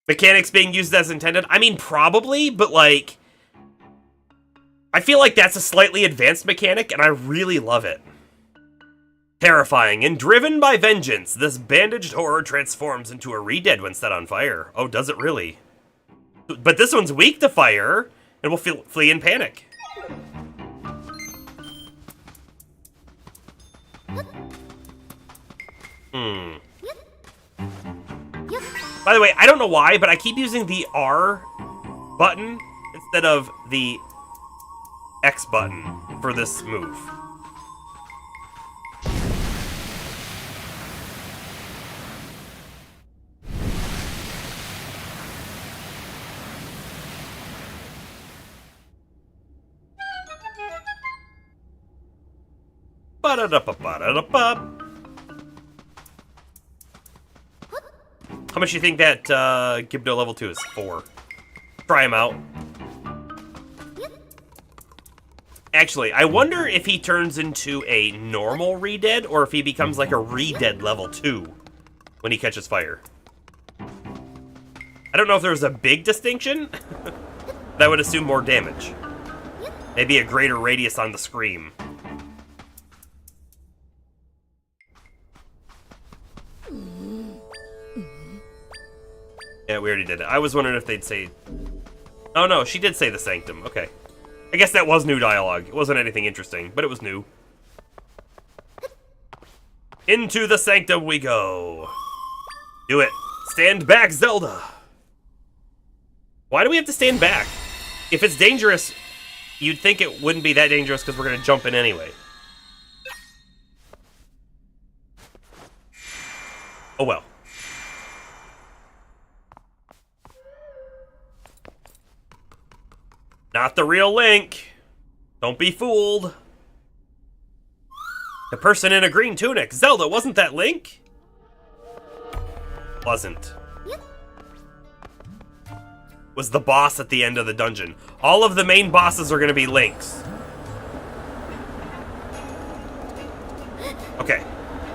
S1: Mechanics being used as intended? I mean, probably, but like... I feel like that's a slightly advanced mechanic, and I really love it. Terrifying and driven by vengeance, this bandaged horror transforms into a re-dead when set on fire. Oh, does it really? But this one's weak to fire, and will flee in panic. By the way, I don't know why, but I keep using the R button instead of the X button for this move. Ba-da-da-ba-ba-da-da-ba. How much do you think that Gibdo level 2 is for? Try him out. Actually, I wonder if he turns into a normal re-dead or if he becomes like a re-dead level 2 when he catches fire. I don't know if there's a big distinction, but I would assume more damage. Maybe a greater radius on the scream. Yeah, we already did it. I was wondering if they'd say... Oh no, she did say the Sanctum. Okay. I guess that was new dialogue. It wasn't anything interesting, but it was new. Into the Sanctum we go. Do it. Stand back, Zelda. Why do we have to stand back? If it's dangerous, you'd think it wouldn't be that dangerous because we're going to jump in anyway. Oh well. Not the real Link. Don't be fooled. The person in a green tunic. Zelda, wasn't that Link? Wasn't. Was the boss at the end of the dungeon. All of the main bosses are going to be Links. Okay.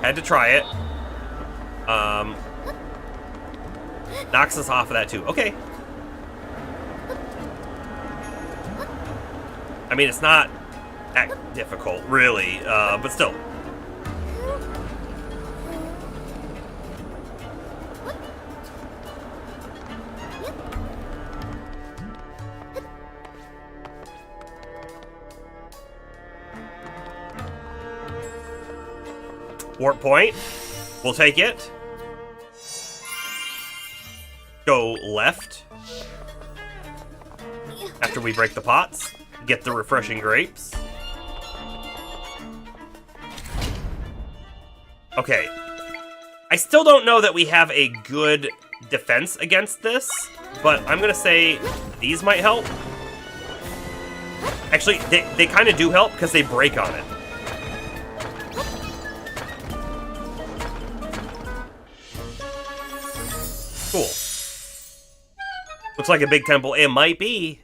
S1: Had to try it. Knocks us off of that too. Okay. I mean, it's not that difficult, really, but still. Warp point. We'll take it. Go left. After we break the pots. Get the refreshing grapes. Okay. I still don't know that we have a good defense against this, but I'm gonna say these might help. Actually, they kind of do help because they break on it. Cool. Looks like a big temple. It might be.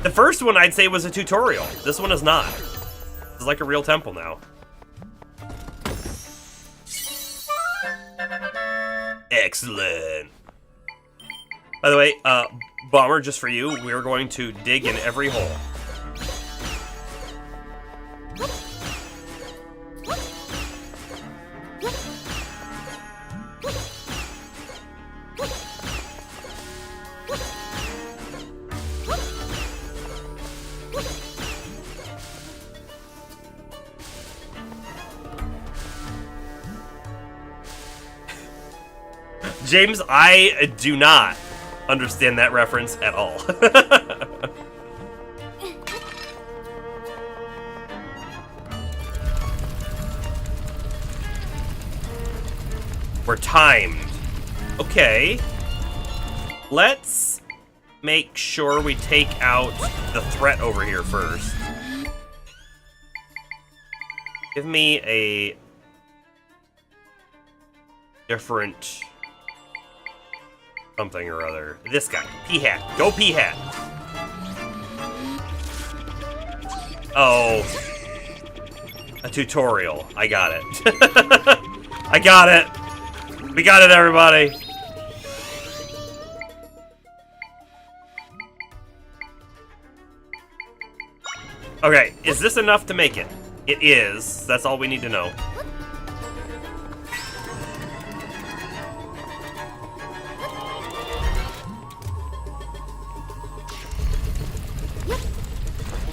S1: The first one I'd say was a tutorial. This one is not. This is like a real temple now. Excellent. By the way, Bomber, just for you, we're going to dig in every hole. James, I do not understand that reference at all. We're timed. Okay. Let's make sure we take out the threat over here first. Give me a different something or other. This guy. P-Hat. Go P-Hat. Oh. A tutorial. I got it. I got it. We got it, everybody. Okay, is this enough to make it? It is. That's all we need to know.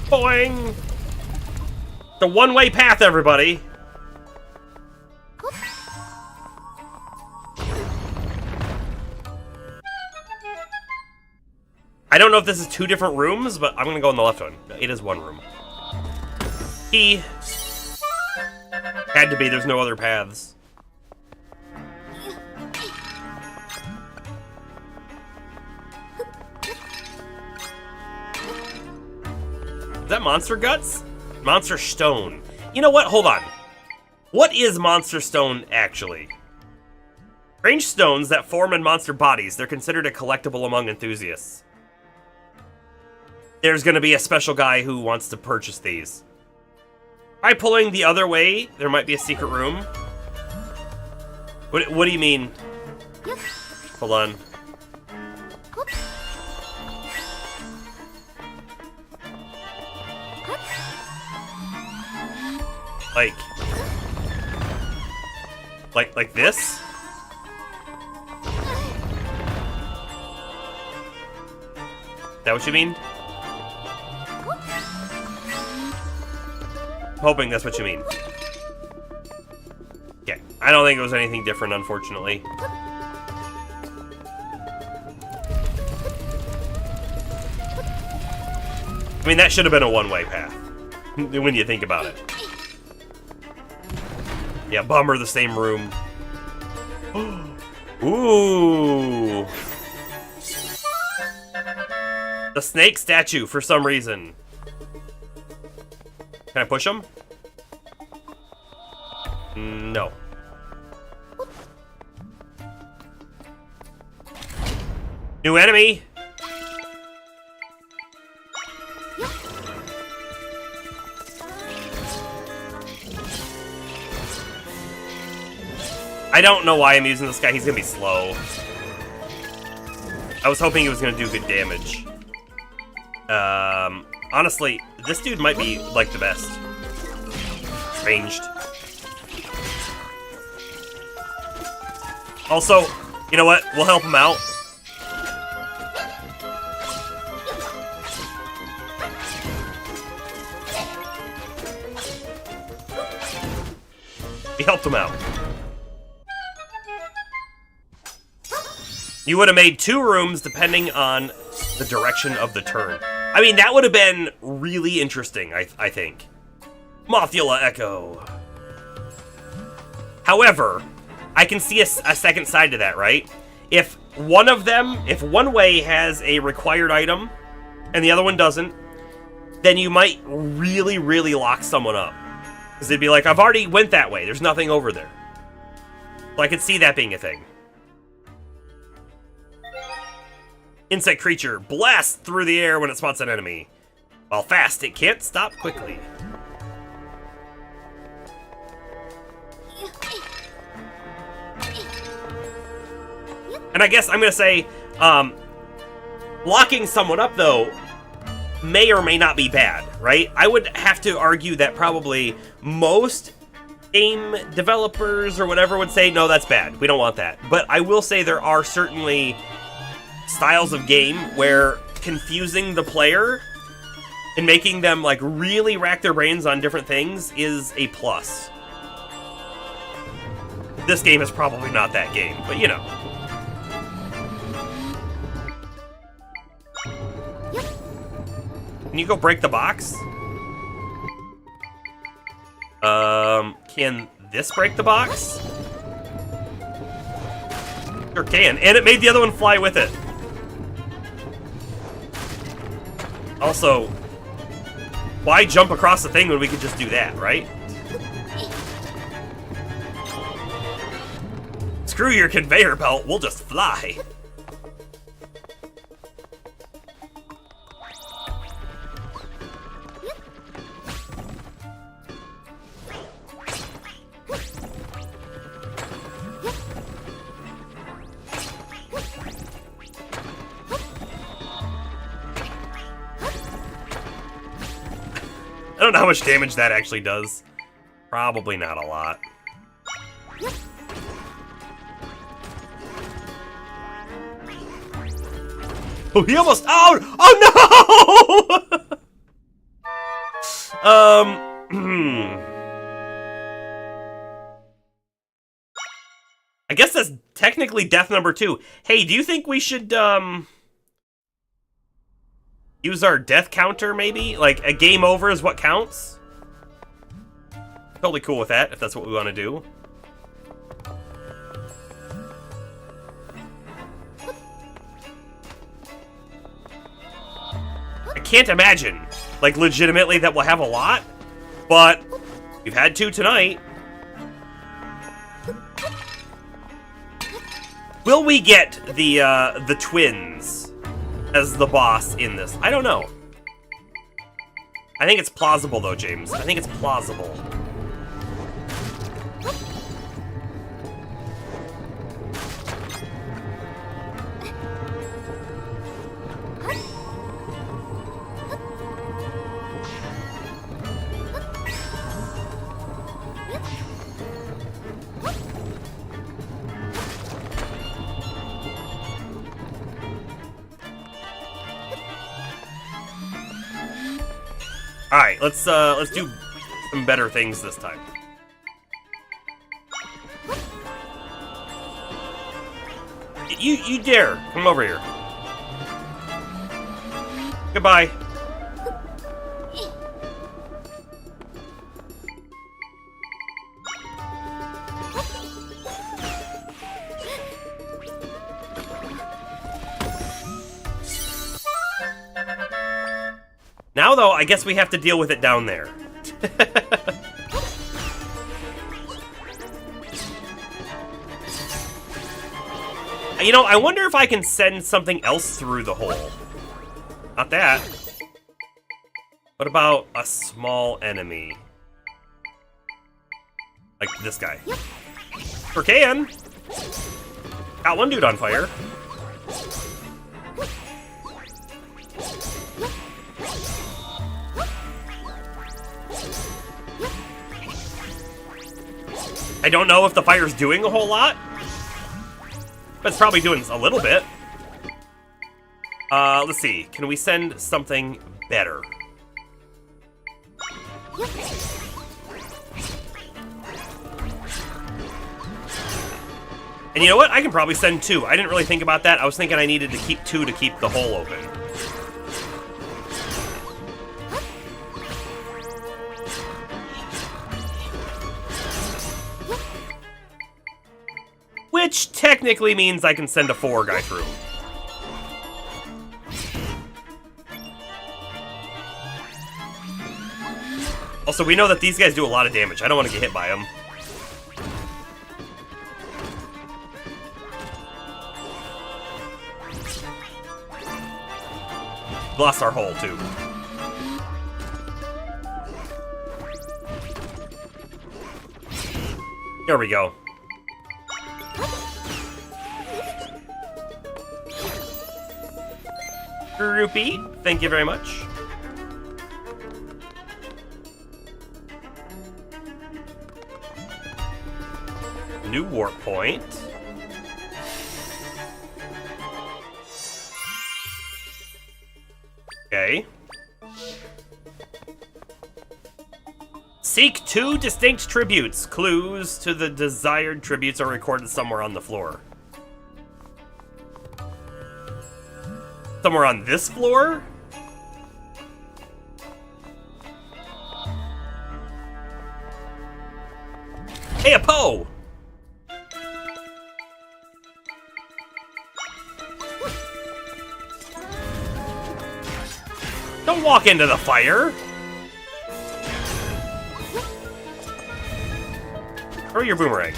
S1: Boing! The one-way path, everybody! I don't know if this is two different rooms, but I'm gonna go in the left one. It is one room. Key. Had to be, there's no other paths. Is that monster guts? Monster stone. You know what? Hold on. What is monster stone actually? Strange stones that form in monster bodies. They're considered a collectible among enthusiasts. There's gonna be a special guy who wants to purchase these. Try pulling the other way. There might be a secret room. What do you mean? Hold on. Like this? Is that what you mean? Hoping that's what you mean. Okay, I don't think it was anything different, unfortunately. I mean, that should have been a one-way path, when you think about it. Yeah, bummer, the same room. Ooh. The snake statue, for some reason. Can I push him? No. New enemy! I don't know why I'm using this guy. He's gonna be slow. I was hoping he was gonna do good damage. Honestly, this dude might be, like, the best. Ranged. Also, you know what? We'll help him out. He helped him out. You would have made 2 rooms depending on the direction of the turn. I mean, that would have been really interesting, I think. Mothula Echo. However, I can see a second side to that, right? If one of them, if one way has a required item and the other one doesn't, then you might really, really lock someone up. Because they'd be like, I've already went that way. There's nothing over there. So I could see that being a thing. Insect creature blasts through the air when it spots an enemy. While fast, it can't stop quickly. And I guess I'm going to say, locking someone up, though, may or may not be bad, right? I would have to argue that probably most game developers or whatever would say, no, that's bad. We don't want that. But I will say there are certainly styles of game where confusing the player and making them, like, really rack their brains on different things is a plus. This game is probably not that game, but you know. Can you go break the box? Can this break the box? Sure can, and it made the other one fly with it. Also, why jump across the thing when we could just do that, right? Screw your conveyor belt, we'll just fly. I don't know how much damage that actually does. Probably not a lot. Oh, he almost... Oh no! I guess that's technically death number 2. Hey, do you think we should, use our death counter, maybe? Like, a game over is what counts? Totally cool with that, if that's what we want to do. I can't imagine, like, legitimately that we'll have a lot, but we've had 2 tonight. Will we get the twins as the boss in this? I don't know. I think it's plausible, though, James. I think it's plausible. All right, let's do some better things this time. You dare come over here? Goodbye. Now, though, I guess we have to deal with it down there. You know, I wonder if I can send something else through the hole. Not that. What about a small enemy? Like this guy. Sure can. Got one dude on fire. I don't know if the fire's doing a whole lot, but it's probably doing a little bit. Let's see. Can we send something better? And you know what? I can probably send 2. I didn't really think about that. I was thinking I needed to keep 2 to keep the hole open. Which technically means I can send a 4 guy through. Also, we know that these guys do a lot of damage. I don't want to get hit by them. Lost our hole, too. There we go. Rupee, thank you very much. New warp point. Okay. Seek 2 distinct tributes. Clues to the desired tributes are recorded somewhere on the floor. Somewhere on this floor? Hey, a Poe! Don't walk into the fire! Throw your boomerang.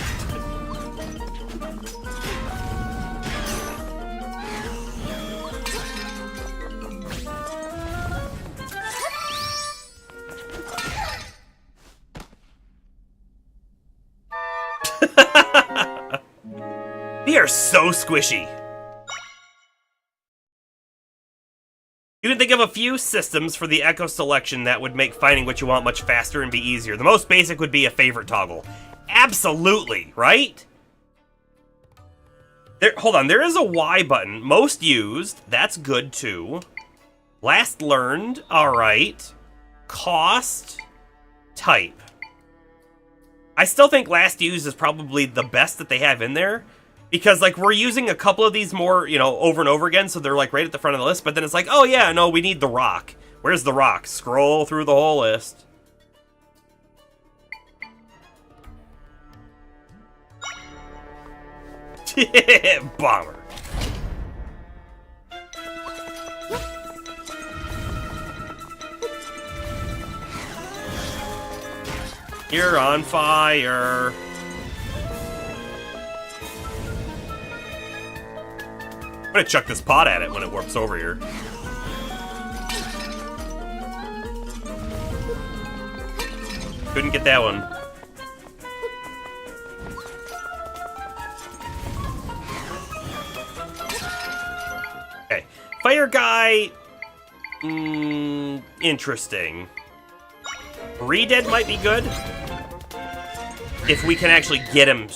S1: They are so squishy. You can think of a few systems for the Echo selection that would make finding what you want much faster and be easier. The most basic would be a favorite toggle. Absolutely, right? Hold on, there is a Y button. Most used, that's good too. Last learned, alright. Cost, type. I still think last used is probably the best that they have in there. Because, like, we're using a couple of these more, you know, over and over again, so they're, like, right at the front of the list. But then it's like, oh, yeah, no, we need the rock. Where's the rock? Scroll through the whole list. Bomber. You're on fire. I'm gonna chuck this pot at it when it warps over here. Couldn't get that one. Okay. Fire guy... interesting. Re-dead might be good. If we can actually get him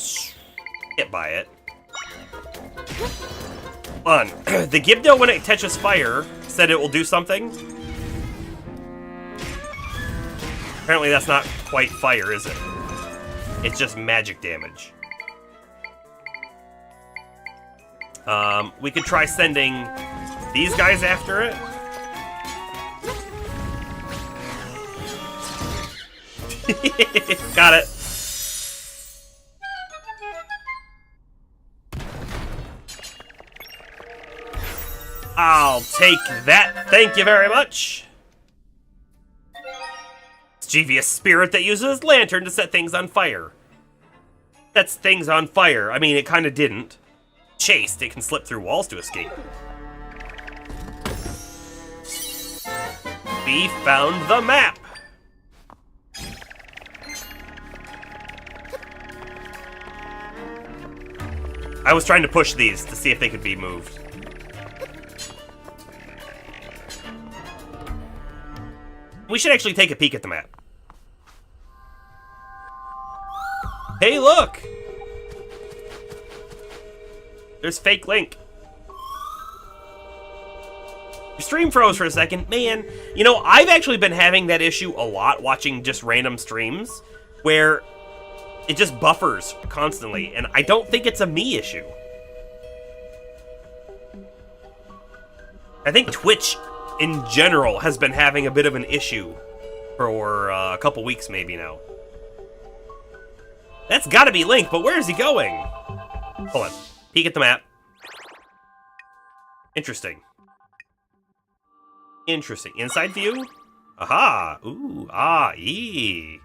S1: hit by it. On. The Gibdo, when it touches fire, said it will do something. Apparently that's not quite fire, is it? It's just magic damage. We could try sending these guys after it. Got it. I'll take that. Thank you very much. Mischievous spirit that uses lantern to set things on fire. Sets things on fire. I mean, it kind of didn't. Chased, it can slip through walls to escape. We found the map. I was trying to push these to see if they could be moved. We should actually take a peek at the map. Hey, look! There's fake Link. Your stream froze for a second. Man, you know, I've actually been having that issue a lot watching just random streams where it just buffers constantly, and I don't think it's a me issue. I think Twitch in general has been having a bit of an issue for a couple weeks maybe now. That's gotta be Link, but where is he going? Hold on. Peek at the map. Interesting. Interesting. Inside view? Aha! Ooh, ee.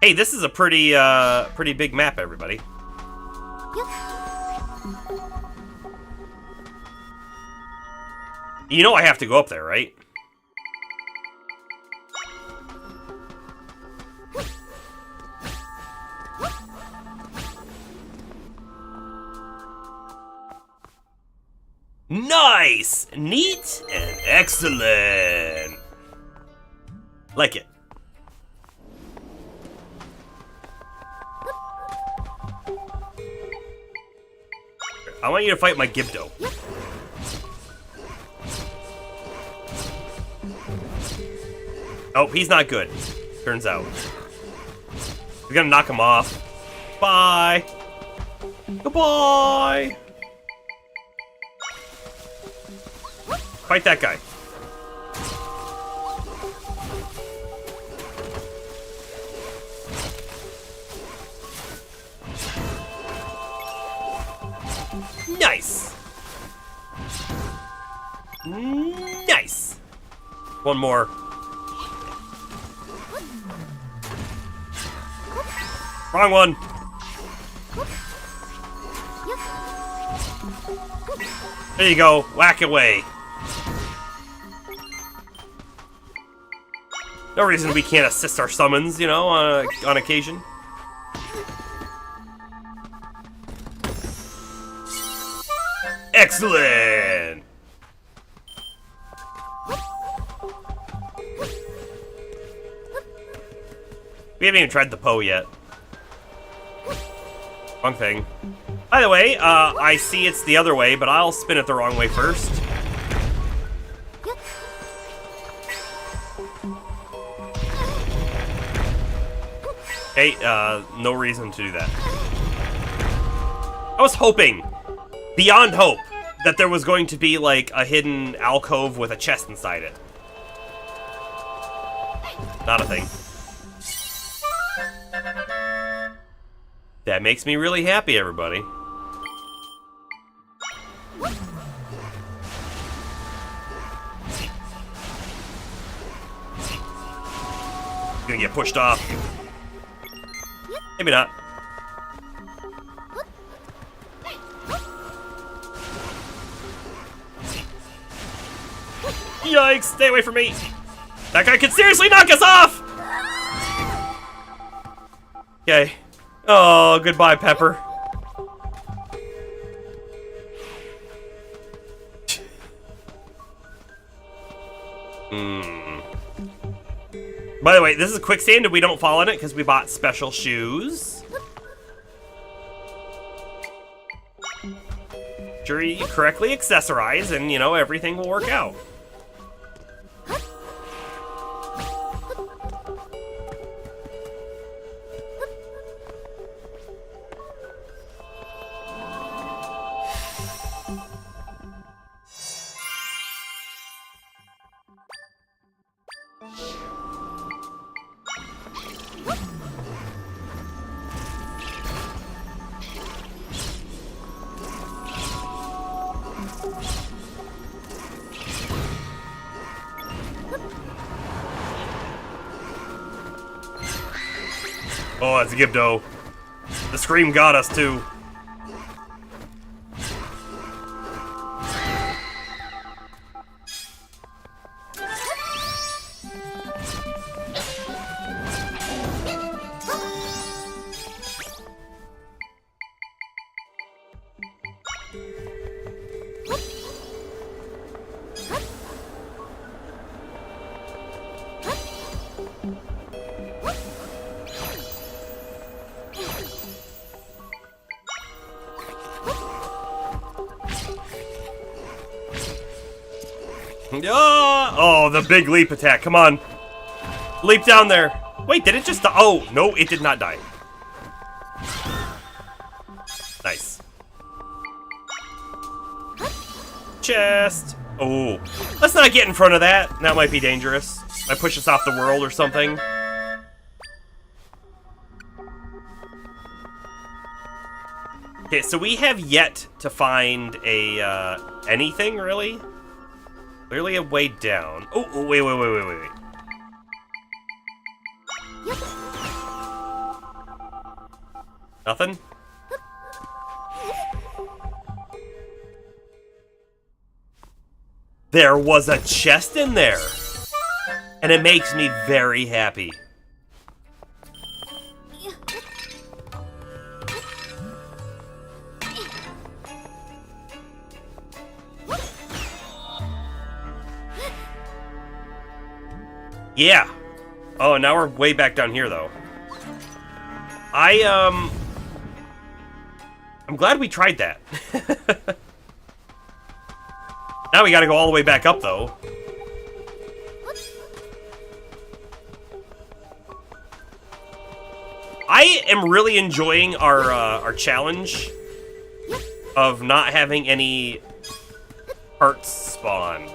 S1: Hey, this is a pretty big map, everybody. You know I have to go up there, right? Nice! Neat and excellent! Like it. I want you to fight my Gibdo. Oh, he's not good, turns out. We're gonna knock him off. Bye! Goodbye! Fight that guy. Nice! Nice! One more. Wrong one. There you go. Whack away. No reason we can't assist our summons, you know, on occasion. Excellent! We haven't even tried the Poe yet. Wrong thing. By the way, I see it's the other way, but I'll spin it the wrong way first. Okay, no reason to do that. I was hoping, beyond hope, that there was going to be, like, a hidden alcove with a chest inside it. Not a thing. That makes me really happy, everybody. Gonna get pushed off. Maybe not. Yikes, stay away from me. That guy could seriously knock us off! Okay. Oh, goodbye, Pepper. By the way, this is a quicksand and we don't fall in it because we bought special shoes. Sure, you correctly accessorize and, you know, everything will work out. Oh, that's Gibdo. The scream got us, too. Oh, the big leap attack. Come on. Leap down there. Wait, did it just die? Oh, no, it did not die. Nice. Chest. Oh, let's not get in front of that. That might be dangerous. Might push us off the world or something. Okay, so we have yet to find a, anything, really? Clearly a way down. Oh, wait. Nothing? There was a chest in there! And it makes me very happy. Yeah. Oh, now we're way back down here, though. I'm glad we tried that. Now we gotta go all the way back up, though. I am really enjoying our challenge of not having any parts spawn.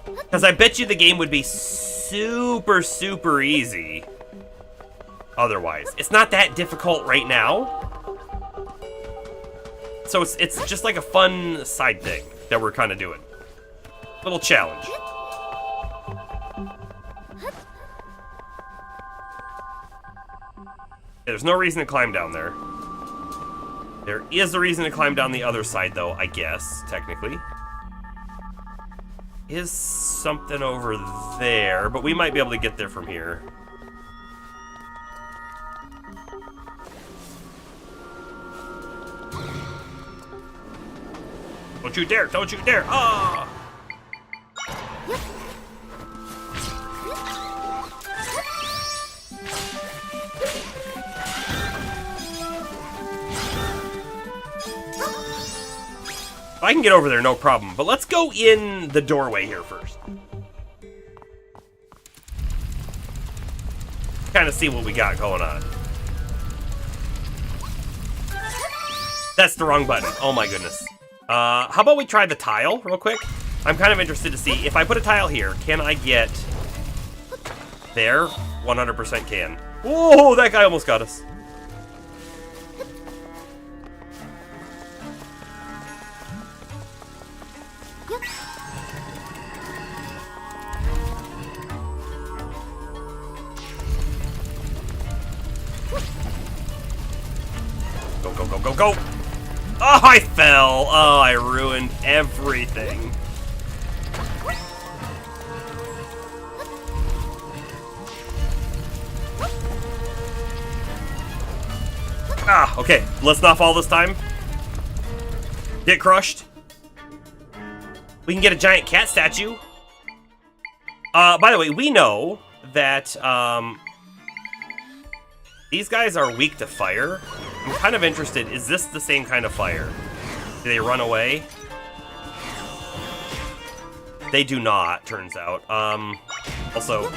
S1: Because I bet you the game would be super, super easy otherwise. It's not that difficult right now. So it's just like a fun side thing that we're kind of doing. Little challenge. There's no reason to climb down there. There is a reason to climb down the other side, though, I guess, technically. Is something over there, but we might be able to get there from here. Don't you dare! Don't you dare! Ah! I can get over there, no problem. But let's go in the doorway here first. Kind of see what we got going on. That's the wrong button. Oh my goodness. How about we try the tile real quick? I'm kind of interested to see if I put a tile here, can I get there? 100% can. Whoa, that guy almost got us. Go, go, go, go, go! Oh, I fell! Oh, I ruined everything. Ah, okay. Let's not fall this time. Get crushed. We can get a giant cat statue. By the way, we know that, these guys are weak to fire. I'm kind of interested, is this the same kind of fire? Do they run away? They do not, turns out. Also,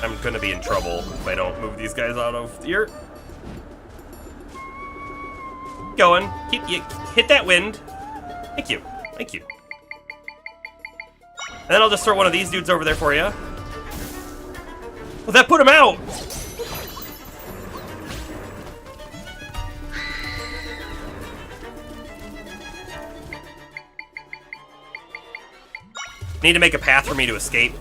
S1: I'm gonna be in trouble if I don't move these guys out of here. Going. Hit that wind. Thank you. Thank you. And then I'll just throw one of these dudes over there for you. Well, that put him out! Need to make a path for me to escape.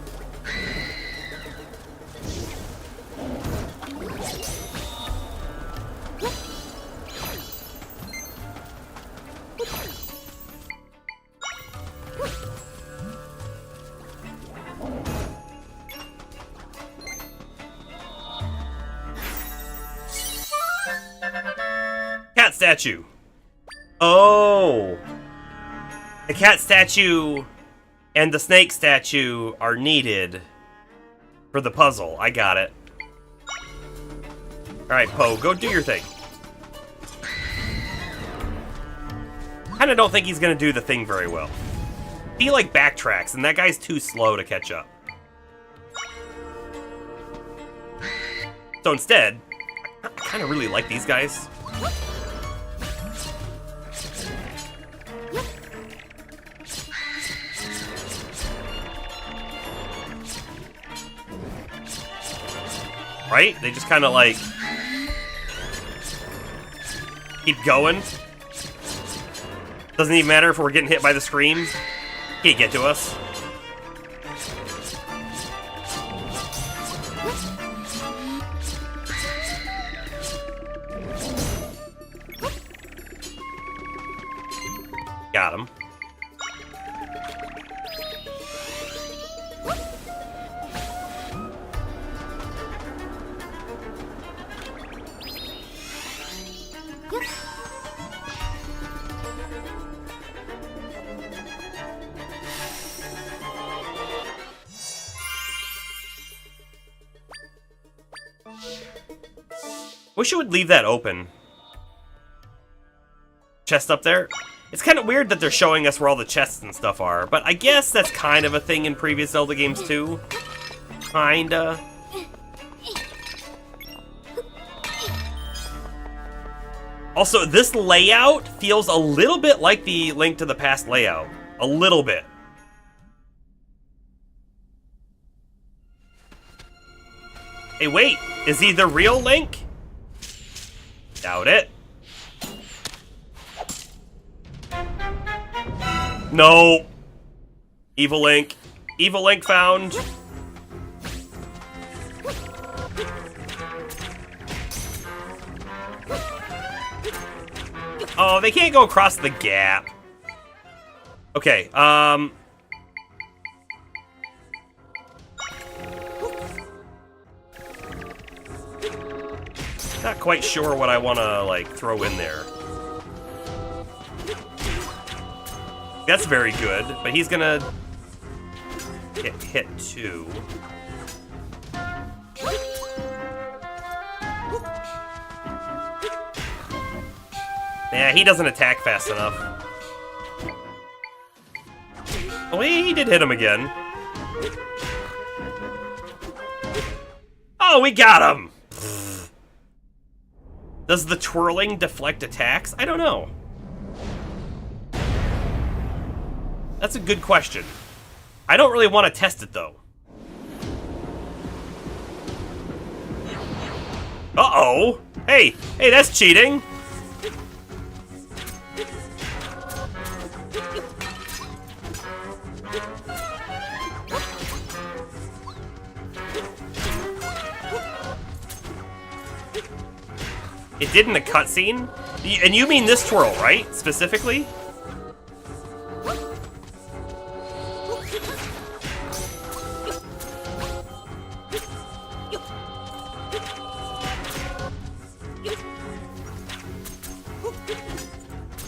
S1: Cat statue. Oh. The cat statue and the snake statue are needed for the puzzle. I got it. Alright, Poe, go do your thing. Kinda don't think he's gonna do the thing very well. He, like, backtracks, and that guy's too slow to catch up. So instead, I kind of really like these guys. Right? They just kind of, like, keep going. Doesn't even matter if we're getting hit by the scream. Can't get to us. Got him. Wish you would leave that open. Chest up there. It's kind of weird that they're showing us where all the chests and stuff are, but I guess that's kind of a thing in previous Zelda games too. Kinda. Also, this layout feels a little bit like the Link to the Past layout. A little bit. Hey, wait. Is he the real Link? Doubt it. No. Evil Link. Evil Link found. Oh, they can't go across the gap. Okay, not quite sure what I want to, like, throw in there. That's very good, but he's gonna get hit too. Yeah, he doesn't attack fast enough. Oh, he did hit him again. Oh, we got him! Does the twirling deflect attacks? I don't know. That's a good question. I don't really want to test it, though. Uh-oh! Hey, that's cheating! It did in the cutscene? And you mean this twirl, right? Specifically?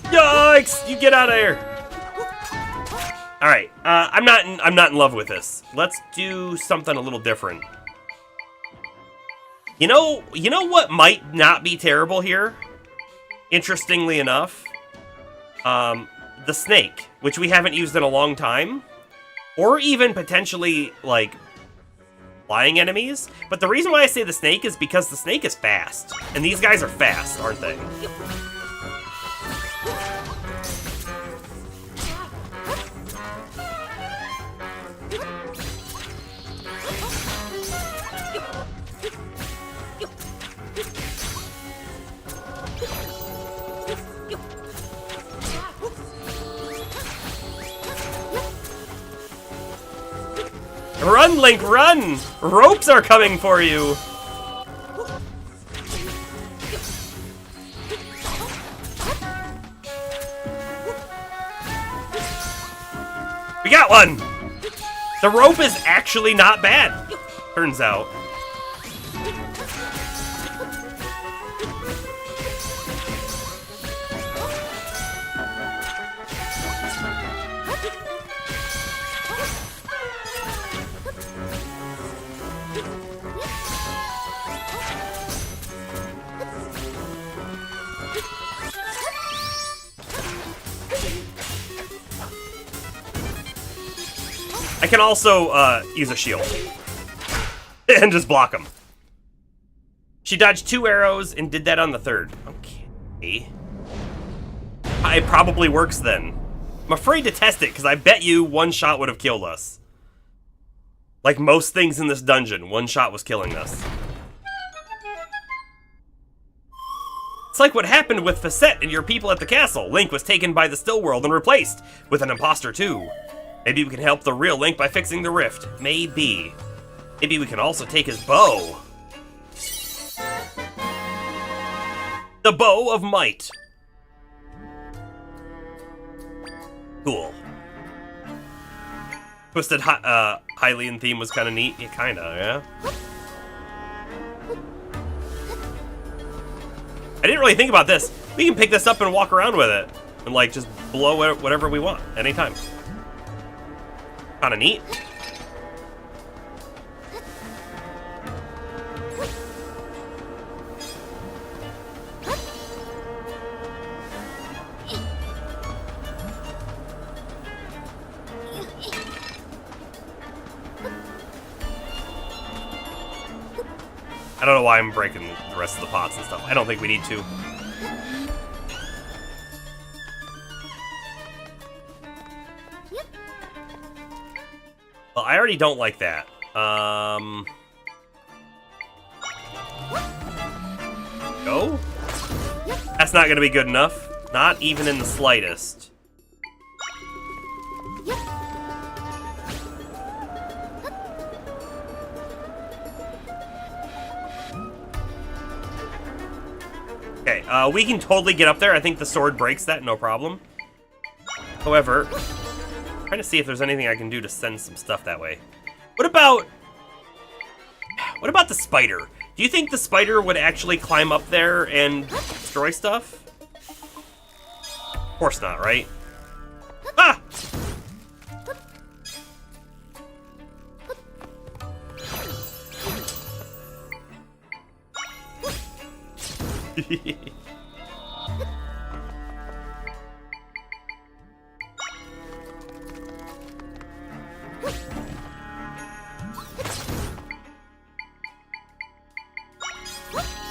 S1: Yikes! You get out of here! Alright, I'm not in love with this. Let's do something a little different. You know what might not be terrible here? Interestingly enough, the snake, which we haven't used in a long time, or even potentially, like, flying enemies. But the reason why I say the snake is because the snake is fast, and these guys are fast, aren't they? Run, Link, run! Ropes are coming for you! We got one! The rope is actually not bad, turns out. I can also use a shield and just block them. She dodged 2 arrows and did that on the 3rd. Okay. It probably works then. I'm afraid to test it because I bet you 1 shot would have killed us. Like most things in this dungeon, 1 shot was killing us. It's like what happened with Facette and your people at the castle. Link was taken by the Still World and replaced with an imposter too. Maybe we can help the real Link by fixing the rift. Maybe. Maybe we can also take his bow. The Bow of Might. Cool. Twisted Hylian theme was kind of neat. Yeah, kind of, yeah. I didn't really think about this. We can pick this up and walk around with it. And, like, just blow whatever we want, anytime. Kind of neat. I don't know why I'm breaking the rest of the pots and stuff. I don't think we need to. Well, I already don't like that. Go? That's not gonna be good enough. Not even in the slightest. Okay, we can totally get up there. I think the sword breaks that, no problem. However, I'm trying to see if there's anything I can do to send some stuff that way. What about the spider? Do you think the spider would actually climb up there and destroy stuff? Of course not, right? Ah!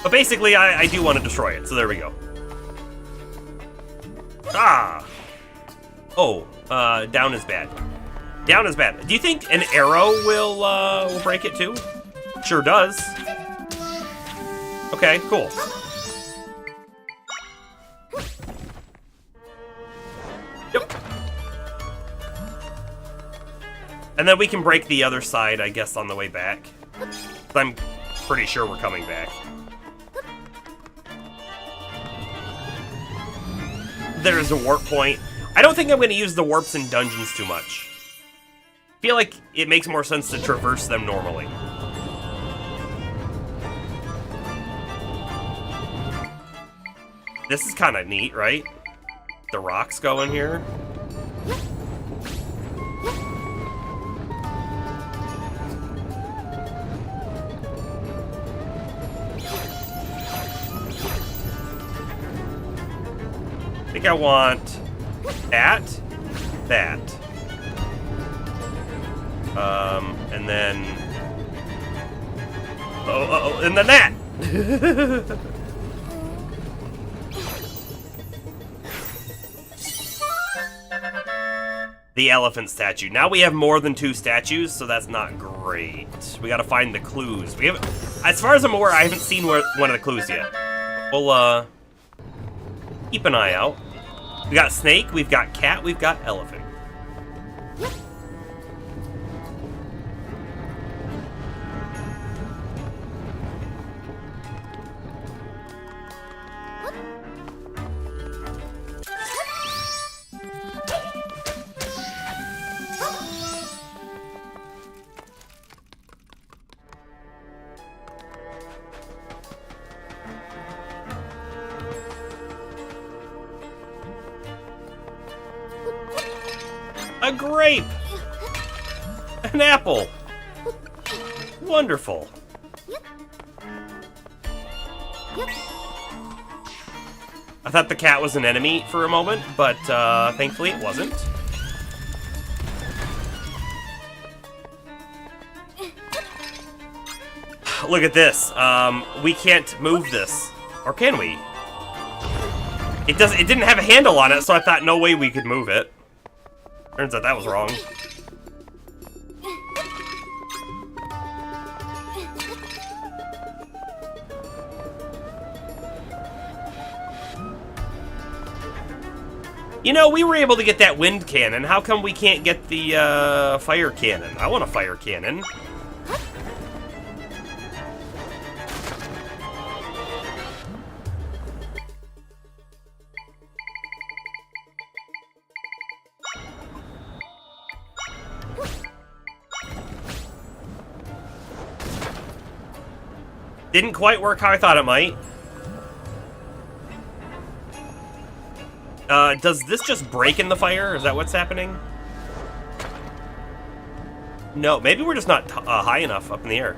S1: But basically, I do want to destroy it, so there we go. Ah! Oh, down is bad. Down is bad. Do you think an arrow will break it too? Sure does. Okay, cool. Yep. And then we can break the other side, I guess, on the way back. I'm pretty sure we're coming back. There's a warp point. I don't think I'm going to use the warps in dungeons too much. I feel like it makes more sense to traverse them normally. This is kind of neat, right? The rocks go in here. I think I want that, and then, and then that. The elephant statue. Now we have more than 2 statues, so that's not great. We gotta find the clues. We haven't, as far as I'm aware, I haven't seen one of the clues yet. We'll, keep an eye out. We got snake, we've got cat, we've got elephant. A grape! An apple! Wonderful. I thought the cat was an enemy for a moment, but thankfully it wasn't. look at this. We can't move this. Or can we? It didn't have a handle on it, so I thought no way we could move it. Turns out that was wrong. You know, we were able to get that wind cannon. How come we can't get the fire cannon? I want a fire cannon. Didn't quite work how I thought it might. Does this just break in the fire? Is that what's happening? No, maybe we're just not high enough up in the air.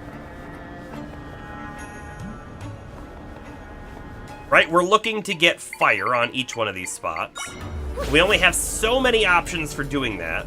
S1: Right, we're looking to get fire on each one of these spots. We only have so many options for doing that.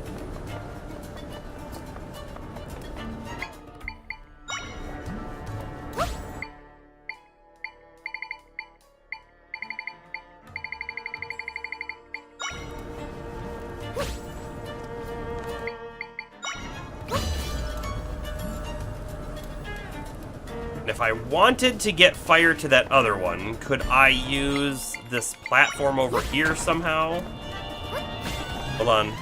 S1: If I wanted to get fire to that other one, could I use this platform over here somehow? Hold on.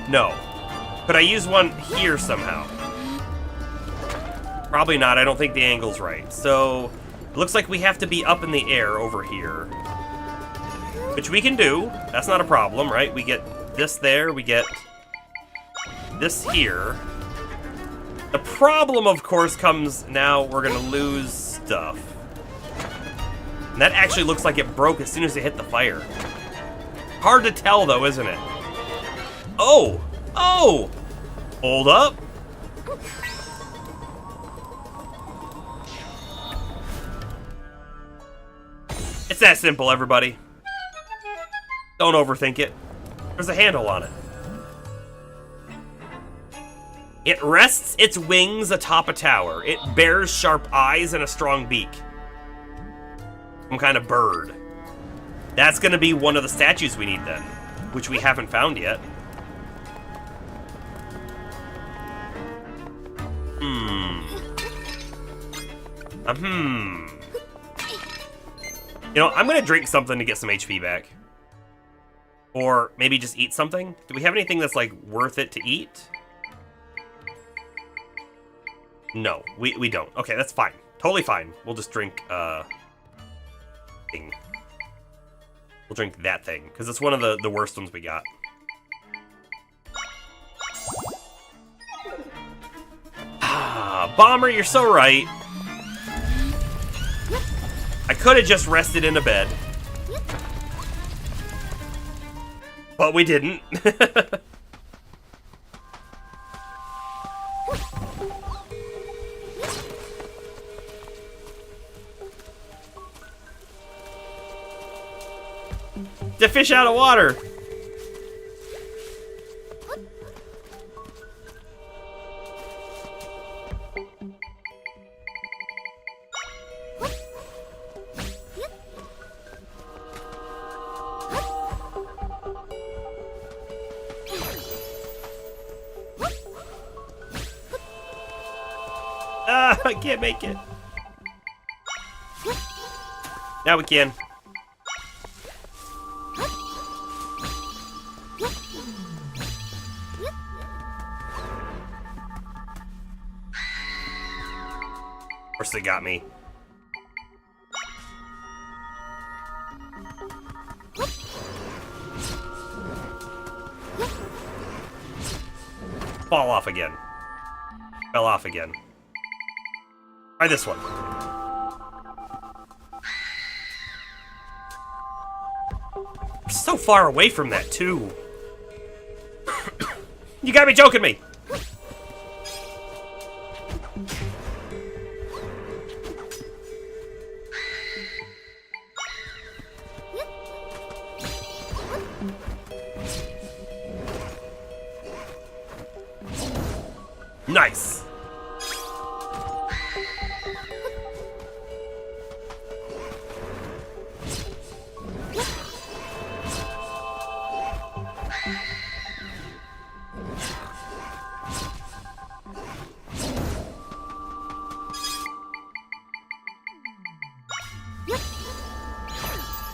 S1: No. Could I use one here somehow? Probably not. I don't think the angle's right. So, it looks like we have to be up in the air over here. Which we can do. That's not a problem, right? We get this there, we get this here. The problem, of course, comes now we're gonna lose stuff. And that actually looks like it broke as soon as it hit the fire. Hard to tell, though, isn't it? Oh! Oh! Hold up. It's that simple, everybody. Don't overthink it. There's a handle on it. It rests its wings atop a tower. It bears sharp eyes and a strong beak. Some kind of bird. That's gonna be one of the statues we need then, which we haven't found yet. You know, I'm gonna drink something to get some HP back. Or maybe just eat something? Do we have anything that's, like, worth it to eat? No, we don't. Okay, that's fine. Totally fine. We'll just drink, thing. We'll drink that thing, because it's one of the worst ones we got. Ah, Bomber, you're so right. I could have just rested in a bed. But we didn't. The fish out of water. I can't make it. Now we can. Of course they got me. Fall off again. Fell off again. Try this one. We're so far away from that, too. You gotta be joking me! Nice.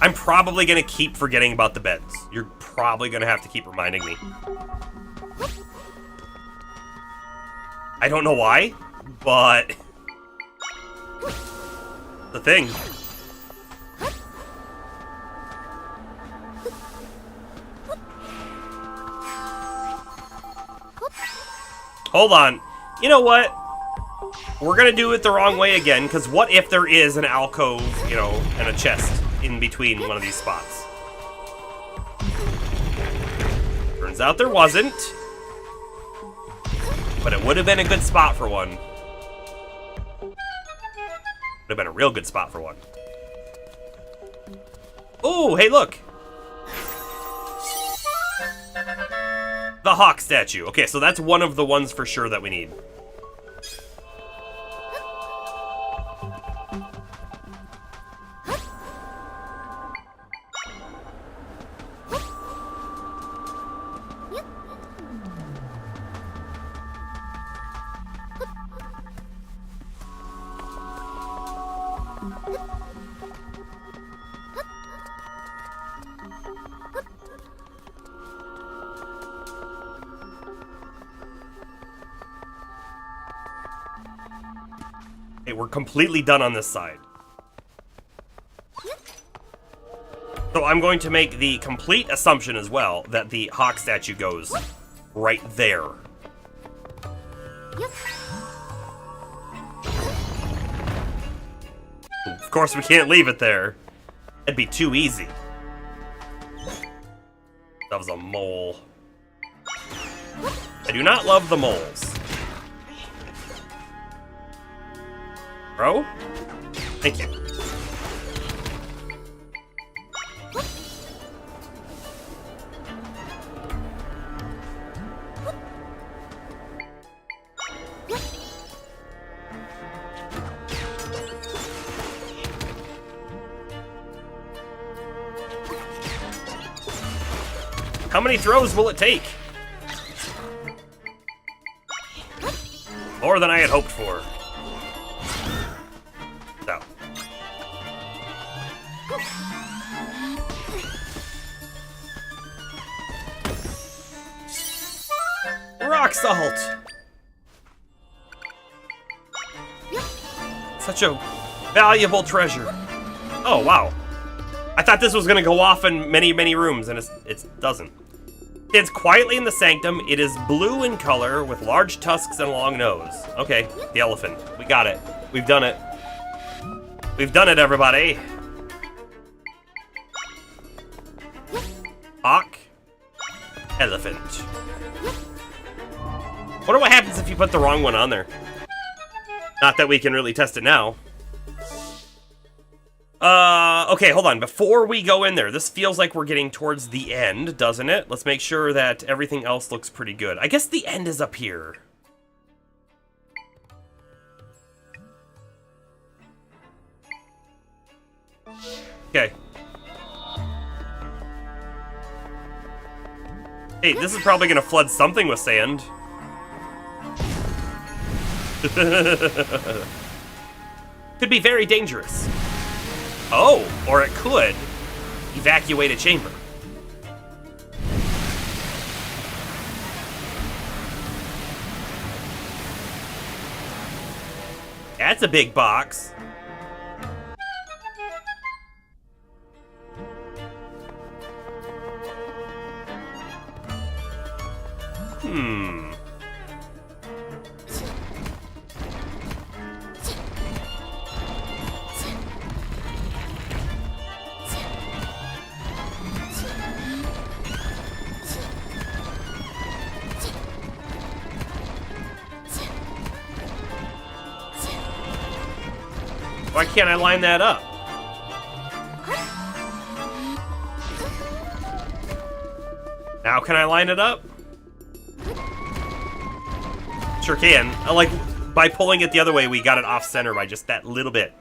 S1: I'm probably going to keep forgetting about the beds. You're probably going to have to keep reminding me. I don't know why, but the thing. Hold on. You know what? We're going to do it the wrong way again, because what if there is an alcove, you know, and a chest in between one of these spots? Turns out there wasn't. But it would have been a good spot for one. Would have been a real good spot for one. Oh, hey, look. The hawk statue. Okay, so that's one of the ones for sure that we need. Okay, we're completely done on this side. So I'm going to make the complete assumption as well that the hawk statue goes right there. Of course, we can't leave it there. It'd be too easy. That was a mole. I do not love the moles. Bro? Thank you. How many throws will it take? More than I had hoped for. So. Rock salt! Such a valuable treasure. Oh, wow. I thought this was gonna go off in many, many rooms, and it doesn't. It's quietly in the sanctum. It is blue in color with large tusks and a long nose. Okay, the elephant. We got it. We've done it. We've done it, everybody. Hawk. Elephant. Wonder what happens if you put the wrong one on there. Not that we can really test it now. Okay, hold on. Before we go in there, this feels like we're getting towards the end, doesn't it? Let's make sure that everything else looks pretty good. I guess the end is up here. Okay. Hey, this is probably gonna flood something with sand. Could be very dangerous. Oh, or it could evacuate a chamber. That's a big box. Why can't I line that up? Now can I line it up? Sure can. Like, by pulling it the other way, we got it off-center by just that little bit.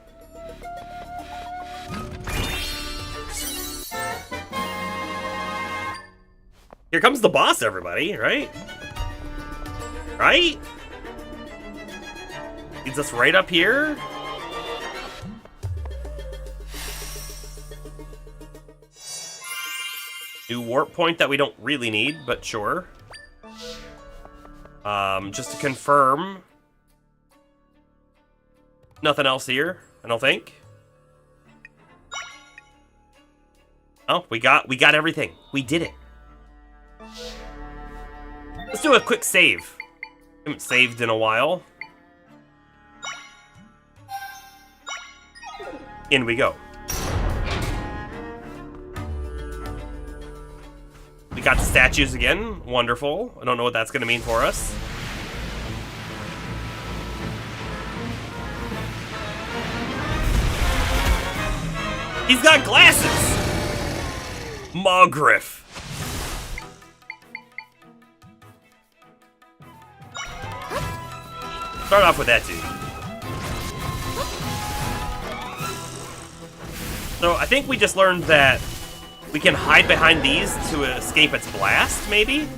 S1: Here comes the boss, everybody, right? Right? Leads us right up here. New warp point that we don't really need, but sure. Just to confirm. Nothing else here, I don't think. Oh, we got everything. We did it. Let's do a quick save. Haven't saved in a while. In we go. We got the statues again. Wonderful. I don't know what that's going to mean for us. He's got glasses! Mogriff. Start off with that dude. So I think we just learned that we can hide behind these to escape its blast, maybe?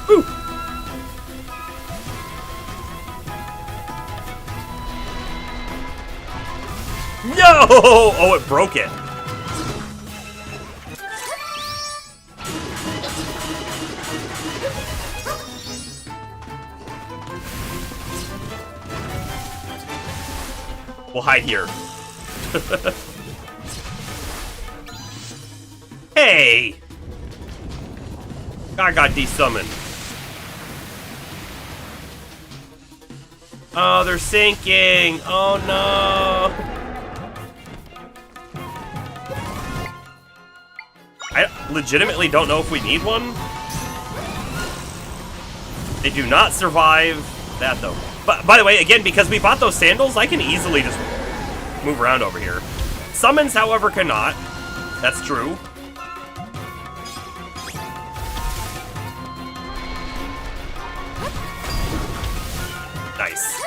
S1: Woo! No! Oh, it broke it. We'll hide here. Hey! I got desummoned. Oh, they're sinking. Oh no. I legitimately don't know if we need one. They do not survive that though. But by the way, again, because we bought those sandals, I can easily just move around over here. Summons, however, cannot. That's true. Nice.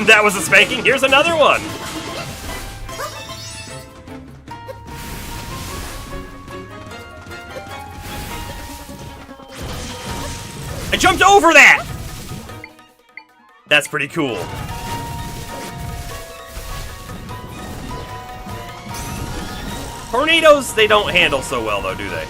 S1: That was a spanking. Here's another one. I jumped over that! That's pretty cool. Tornadoes, they don't handle so well though, do they?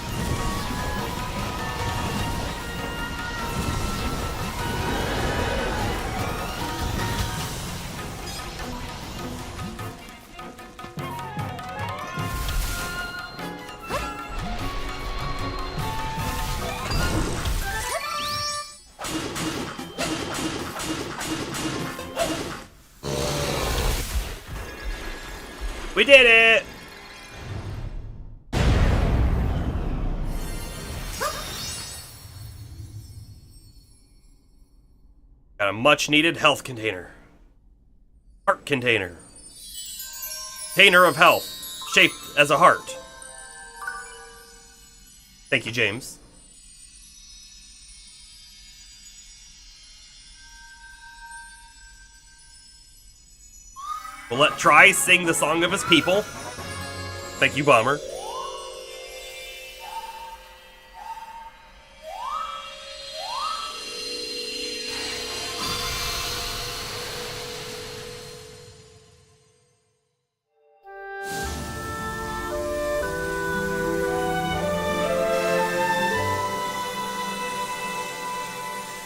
S1: We did it! Got a much-needed health container. Heart container. Container of health, shaped as a heart. Thank you, James. We'll let Tri sing the song of his people. Thank you, Bomber.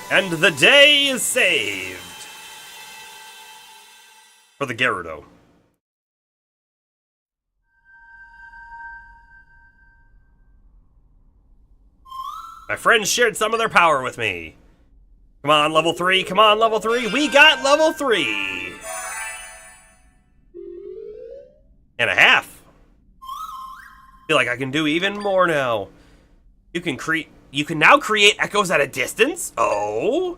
S1: And the day is saved. For the Gerudo. My friends shared some of their power with me. Come on, level 3. Come on, level 3. We got level 3. And a half. Feel like I can do even more now. You can now create echoes at a distance? Oh.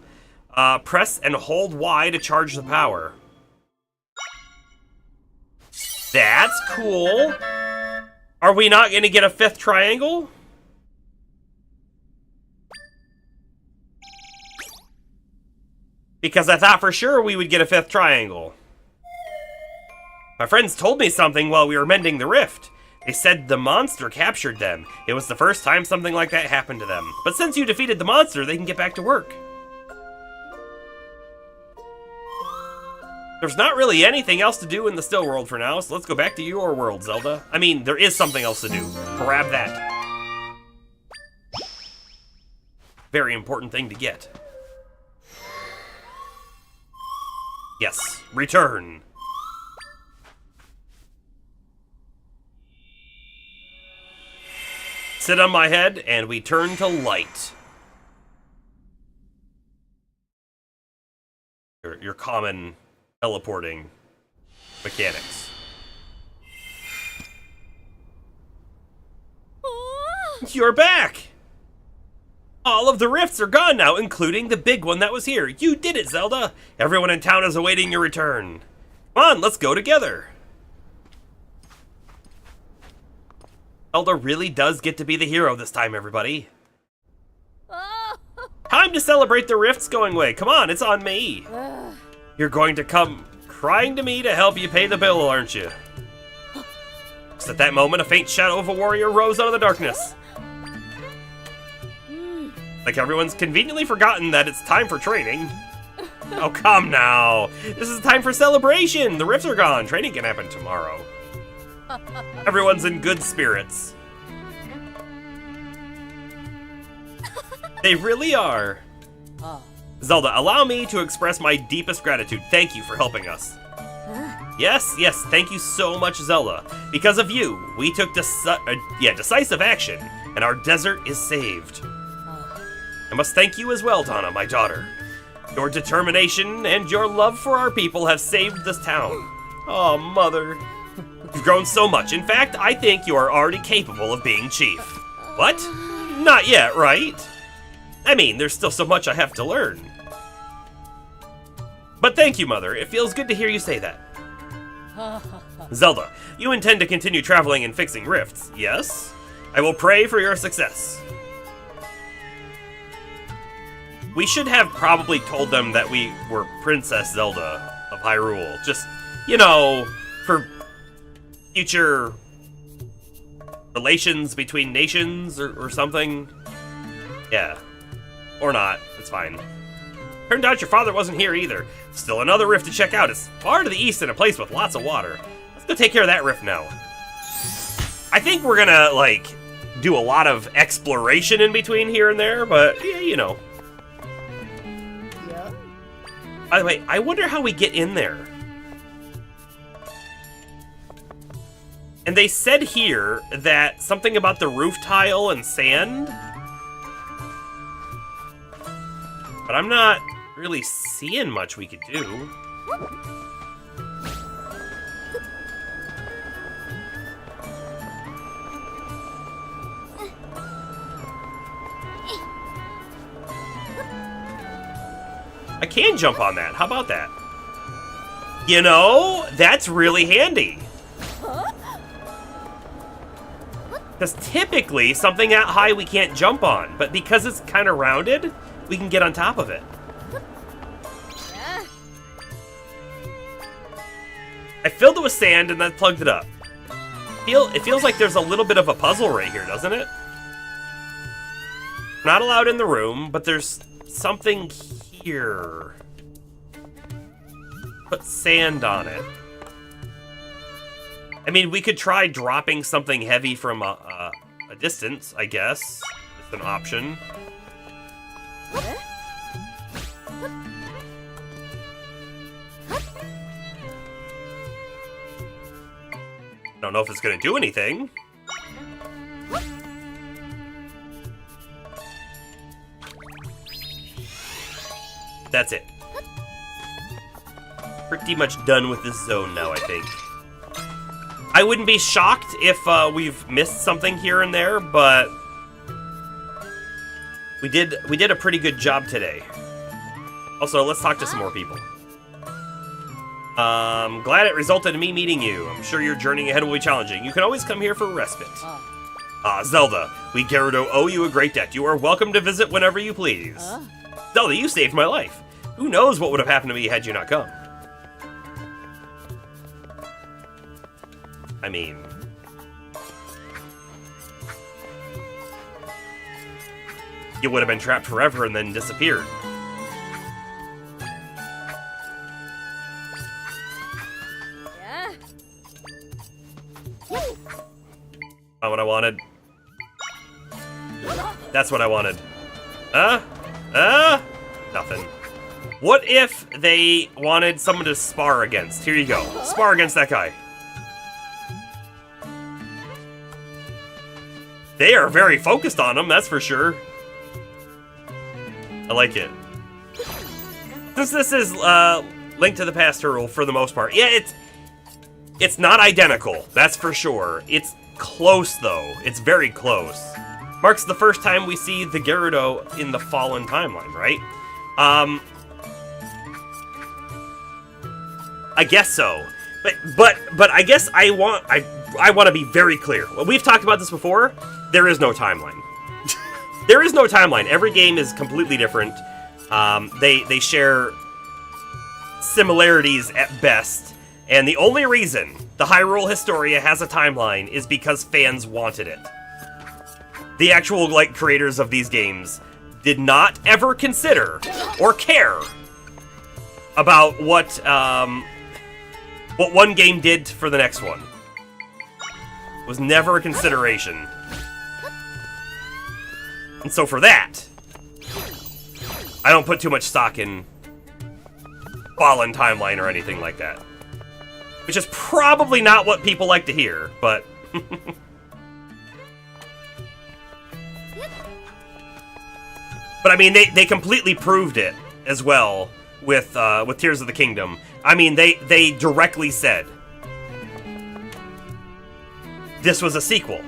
S1: Press and hold Y to charge the power. That's cool. Are we not going to get a 5th triangle? Because I thought for sure we would get a 5th triangle. My friends told me something while we were mending the rift. They said the monster captured them. It was the first time something like that happened to them. But since you defeated the monster, they can get back to work. There's not really anything else to do in the still world for now, so let's go back to your world, Zelda. I mean, there is something else to do. Grab that. Very important thing to get. Yes, return. Sit on my head, and we turn to light. Your common teleporting mechanics. You're back! All of the rifts are gone now, including the big one that was here. You did it, Zelda! Everyone in town is awaiting your return. Come on, let's go together. Zelda really does get to be the hero this time, everybody. Time to celebrate the rifts going away. Come on, it's on me. You're going to come crying to me to help you pay the bill, aren't you? Just at that moment, a faint shadow of a warrior rose out of the darkness. Like everyone's conveniently forgotten that it's time for training. Oh, come now. This is time for celebration. The rifts are gone. Training can happen tomorrow. Everyone's in good spirits. They really are. Zelda, allow me to express my deepest gratitude. Thank you for helping us. Yes, thank you so much, Zelda. Because of you, we took decisive action, and our desert is saved. I must thank you as well, Donna, my daughter. Your determination and your love for our people have saved this town. Oh, Mother. You've grown so much. In fact, I think you are already capable of being chief. What? Not yet, right? I mean, there's still so much I have to learn. But thank you, Mother. It feels good to hear you say that. Zelda, you intend to continue traveling and fixing rifts, yes? I will pray for your success. We should have probably told them that we were Princess Zelda of Hyrule. Just, you know, for future relations between nations or something. Yeah. Or not. It's fine. Turned out your father wasn't here either. Still another rift to check out. It's far to the east in a place with lots of water. Let's go take care of that rift now. I think we're gonna, like, do a lot of exploration in between here and there, but, yeah, you know.
S2: Yeah.
S1: By the way, I wonder how we get in there. And they said here that something about the roof tile and sand. But I'm not really seeing much we could do. I can jump on that. How about that? You know, that's really handy. Because typically, something that high we can't jump on. But because it's kind of rounded, we can get on top of it. I filled it with sand and then plugged it up. It feels like there's a little bit of a puzzle right here, doesn't it? Not allowed in the room, but there's something here. Put sand on it. I mean, we could try dropping something heavy from a distance, I guess. It's an option. Don't know if it's gonna do anything. That's it. Pretty much done with this zone now, I think. I wouldn't be shocked if we've missed something here and there, but we did a pretty good job today. Also, let's talk to some more people. Glad it resulted in me meeting you. I'm sure your journey ahead will be challenging. You can always come here for respite. Zelda, we Gerudo owe you a great debt. You are welcome to visit whenever you please. Zelda, you saved my life. Who knows what would have happened to me had you not come? I mean... you would have been trapped forever and then disappeared.
S2: Yeah.
S1: Not what I wanted. That's what I wanted. Nothing. What if they wanted someone to spar against? Here you go. Spar against that guy. They are very focused on him, that's for sure. I like it. Since this is Link to the Past Hyrule for the most part. Yeah, it's not identical, that's for sure. It's close though. It's very close. Marks the first time we see the Gerudo in the Fallen timeline, right? I guess so. But I guess I want to be very clear. Well, we've talked about this before. There is no timeline. There is no timeline. Every game is completely different. They share similarities at best, and the only reason the Hyrule Historia has a timeline is because fans wanted it. The actual creators of these games did not ever consider or care about what one game did for the next one. It was never a consideration. And so for that, I don't put too much stock in Fallen timeline or anything like that. Which is probably not what people like to hear, but... But I mean, they completely proved it as well with Tears of the Kingdom. I mean, they directly said this was a sequel.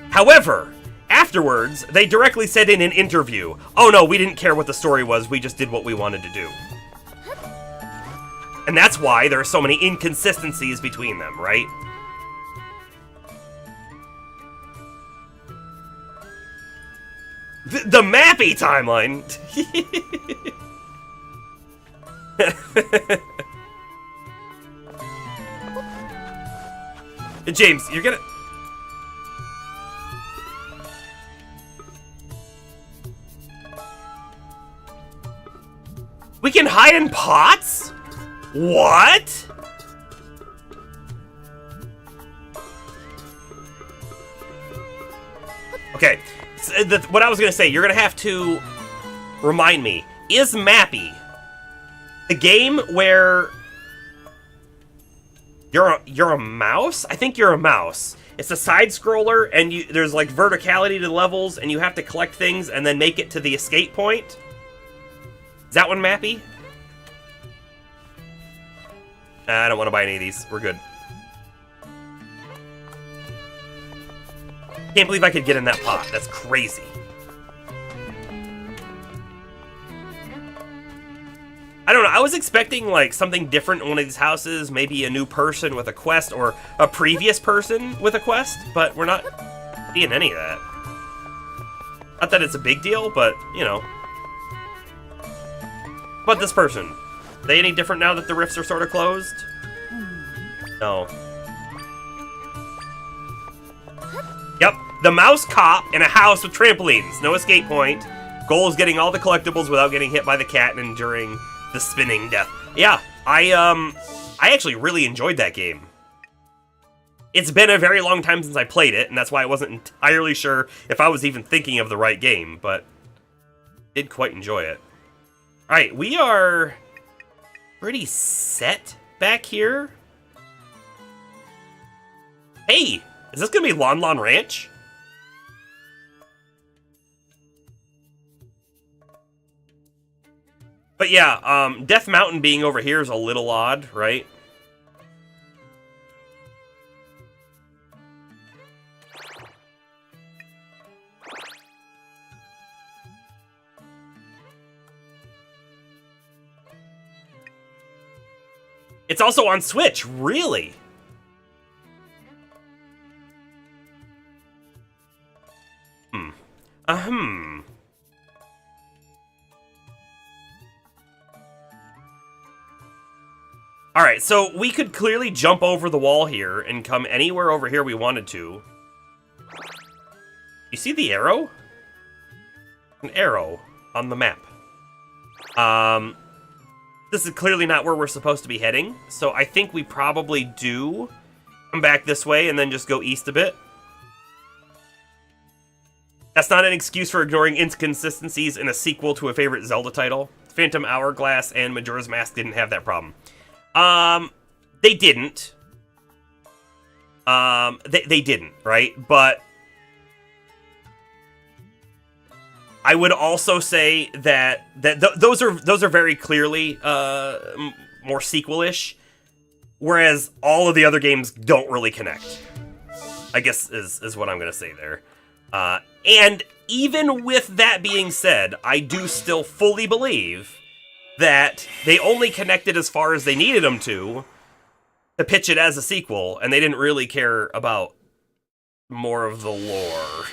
S1: However, afterwards, they directly said in an interview, "Oh no, we didn't care what the story was, we just did what we wanted to do." And that's why there are so many inconsistencies between them, right? The Mappy timeline! James, you're gonna... We can hide in pots? What? Okay, so what I was gonna say, you're gonna have to remind me. Is Mappy the game where you're a mouse? I think you're a mouse. It's a side scroller, and there's verticality to the levels, and you have to collect things and then make it to the escape point. Is that one Mappy? I don't want to buy any of these. We're good. Can't believe I could get in that pot. That's crazy. I don't know. I was expecting something different in one of these houses. Maybe a new person with a quest or a previous person with a quest. But we're not seeing any of that. Not that it's a big deal, but, you know. How about this person? Are they any different now that the rifts are sort of closed? No. Yep, the mouse cop in a house with trampolines. No escape point. Goal is getting all the collectibles without getting hit by the cat and enduring the spinning death. Yeah, I actually really enjoyed that game. It's been a very long time since I played it, and that's why I wasn't entirely sure if I was even thinking of the right game, but did quite enjoy it. Alright, we are pretty set back here. Hey, is this gonna be Lon Lon Ranch? But yeah, Death Mountain being over here is a little odd, right? It's also on Switch, really? Alright, so we could clearly jump over the wall here and come anywhere over here we wanted to. You see the arrow? An arrow on the map. This is clearly not where we're supposed to be heading, so I think we probably do come back this way and then just go east a bit. That's not an excuse for ignoring inconsistencies in a sequel to a favorite Zelda title. Phantom Hourglass and Majora's Mask didn't have that problem. They didn't. They didn't, right? But I would also say that those are very clearly more sequel-ish, whereas all of the other games don't really connect. I guess is what I'm gonna say there. And even with that being said, I do still fully believe that they only connected as far as they needed them to pitch it as a sequel, and they didn't really care about more of the lore.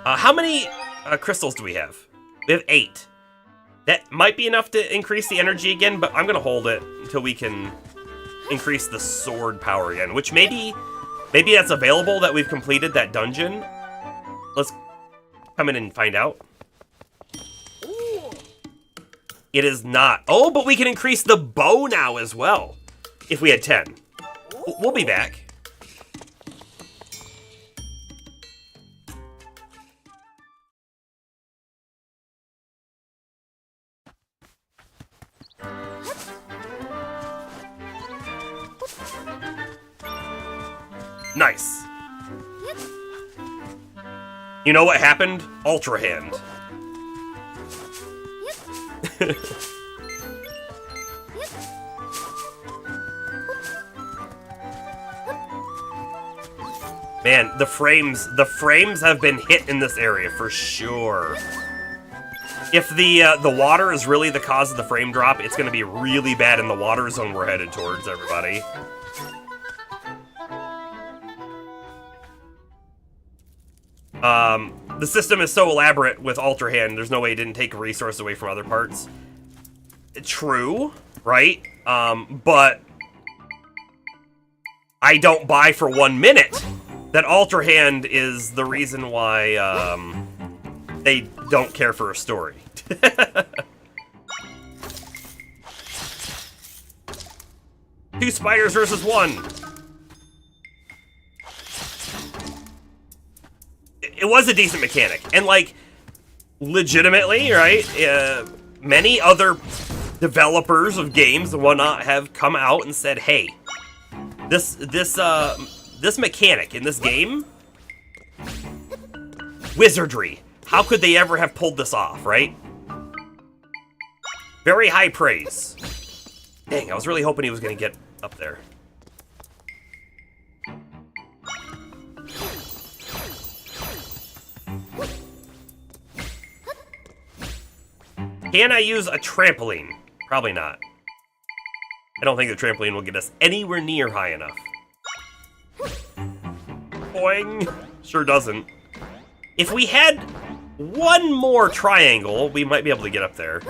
S1: How many crystals do we have? We have 8. That might be enough to increase the energy again, but I'm gonna hold it until we can increase the sword power again, which maybe that's available that we've completed that dungeon. Let's come in and find out. It is not. Oh, but we can increase the bow now as well, if we had 10. We'll be back. Nice. You know what happened? Ultra Hand. Man, the frames have been hit in this area for sure. If the water is really the cause of the frame drop, it's gonna be really bad in the water zone we're headed towards, everybody. The system is so elaborate with Ultra Hand, there's no way it didn't take a resource away from other parts. True, right? But I don't buy for 1 minute that Ultra Hand is the reason why they don't care for a story. 2 spiders versus 1. It was a decent mechanic, and like, legitimately, right? Many other developers of games and whatnot have come out and said, "Hey, this mechanic in this game, wizardry. How could they ever have pulled this off?" Right? Very high praise. Dang, I was really hoping he was gonna get up there. Can I use a trampoline? Probably not. I don't think the trampoline will get us anywhere near high enough. Boing! Sure doesn't. If we had one more triangle, we might be able to get up there.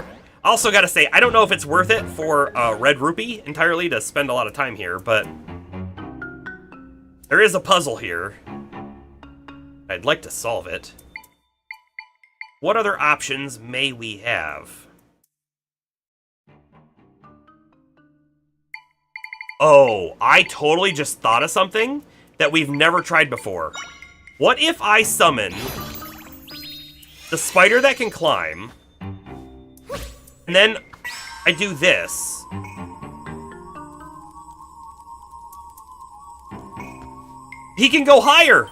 S1: Also gotta say, I don't know if it's worth it for Red Rupee entirely to spend a lot of time here, but there is a puzzle here. I'd like to solve it. What other options may we have? Oh, I totally just thought of something that we've never tried before. What if I summon the spider that can climb, and then I do this? He can go higher!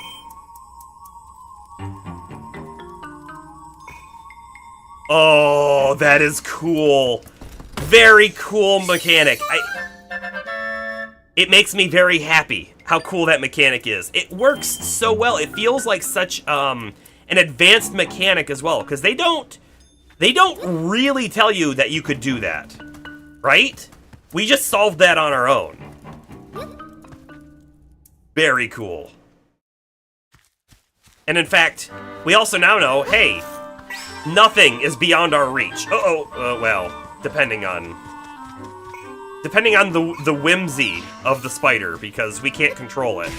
S1: Oh, that is cool. Very cool mechanic. It makes me very happy how cool that mechanic is. It works so well. It feels like such an advanced mechanic as well, because they don't really tell you that you could do that, right? We just solved that on our own. Very cool. And in fact, we also now know, hey, Nothing is beyond our reach. Well, depending on the whimsy of the spider, because we can't control it.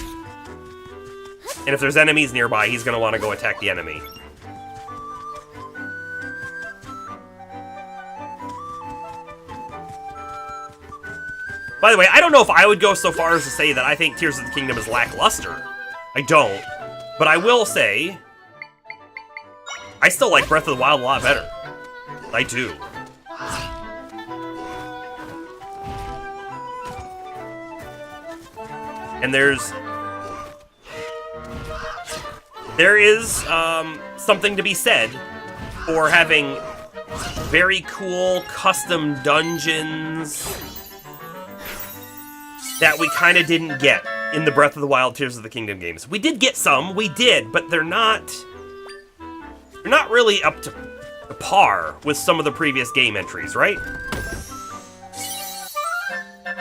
S1: And if there's enemies nearby, he's gonna want to go attack the enemy. By the way, I don't know if I would go so far as to say that I think Tears of the Kingdom is lackluster. I don't. But I will say, I still like Breath of the Wild a lot better. I do. And there is something to be said for having very cool custom dungeons that we kind of didn't get in the Breath of the Wild Tears of the Kingdom games. We did get some, but they're not really up to par with some of the previous game entries, right?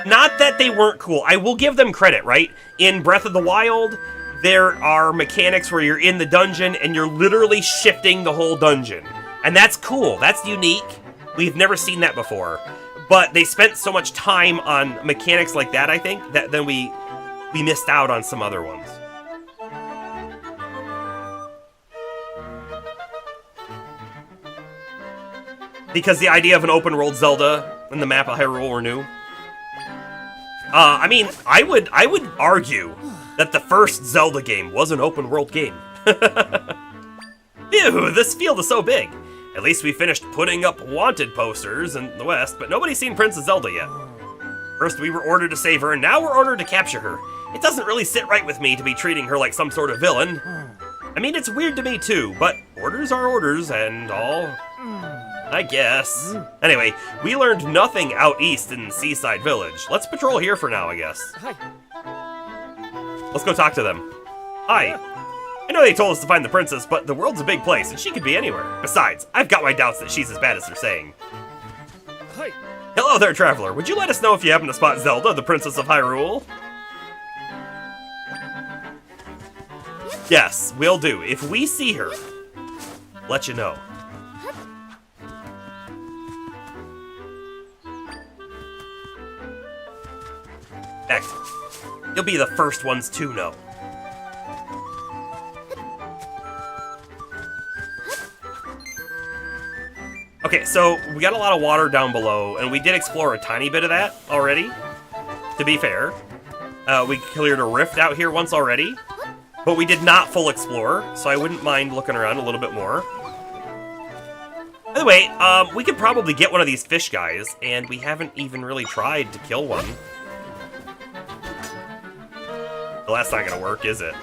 S1: Not that they weren't cool. I will give them credit, right? In Breath of the Wild, there are mechanics where you're in the dungeon and you're literally shifting the whole dungeon. And that's cool. That's unique. We've never seen that before. But they spent so much time on mechanics like that, I think, that then we missed out on some other ones. Because the idea of an open world Zelda and the map of Hyrule were new. I mean, I would argue that the first Zelda game was an open world game. Ew, this field is so big. At least we finished putting up wanted posters in the West, but nobody's seen Princess Zelda yet. First we were ordered to save her, and now we're ordered to capture her. It doesn't really sit right with me to be treating her like some sort of villain. I mean, it's weird to me too, but orders are orders and all, I guess. Anyway, we learned nothing out east in Seaside Village. Let's patrol here for now, I guess. Let's go talk to them. Hi. I know they told us to find the princess, but the world's a big place, and she could be anywhere. Besides, I've got my doubts that she's as bad as they're saying.
S3: Hi.
S1: Hello there, traveler. Would you let us know if you happen to spot Zelda, the Princess of Hyrule? Yes, will do. If we see her, let you know. Heck, you'll be the first ones to know. Okay, so we got a lot of water down below, and we did explore a tiny bit of that already, to be fair. We cleared a rift out here once already, but we did not full explore, so I wouldn't mind looking around a little bit more. By the way, we could probably get one of these fish guys, and we haven't even really tried to kill one. Well, that's not gonna work, is it?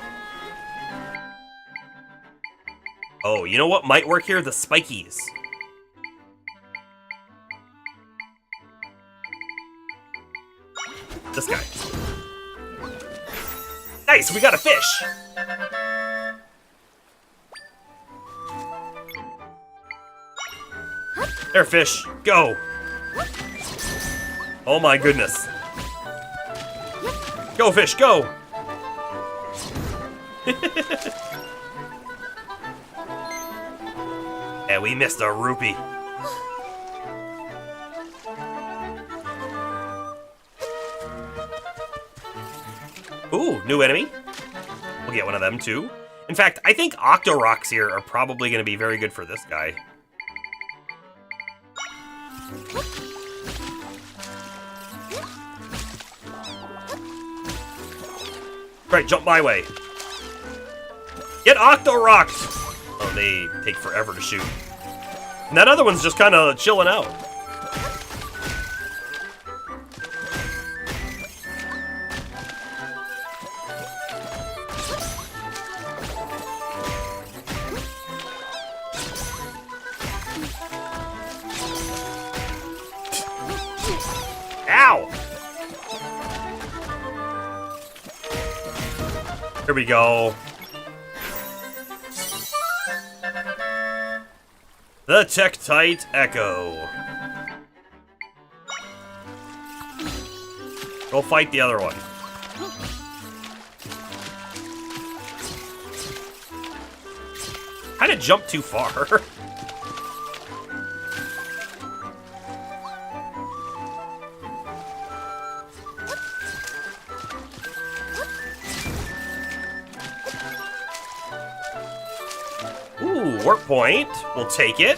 S1: Oh, you know what might work here? The spikies. This guy. Nice, we got a fish! There, fish, go! Oh my goodness. Go, fish, go! Yeah, we missed a rupee. Ooh, new enemy. We'll get one of them too. In fact, I think Octorocks here are probably going to be very good for this guy. Right, jump my way. Get Octorocked! Oh, they take forever to shoot. And that other one's just kind of chilling out. Ow! Here we go. The Tektite Echo. Go fight the other one. Kinda jumped too far. warp point. We'll take it.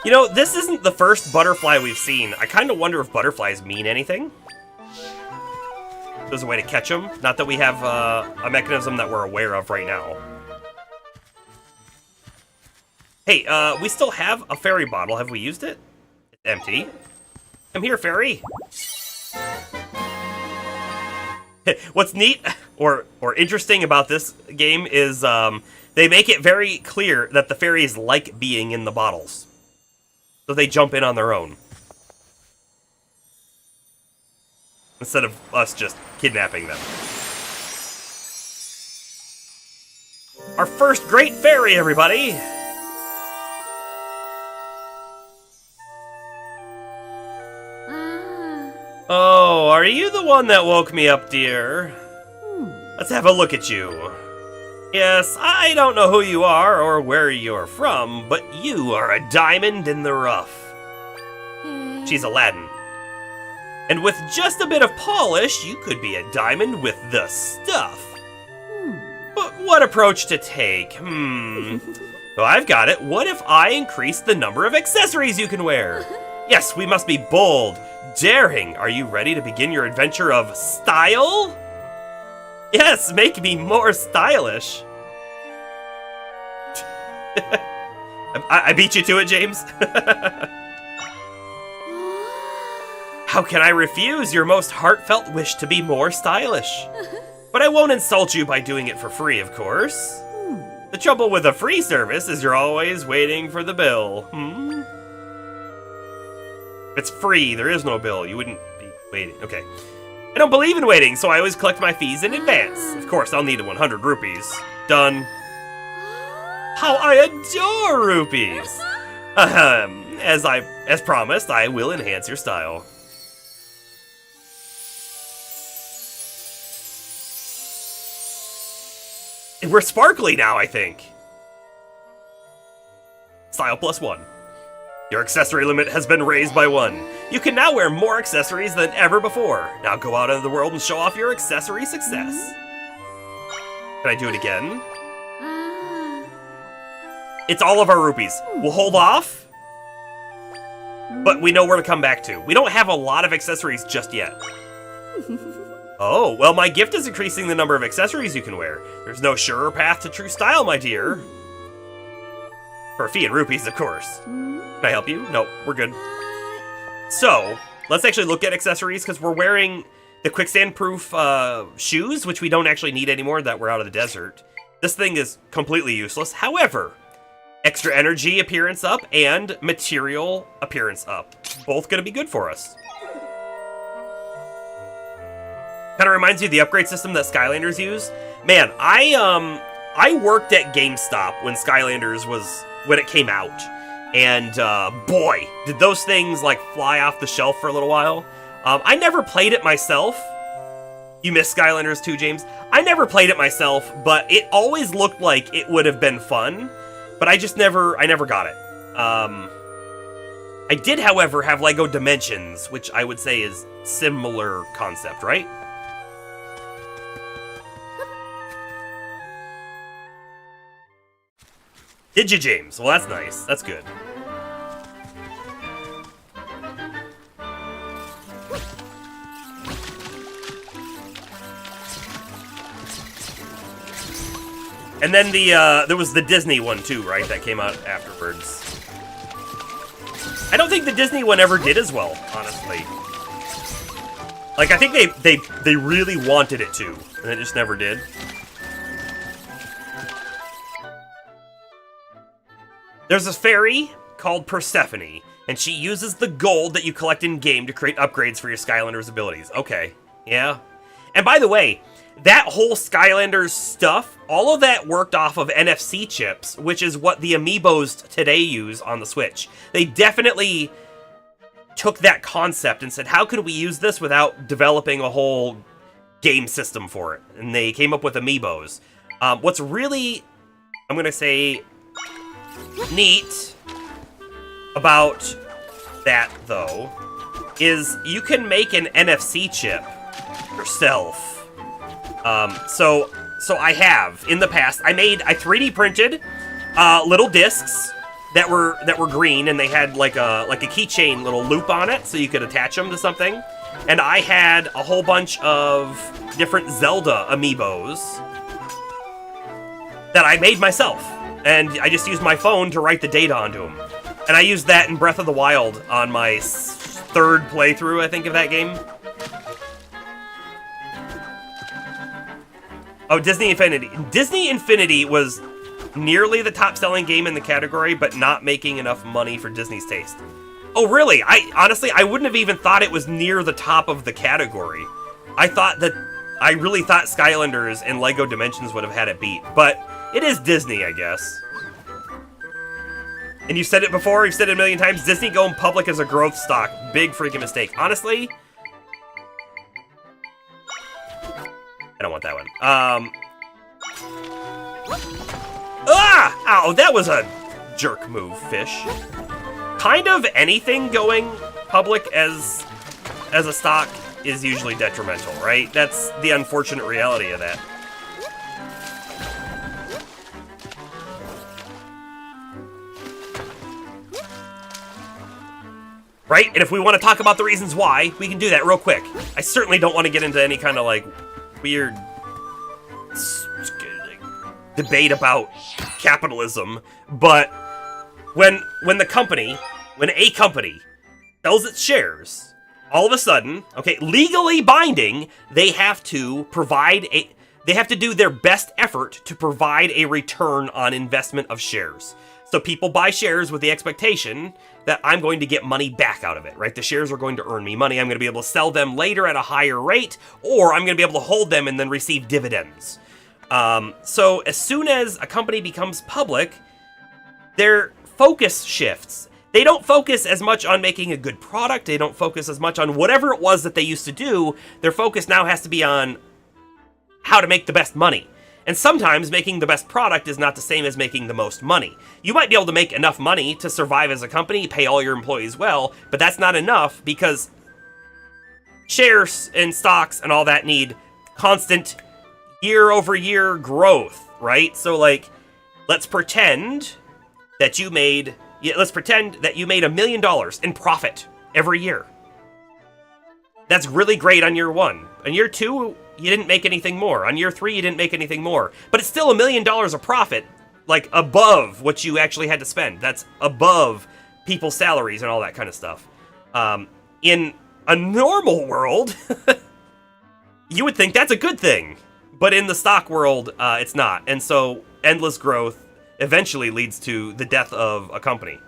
S1: You know, this isn't the first butterfly we've seen. I kind of wonder if butterflies mean anything. There's a way to catch them. Not that we have a mechanism that we're aware of right now. Hey, we still have a fairy bottle. Have we used it? It's empty. Come here, fairy. What's neat or interesting about this game is they make it very clear that the fairies like being in the bottles. So they jump in on their own. Instead of us just kidnapping them. Our first great fairy, everybody! Oh, are you the one that woke me up, dear? Let's have a look at you. Yes, I don't know who you are or where you're from, but you are a diamond in the rough. She's Aladdin. And with just a bit of polish, you could be a diamond with the stuff. But what approach to take? Well, I've got it. What if I increase the number of accessories you can wear? Yes, we must be bold, daring. Are you ready to begin your adventure of style? Yes, make me more stylish. I beat you to it, James. How can I refuse your most heartfelt wish to be more stylish? But I won't insult you by doing it for free, of course. The trouble with a free service is you're always waiting for the bill. If it's free, there is no bill. You wouldn't be waiting. Okay. I don't believe in waiting, so I always collect my fees in advance. Of course, I'll need 100 rupees. Done. How I adore rupees! As promised, I will enhance your style. We're sparkly now, I think. Style +1. Your accessory limit has been raised by 1. You can now wear more accessories than ever before. Now go out into the world and show off your accessory success. Can I do it again? It's all of our rupees. We'll hold off, but we know where to come back to. We don't have a lot of accessories just yet. Oh, well, my gift is increasing the number of accessories you can wear. There's no surer path to true style, my dear. For a fee in rupees, of course. Can I help you? No, we're good. So, let's actually look at accessories, because we're wearing the quicksand-proof shoes, which we don't actually need anymore that we're out of the desert. This thing is completely useless. However, extra energy appearance up and material appearance up. Both going to be good for us. Kind of reminds you of the upgrade system that Skylanders use. Man, I worked at GameStop when Skylanders when it came out. And boy, did those things like fly off the shelf for a little while. I never played it myself. You missed Skylanders too, James? I never played it myself, but it always looked like it would have been fun. But I never got it. I did, however, have LEGO Dimensions, which I would say is similar concept, right? Did you, James? Well, that's nice. That's good. And then there was the Disney one too, right? That came out afterwards. I don't think the Disney one ever did as well, honestly. Like, I think they really wanted it to, and it just never did. There's a fairy called Persephone, and she uses the gold that you collect in-game to create upgrades for your Skylanders abilities. Okay, yeah. And by the way, that whole Skylanders stuff, all of that worked off of NFC chips, which is what the amiibos today use on the Switch. They definitely took that concept and said, how could we use this without developing a whole game system for it? And they came up with amiibos. What's really, I'm going to say, neat about that, though, is you can make an NFC chip yourself. So I have, in the past, I 3D printed little discs that were green, and they had like a keychain little loop on it, so you could attach them to something. And I had a whole bunch of different Zelda amiibos that I made myself, and I just used my phone to write the data onto them. And I used that in Breath of the Wild on my third playthrough, I think, of that game. Oh, Disney Infinity. Disney Infinity was nearly the top-selling game in the category, but not making enough money for Disney's taste. Oh, really? Honestly, I wouldn't have even thought it was near the top of the category. I really thought Skylanders and LEGO Dimensions would have had it beat, but it is Disney, I guess. And you said it before, you've said it a million times, Disney going public as a growth stock. Big freaking mistake. Honestly, I don't want that one. Ow, that was a jerk move, fish. Kind of anything going public as a stock is usually detrimental, right? That's the unfortunate reality of that. Right? And if we want to talk about the reasons why, we can do that real quick. I certainly don't want to get into any kind of, like, weird debate about capitalism, but when a company sells its shares, all of a sudden, okay, legally binding, they have to do their best effort to provide a return on investment of shares. So people buy shares with the expectation that I'm going to get money back out of it, right? The shares are going to earn me money. I'm going to be able to sell them later at a higher rate, or I'm going to be able to hold them and then receive dividends. So as soon as a company becomes public, their focus shifts. They don't focus as much on making a good product. They don't focus as much on whatever it was that they used to do. Their focus now has to be on how to make the best money. And sometimes making the best product is not the same as making the most money. You might be able to make enough money to survive as a company, pay all your employees well, but that's not enough because shares and stocks and all that need constant year-over-year growth, right? So, like, let's pretend that you made $1 million in profit every year. That's really great on year 1. On year 2, you didn't make anything more. On year 3, you didn't make anything more. But it's still $1 million of profit, like, above what you actually had to spend. That's above people's salaries and all that kind of stuff. In a normal world, you would think that's a good thing. But in the stock world, it's not. And so endless growth eventually leads to the death of a company.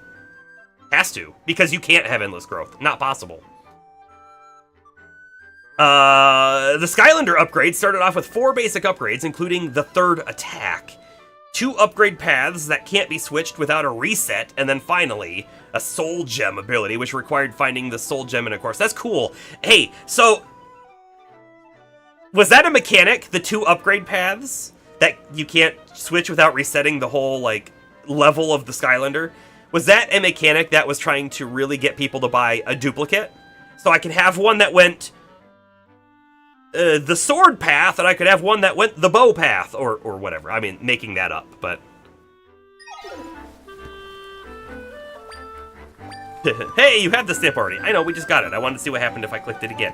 S1: Has to, because you can't have endless growth. Not possible. The Skylander upgrade started off with 4 basic upgrades, including the third attack, 2 upgrade paths that can't be switched without a reset, and then finally, a soul gem ability, which required finding the soul gem in a course. That's cool. Hey, so was that a mechanic, the 2 upgrade paths, that you can't switch without resetting the whole, like, level of the Skylander? Was that a mechanic that was trying to really get people to buy a duplicate? So I can have one that went the sword path, and I could have one that went the bow path, or whatever. I mean, making that up, but... Hey, you have the stamp already. I know, we just got it. I wanted to see what happened if I clicked it again.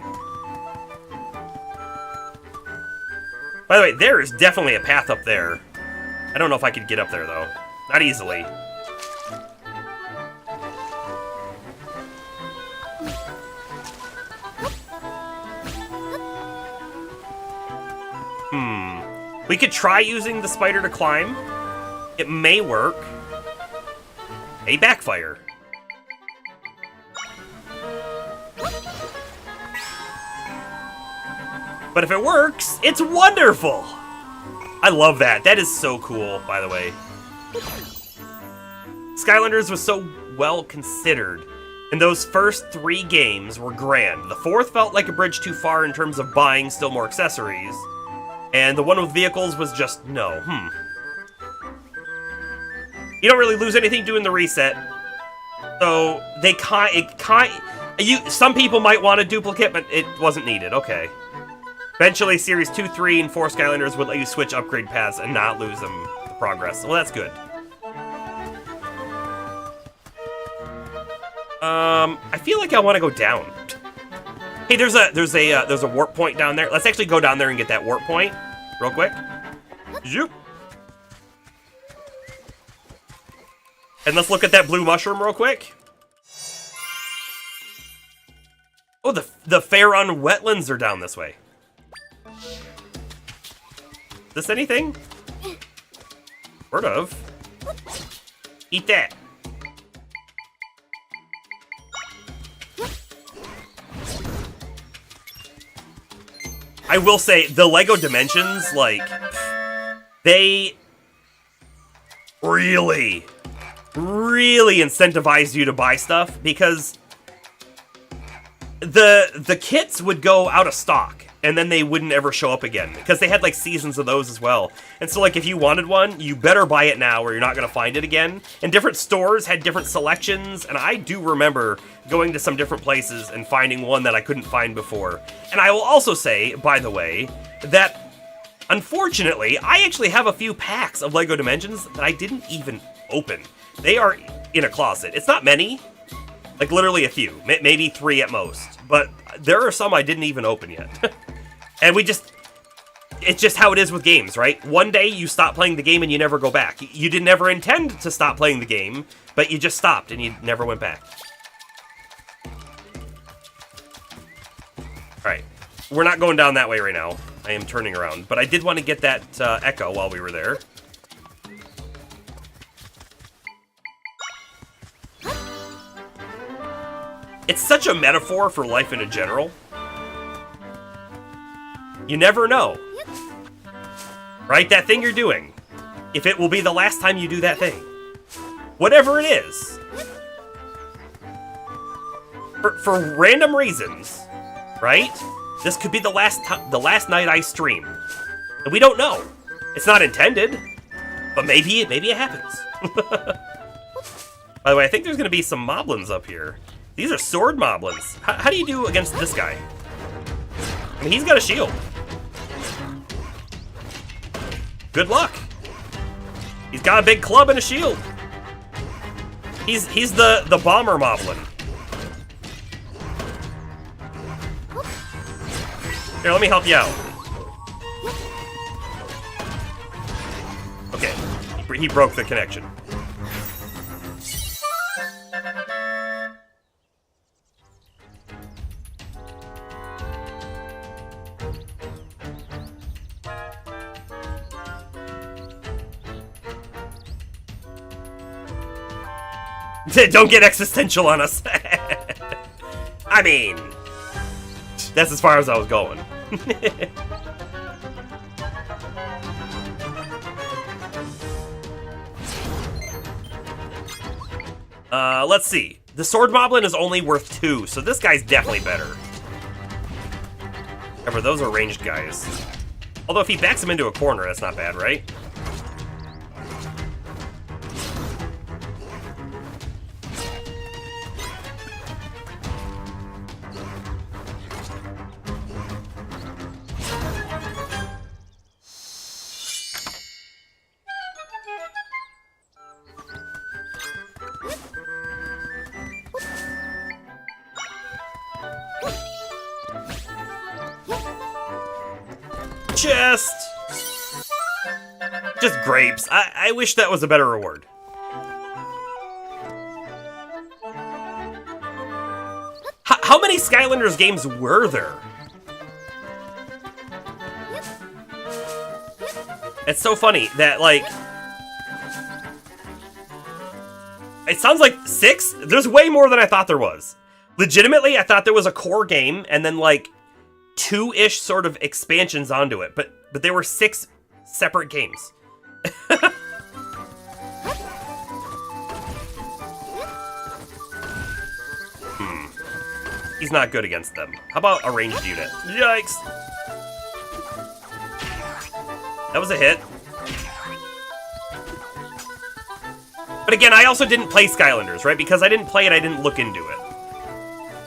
S1: By the way, there is definitely a path up there. I don't know if I could get up there, though. Not easily. We could try using the spider to climb. It may work. May backfire. But if it works, it's wonderful! I love that. That is so cool, by the way. Skylanders was so well considered, and those first 3 games were grand. The 4th felt like a bridge too far in terms of buying still more accessories, and the one with vehicles was just no. You don't really lose anything doing the reset, so they some people might want a duplicate, but it wasn't needed. Okay. Eventually, Series 2, 3, and 4 Skylanders would let you switch upgrade paths and not lose them the progress. Well, that's good. I feel like I want to go down. Hey, there's a warp point down there. Let's actually go down there and get that warp point real quick. Zoop. And let's look at that blue mushroom real quick. Oh, the Fairun wetlands are down this way. Is this anything? Sort of. Eat that. I will say, the LEGO Dimensions, like, they really incentivize you to buy stuff, because the kits would go out of stock, and then they wouldn't ever show up again, because they had, like, seasons of those as well. And so, like, if you wanted one, you better buy it now, or you're not going to find it again. And different stores had different selections, and I do remember going to some different places and finding one that I couldn't find before. And I will also say, by the way, that unfortunately, I actually have a few packs of LEGO Dimensions that I didn't even open. They are in a closet. It's not many, like literally a few, maybe 3 at most. But there are some I didn't even open yet. And it's just how it is with games, right? One day you stop playing the game and you never go back. You didn't ever intend to stop playing the game, but you just stopped and you never went back. Alright, we're not going down that way right now. I am turning around, but I did want to get that echo while we were there. It's such a metaphor for life in general. You never know. Right? That thing you're doing. If it will be the last time you do that thing. Whatever it is. For random reasons. Right? This could be the last night I stream. And we don't know. It's not intended. But maybe it happens. By the way, I think there's going to be some moblins up here. These are sword moblins. How do you do against this guy? I mean, he's got a shield. Good luck. He's got a big club and a shield. He's the bomber moblin. Here, let me help you out. Okay, he broke the connection. Don't get existential on us. I mean, that's as far as I was going. Let's see. The sword moblin is only worth 2, so this guy's definitely better. However, those are ranged guys. Although if he backs him into a corner, that's not bad, right? Chest! Just grapes. I wish that was a better reward. How many Skylanders games were there? It's so funny that, like... It sounds like 6? There's way more than I thought there was. Legitimately, I thought there was a core game, and then, like, 2-ish sort of expansions onto it, but there were 6 separate games. He's not good against them. How about a ranged unit? Yikes! That was a hit. But again, I also didn't play Skylanders, right? Because I didn't play it, I didn't look into it.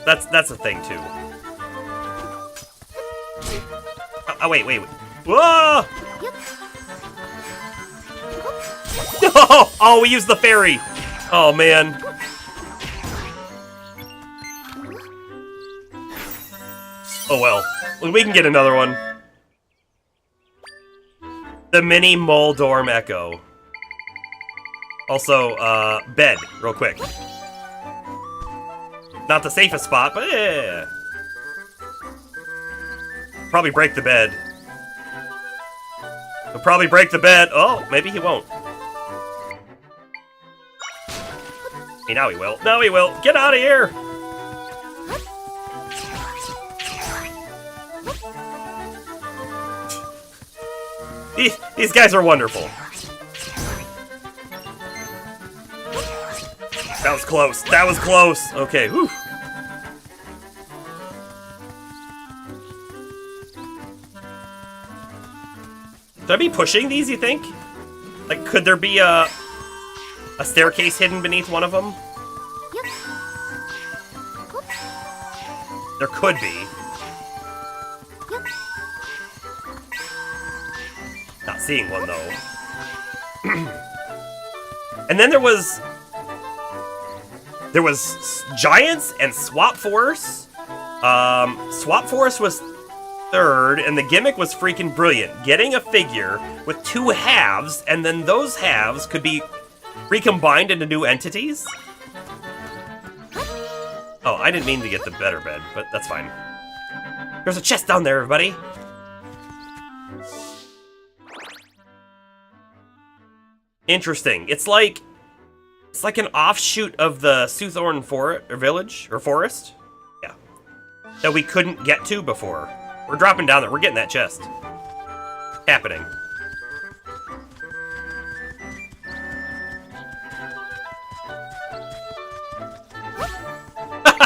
S1: That's a thing, too. Oh, wait. Whoa! Oh, we used the fairy. Oh, man. Oh well. We can get another one. The mini Moldorm Echo. Also, bed, real quick. Not the safest spot, but yeah. Probably break the bed. He'll probably break the bed. Oh, maybe he won't. Hey, now he will. Now he will. Get out of here! These guys are wonderful. That was close. That was close. Okay, whew. Should I be pushing these, you think? Like, could there be a staircase hidden beneath one of them? There could be. Not seeing one, though. And then there was Giants and Swap Force. Swap Force was third, and the gimmick was freaking brilliant. Getting a figure with two halves, and then those halves could be recombined into new entities? Oh, I didn't mean to get the better bed, but that's fine. There's a chest down there, everybody. Interesting. It's like an offshoot of the Soothorn village or forest. Yeah. That we couldn't get to before. We're dropping down there. We're getting that chest. Happening.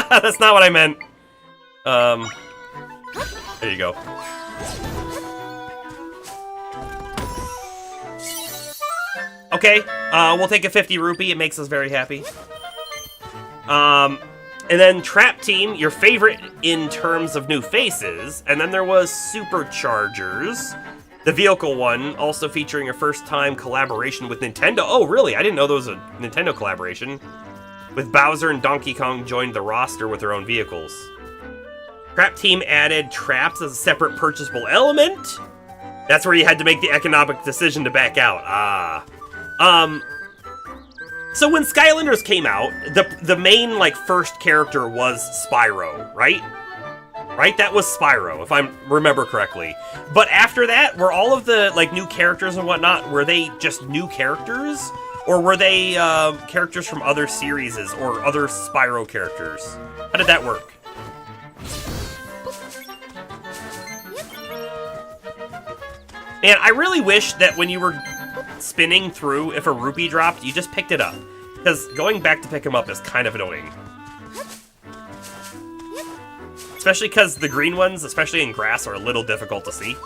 S1: That's not what I meant. There you go. Okay, we'll take a 50 rupee. It makes us very happy. And then Trap Team, your favorite in terms of new faces. And then there was Superchargers, the vehicle one, also featuring a first-time collaboration with Nintendo. Oh, really? I didn't know there was a Nintendo collaboration. With Bowser and Donkey Kong joined the roster with their own vehicles. Trap Team added traps as a separate purchasable element. That's where you had to make the economic decision to back out. Ah. So when Skylanders came out, the main, like, first character was Spyro, right? Right? That was Spyro, if I remember correctly. But after that, were all of the, like, new characters and whatnot, were they just new characters? Or were they, characters from other series or other Spyro characters? How did that work? And I really wish that when you were spinning through, if a rupee dropped, you just picked it up. Because going back to pick them up is kind of annoying. Especially because the green ones, especially in grass, are a little difficult to see.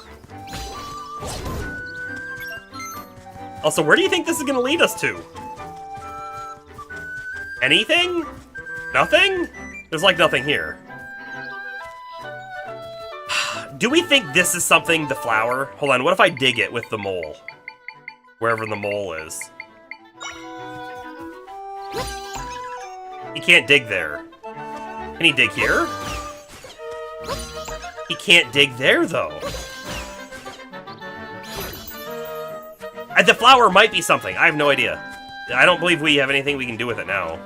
S1: Also, where do you think this is going to lead us to? Anything? Nothing? There's like nothing here. Do we think this is something, the flower? Hold on, what if I dig it with the mole? Wherever the mole is. He can't dig there. Can he dig here? He can't dig there, though. The flower might be something. I have no idea. I don't believe we have anything we can do with it now.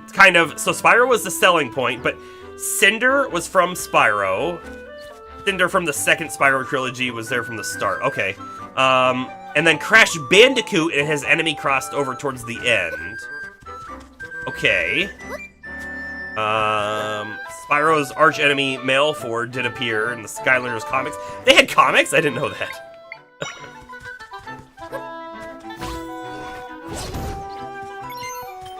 S1: It's kind of... So Spyro was the selling point, but Cinder was from Spyro. Cinder from the second Spyro trilogy was there from the start. Okay. And then Crash Bandicoot and his enemy crossed over towards the end. Okay. Spyro's archenemy Maleford did appear in the Skylanders comics. They had comics? I didn't know that.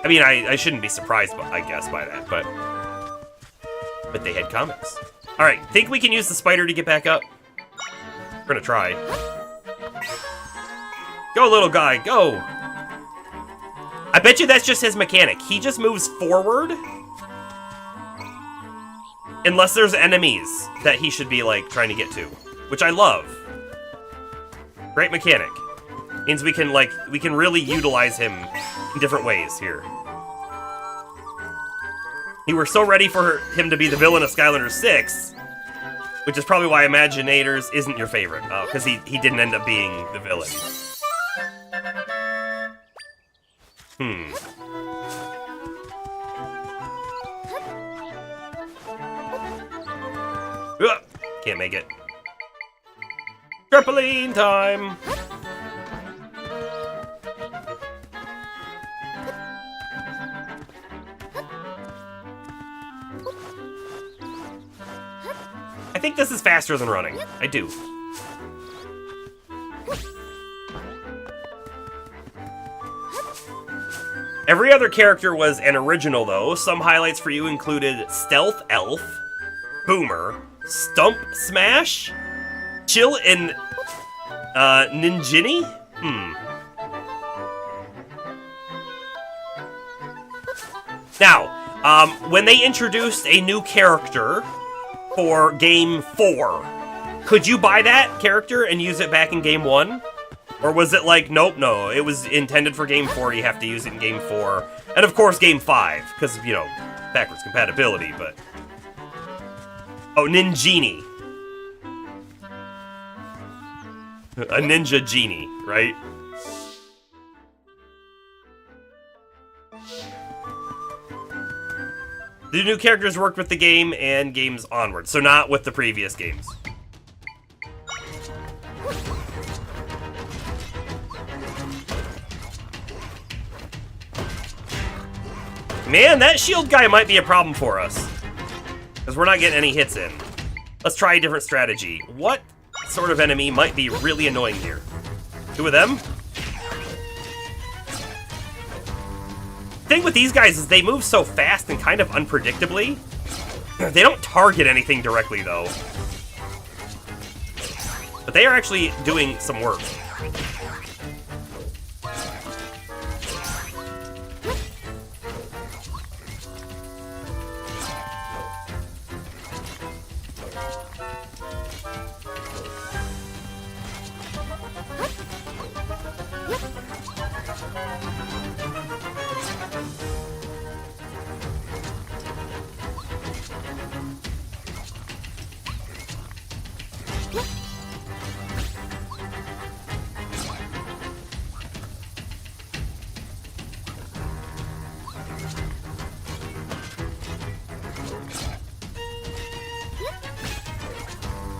S1: I mean, I shouldn't be surprised, I guess, by that, but they had comics. All right, think we can use the spider to get back up? We're gonna try. Go, little guy, go! I bet you that's just his mechanic. He just moves forward. Unless there's enemies that he should be, like, trying to get to. Which I love. Great mechanic. Means we can really utilize him in different ways here. You were so ready for him to be the villain of Skylanders 6, which is probably why Imaginators isn't your favorite. Oh, because he didn't end up being the villain. Ugh, can't make it. Trampoline time! I think this is faster than running. I do. Every other character was an original, though. Some highlights for you included Stealth Elf, Boomer, Stump Smash, Chill, and Ninjini? Now, when they introduced a new character for Game 4, could you buy that character and use it back in Game 1? Or was it like, nope, no, it was intended for Game 4, you have to use it in Game 4. And of course Game 5, because, you know, backwards compatibility, but... Oh, Ninjini. A ninja genie, right? The new characters worked with the game and games onward, so not with the previous games. Man, that shield guy might be a problem for us, because we're not getting any hits in. Let's try a different strategy. What sort of enemy might be really annoying here? Two of them? The thing with these guys is they move so fast and kind of unpredictably. They don't target anything directly, though. But they are actually doing some work.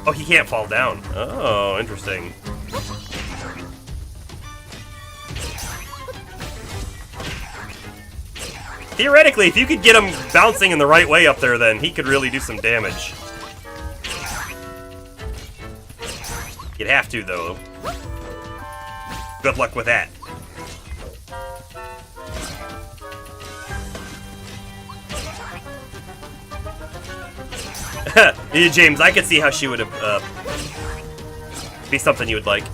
S1: Oh, he can't fall down. Oh, interesting. Theoretically, if you could get him bouncing in the right way up there, then he could really do some damage. You'd have to, though. Good luck with that. Yeah, James, I could see how she would have be something you would like.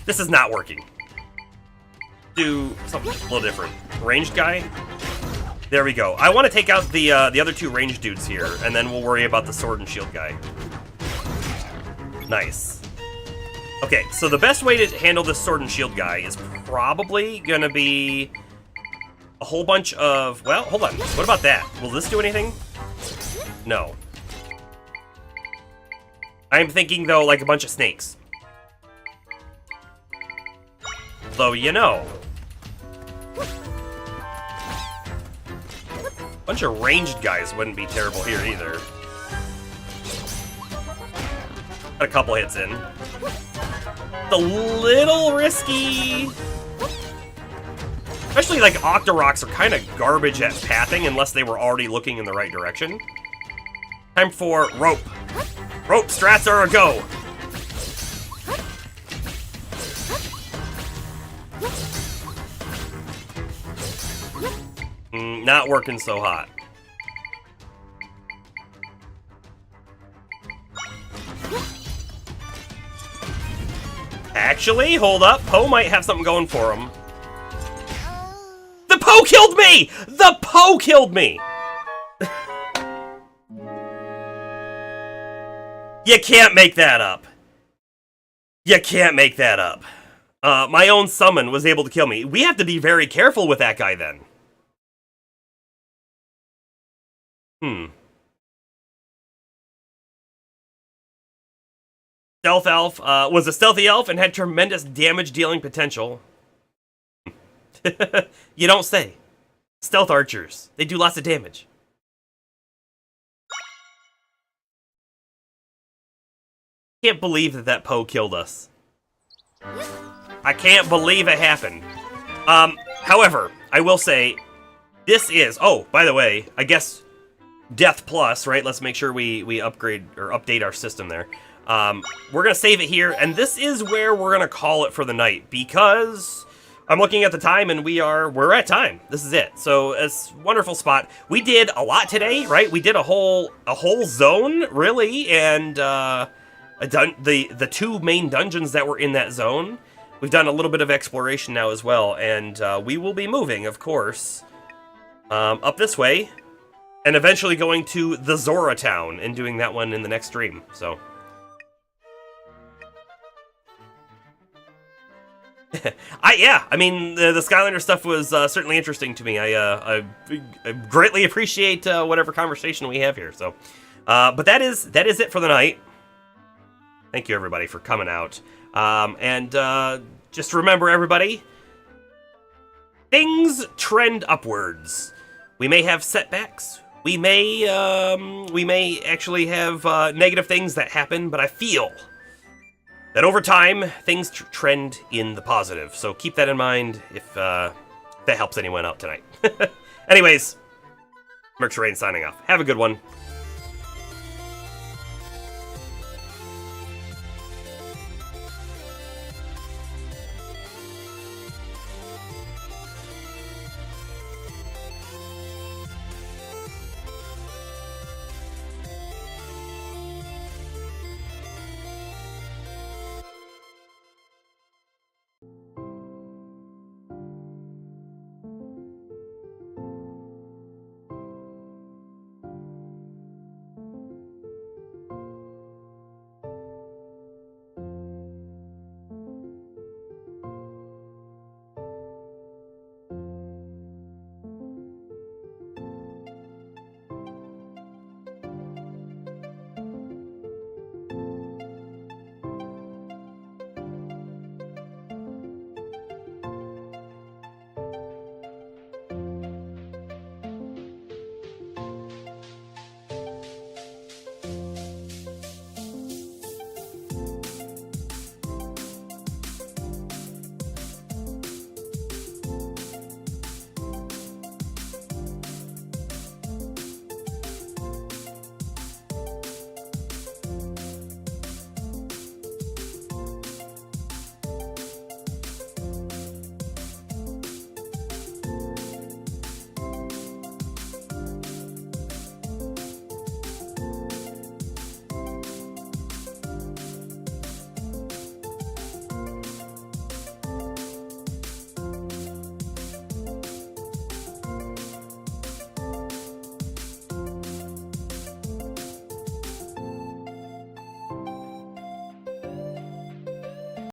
S1: This is not working. Do something a little different. Ranged guy? There we go. I want to take out the other two ranged dudes here, and then we'll worry about the sword and shield guy. Nice. Okay, so the best way to handle this sword and shield guy is probably gonna be a whole bunch of... Well, hold on. What about that? Will this do anything? No. I'm thinking, though, like a bunch of snakes. Though, you know. A bunch of ranged guys wouldn't be terrible here, either. Got a couple hits in. It's a little risky... Especially, like, Octoroks are kind of garbage at pathing unless they were already looking in the right direction. Time for rope. Rope strats are a go. Not working so hot. Actually, hold up. Poe might have something going for him. The Poe killed me! The Poe killed me! You can't make that up. You can't make that up. My own summon was able to kill me. We have to be very careful with that guy then. Stealth Elf was a stealthy elf and had tremendous damage dealing potential. You don't say. Stealth archers. They do lots of damage. Can't believe that Poe killed us. I can't believe it happened. However, I will say, this is... Oh, by the way, I guess Death Plus, right? Let's make sure we upgrade or update our system there. We're going to save it here, and this is where we're going to call it for the night, because I'm looking at the time, and we're at time. This is it. So it's a wonderful spot. We did a lot today, right? We did a whole zone, really, and the two main dungeons that were in that zone. We've done a little bit of exploration now as well, and we will be moving, of course, up this way, and eventually going to the Zora town and doing that one in the next stream. So. I mean, the Skylander stuff was certainly interesting to me. I greatly appreciate whatever conversation we have here. So, but that is it for the night. Thank you, everybody, for coming out. And just remember, everybody, things trend upwards. We may have setbacks. We may actually have negative things that happen, but I feel that over time, things trend in the positive. So keep that in mind if that helps anyone out tonight. Anyways, Merch Rain signing off. Have a good one.